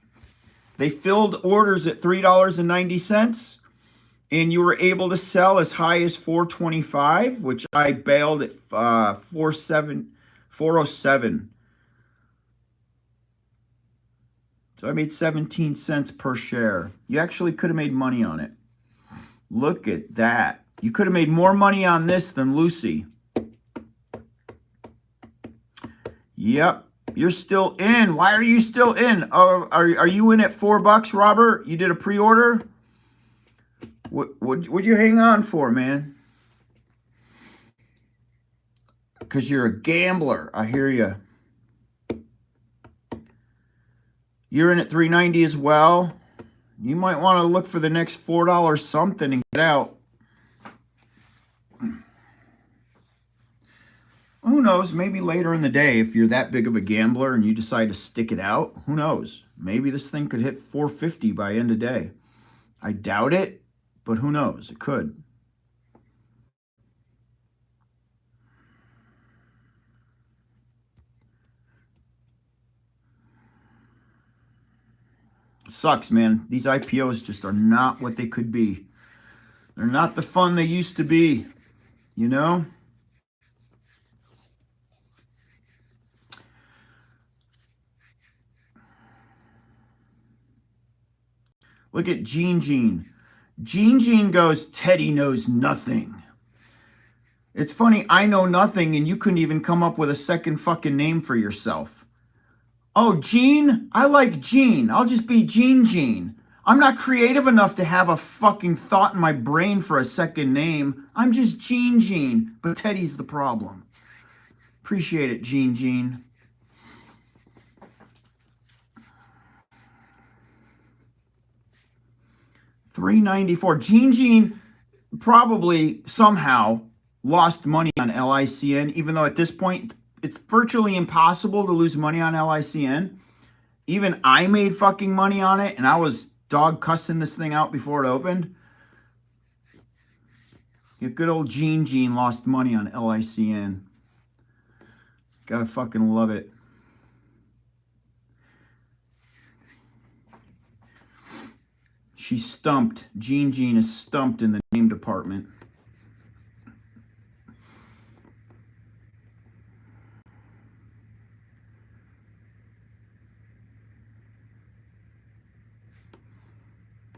Speaker 1: They filled orders at $3.90, and you were able to sell as high as $4.25, which I bailed at $4.07. So I made 17 cents per share. You actually could have made money on it. Look at that. You could have made more money on this than Lucy. Yep. You're still in. Why are you still in? Are you in at $4, Robert? You did a pre-order? What'd you hang on for, man? Because you're a gambler. I hear you. You're in at $3.90 as well. You might want to look for the next $4 something and get out. Who knows? Maybe later in the day, if you're that big of a gambler and you decide to stick it out, who knows? Maybe this thing could hit $4.50 by end of day. I doubt it, but who knows? It could. Sucks, man. These IPOs just are not what they could be. They're not the fun they used to be, Look at Gene. Gene goes, Teddy knows nothing. It's funny, I know nothing, and you couldn't even come up with a second fucking name for yourself. Oh, Gene? I like Gene. I'll just be Gene. I'm not creative enough to have a fucking thought in my brain for a second name. I'm just Gene. But Teddy's the problem. Appreciate it, Gene. $3.94. Gene probably somehow lost money on LICN, even though at this point it's virtually impossible to lose money on LICN. Even I made fucking money on it, and I was dog cussing this thing out before it opened. If good old Gene lost money on LICN. Gotta fucking love it. She's stumped. Gene is stumped in the name department.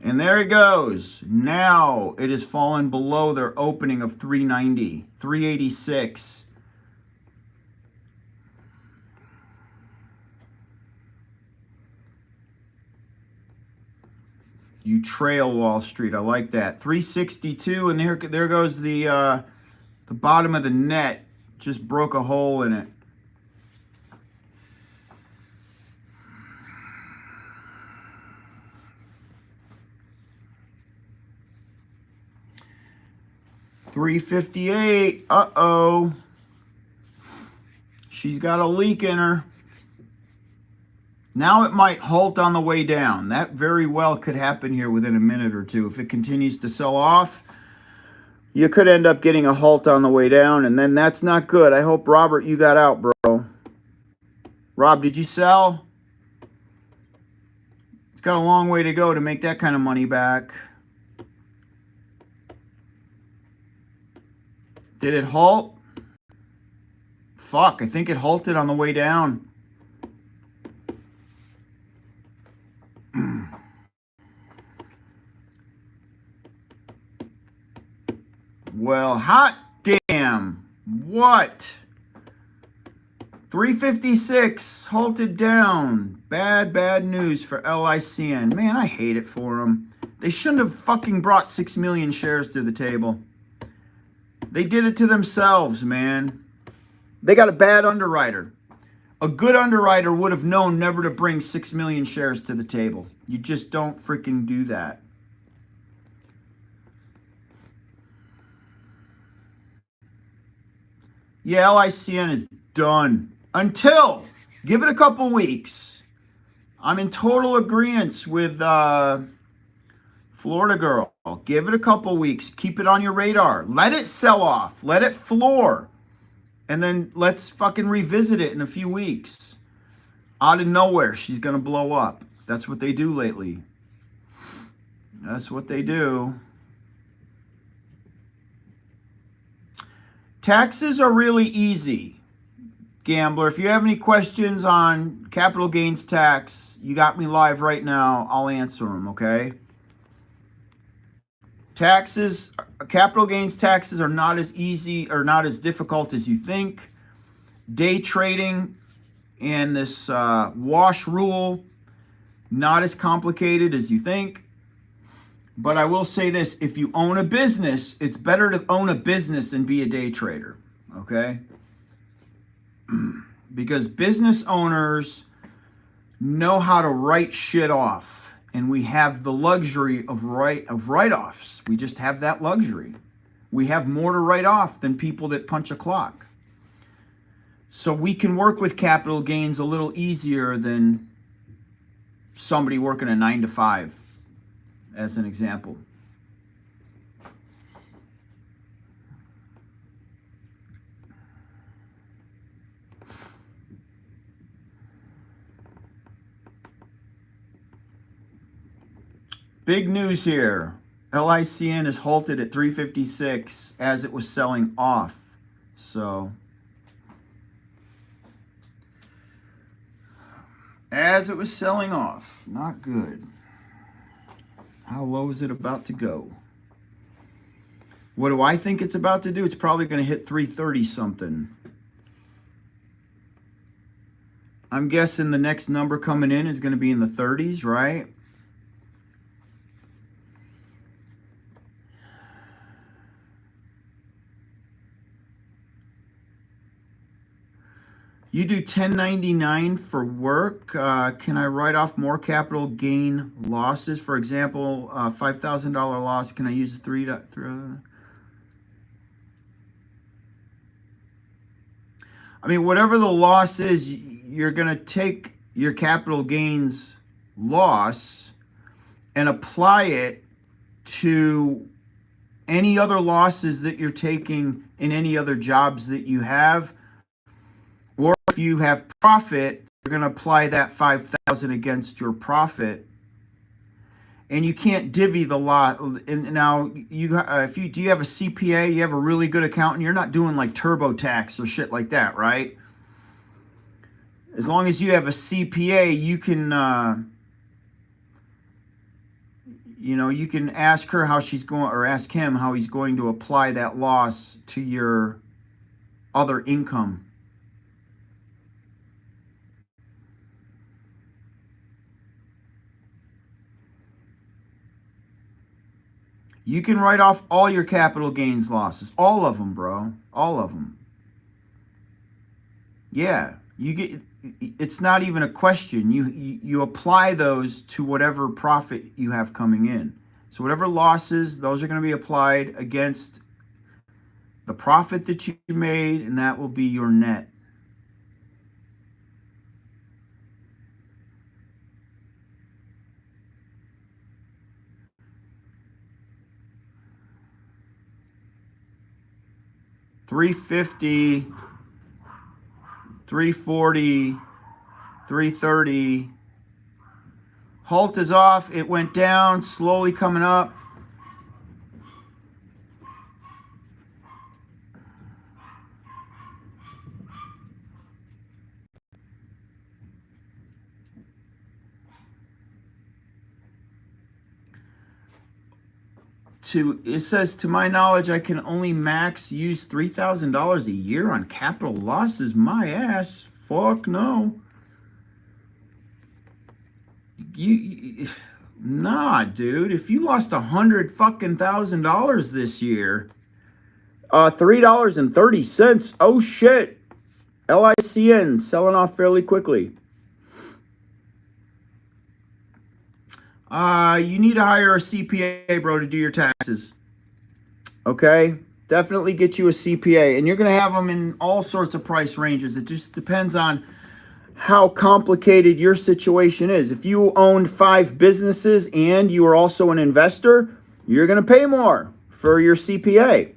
Speaker 1: And there it goes. Now it has fallen below their opening of $3.90, $3.86. You trail Wall Street. I like that. 362, and there goes the bottom of the net. Just broke a hole in it. $3.58. Uh-oh. She's got a leak in her. Now it might halt on the way down. That very well could happen here within a minute or two. If it continues to sell off, You could end up getting a halt on the way down, and then that's not good. I hope, Robert, you got out, bro. Rob, did you sell? It's got a long way to go to make that kind of money back. Did it halt? Fuck, I think it halted on the way down. Well, hot damn. What? 356 halted down. Bad news for LICN. Man, I hate it for them. They shouldn't have fucking brought 6 million shares to the table. They did it to themselves, man. They got a bad underwriter. A good underwriter would have known never to bring 6 million shares to the table. You just don't freaking do that. Yeah, LICN is done. Until, give it a couple weeks. I'm in total agreement with Florida Girl. Give it a couple weeks. Keep it on your radar. Let it sell off. Let it floor. And then let's fucking revisit it in a few weeks. Out of nowhere, she's going to blow up. That's what they do lately. That's what they do. Taxes are really easy, gambler. If you have any questions on capital gains tax, you got me live right now. I'll answer them, okay? Taxes, capital gains taxes are not as easy or not as difficult as you think. Day trading and this wash rule, not as complicated as you think. But I will say this, if you own a business, it's better to own a business than be a day trader, okay? Because business owners know how to write shit off, and we have the luxury of write-offs. We just have that luxury. We have more to write off than people that punch a clock. So we can work with capital gains a little easier than somebody working a 9 to 5. As an example. Big news here. LICN is halted at 356 as it was selling off. So, as it was selling off, not good. How low is it about to go? What do I think it's about to do? It's probably going to hit 330 something. I'm guessing the next number coming in is going to be in the 30s, right? You do 1099 for work. Can I write off more capital gain losses? For example, $5,000 loss. Can I use the 3? I mean, whatever the loss is, you're going to take your capital gains loss and apply it to any other losses that you're taking in any other jobs that you have. Or if you have profit, you're going to apply that 5,000 against your profit, and you can't divvy the lot. And now, do you have a CPA? You have a really good accountant. You're not doing like TurboTax or shit like that, right? As long as you have a CPA, you can, you can ask her how she's going, or ask him how he's going to apply that loss to your other income. You can write off all your capital gains losses. All of them, bro. All of them. Yeah. It's not even a question. You apply those to whatever profit you have coming in. So whatever losses, those are going to be applied against the profit that you made, and that will be your net. 350, 340, 330. Halt is off. It went down, slowly coming up. It says, to my knowledge, I can only max use $3,000 a year on capital losses. My ass. Fuck no. Nah, dude. If you lost $100,000 this year, $3.30. Oh shit. LICN selling off fairly quickly. You need to hire a CPA, bro, to do your taxes. Okay? Definitely get you a CPA. And you're going to have them in all sorts of price ranges. It just depends on how complicated your situation is. If you owned 5 businesses and you are also an investor, you're going to pay more for your CPA.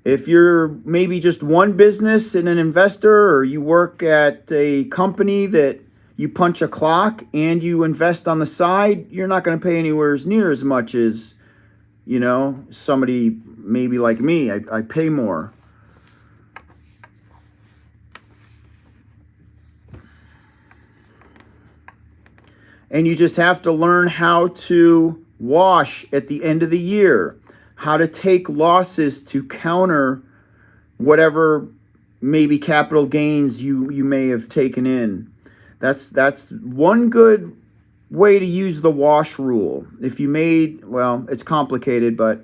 Speaker 1: If you're maybe just one business and an investor, or you work at a company that you punch a clock and you invest on the side, you're not going to pay anywhere near as much as, you know, somebody maybe like me. I pay more. And you just have to learn how to wash at the end of the year, how to take losses to counter whatever maybe capital gains you may have taken in. That's one good way to use the wash rule. If you made, well, it's complicated, but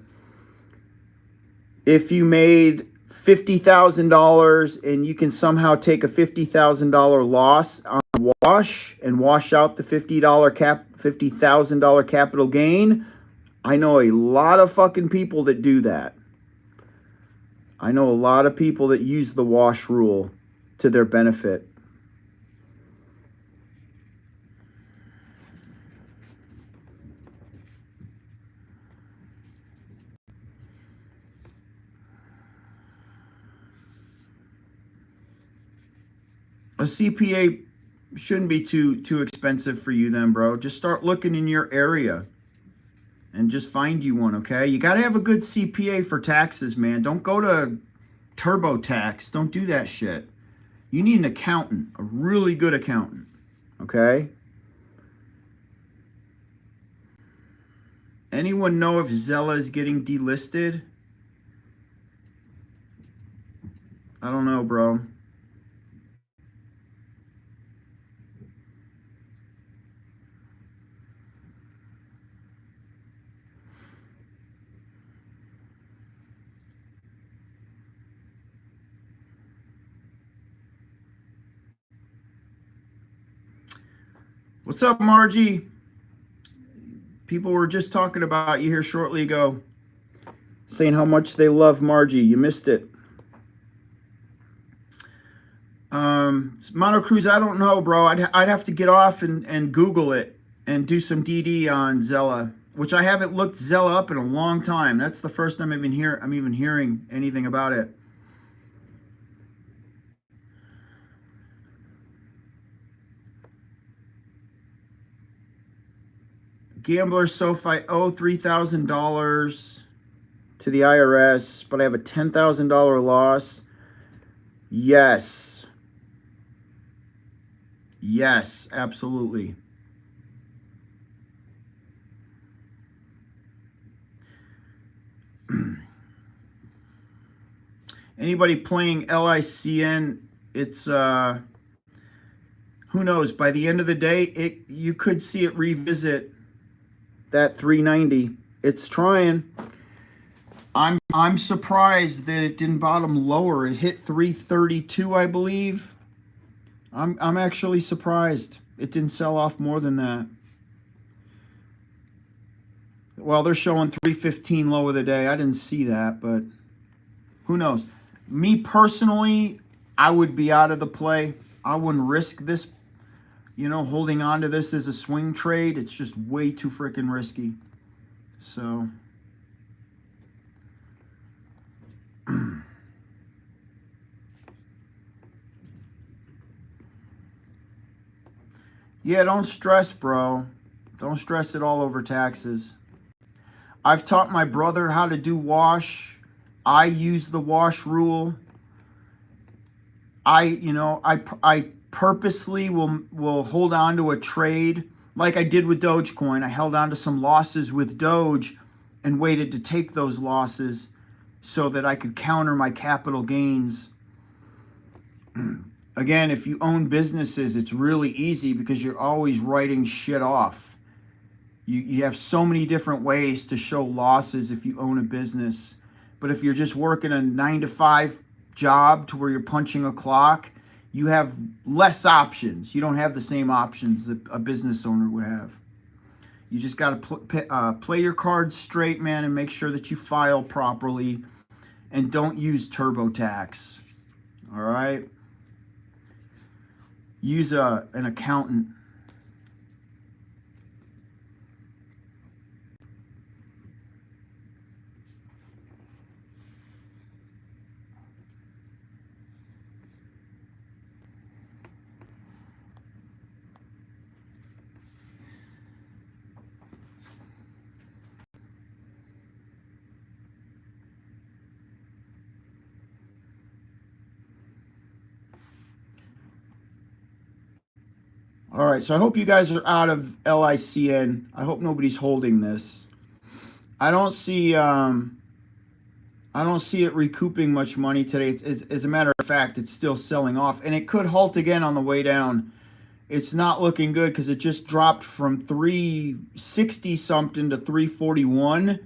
Speaker 1: if you made $50,000 and you can somehow take a $50,000 loss on wash and wash out the $50,000 capital gain, I know a lot of fucking people that do that. I know a lot of people that use the wash rule to their benefit. A CPA shouldn't be too expensive for you then, bro. Just start looking in your area and just find you one, okay? You got to have a good CPA for taxes, man. Don't go to TurboTax. Don't do that shit. You need an accountant, a really good accountant, okay? Anyone know if Zella is getting delisted? I don't know, bro. What's up, Margie? People were just talking about you here shortly ago, saying how much they love Margie. You missed it. Mono Cruz, I don't know, bro. I'd have to get off and Google it and do some DD on Zella, which I haven't looked Zella up in a long time. That's the first time I'm even hearing anything about it. Gambler, so if I owe $3,000 to the IRS, but I have a $10,000 loss, yes. Yes, absolutely. Anybody playing LICN, it's who knows, by the end of the day, you could see it revisit that 390. It's trying. I'm surprised that it didn't bottom lower. It hit 332, I believe. I'm actually surprised it didn't sell off more than that. Well, they're showing 315 low of the day. I didn't see that, but who knows? Me personally, I would be out of the play. I wouldn't risk this, you know, holding on to this as a swing trade. It's just way too freaking risky. So Yeah, don't stress, bro. Don't stress it all over taxes. I've taught my brother how to do wash. I use the wash rule. I purposely will hold on to a trade like I did with Dogecoin. I held on to some losses with Doge and waited to take those losses so that I could counter my capital gains. Again, if you own businesses, it's really easy because you're always writing shit off. You have so many different ways to show losses if you own a business. But if you're just working a 9 to 5 job to where you're punching a clock, you have less options. You don't have the same options that a business owner would have. You just got to play your cards straight, man, and make sure that you file properly and don't use TurboTax. All right? Use an accountant. All right, so I hope you guys are out of LICN. I hope nobody's holding this. I don't see it recouping much money today. As a matter of fact, it's still selling off, and it could halt again on the way down. It's not looking good because it just dropped from 360 something to 341.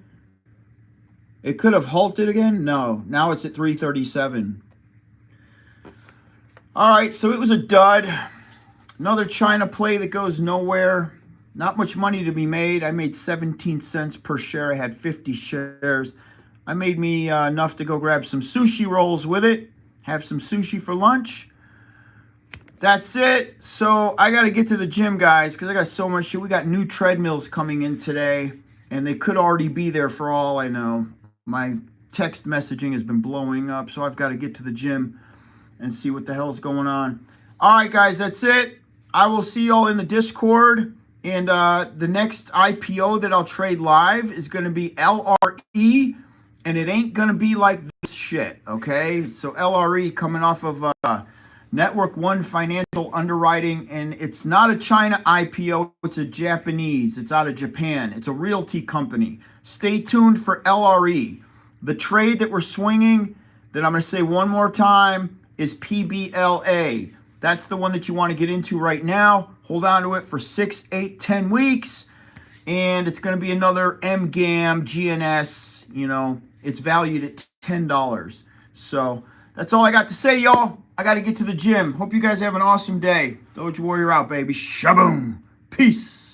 Speaker 1: It could have halted again. No, now it's at 337. All right, so it was a dud. Another China play that goes nowhere. Not much money to be made. I made 17 cents per share. I had 50 shares. I made me enough to go grab some sushi rolls with it. Have some sushi for lunch. That's it. So I got to get to the gym, guys, because I got so much shit. We got new treadmills coming in today, and they could already be there for all I know. My text messaging has been blowing up, so I've got to get to the gym and see what the hell's going on. All right, guys, that's it. I will see y'all in the Discord. And the next IPO that I'll trade live is going to be LRE. And it ain't going to be like this shit, okay? So LRE coming off of Network One Financial Underwriting. And it's not a China IPO. It's a Japanese. It's out of Japan. It's a realty company. Stay tuned for LRE. The trade that we're swinging, that I'm going to say one more time, is PBLA. That's the one that you want to get into right now. Hold on to it for 6, 8, 10 weeks. And it's going to be another MGAM, GNS. You know, it's valued at $10. So that's all I got to say, y'all. I got to get to the gym. Hope you guys have an awesome day. Doge Warrior out, baby. Shaboom. Peace.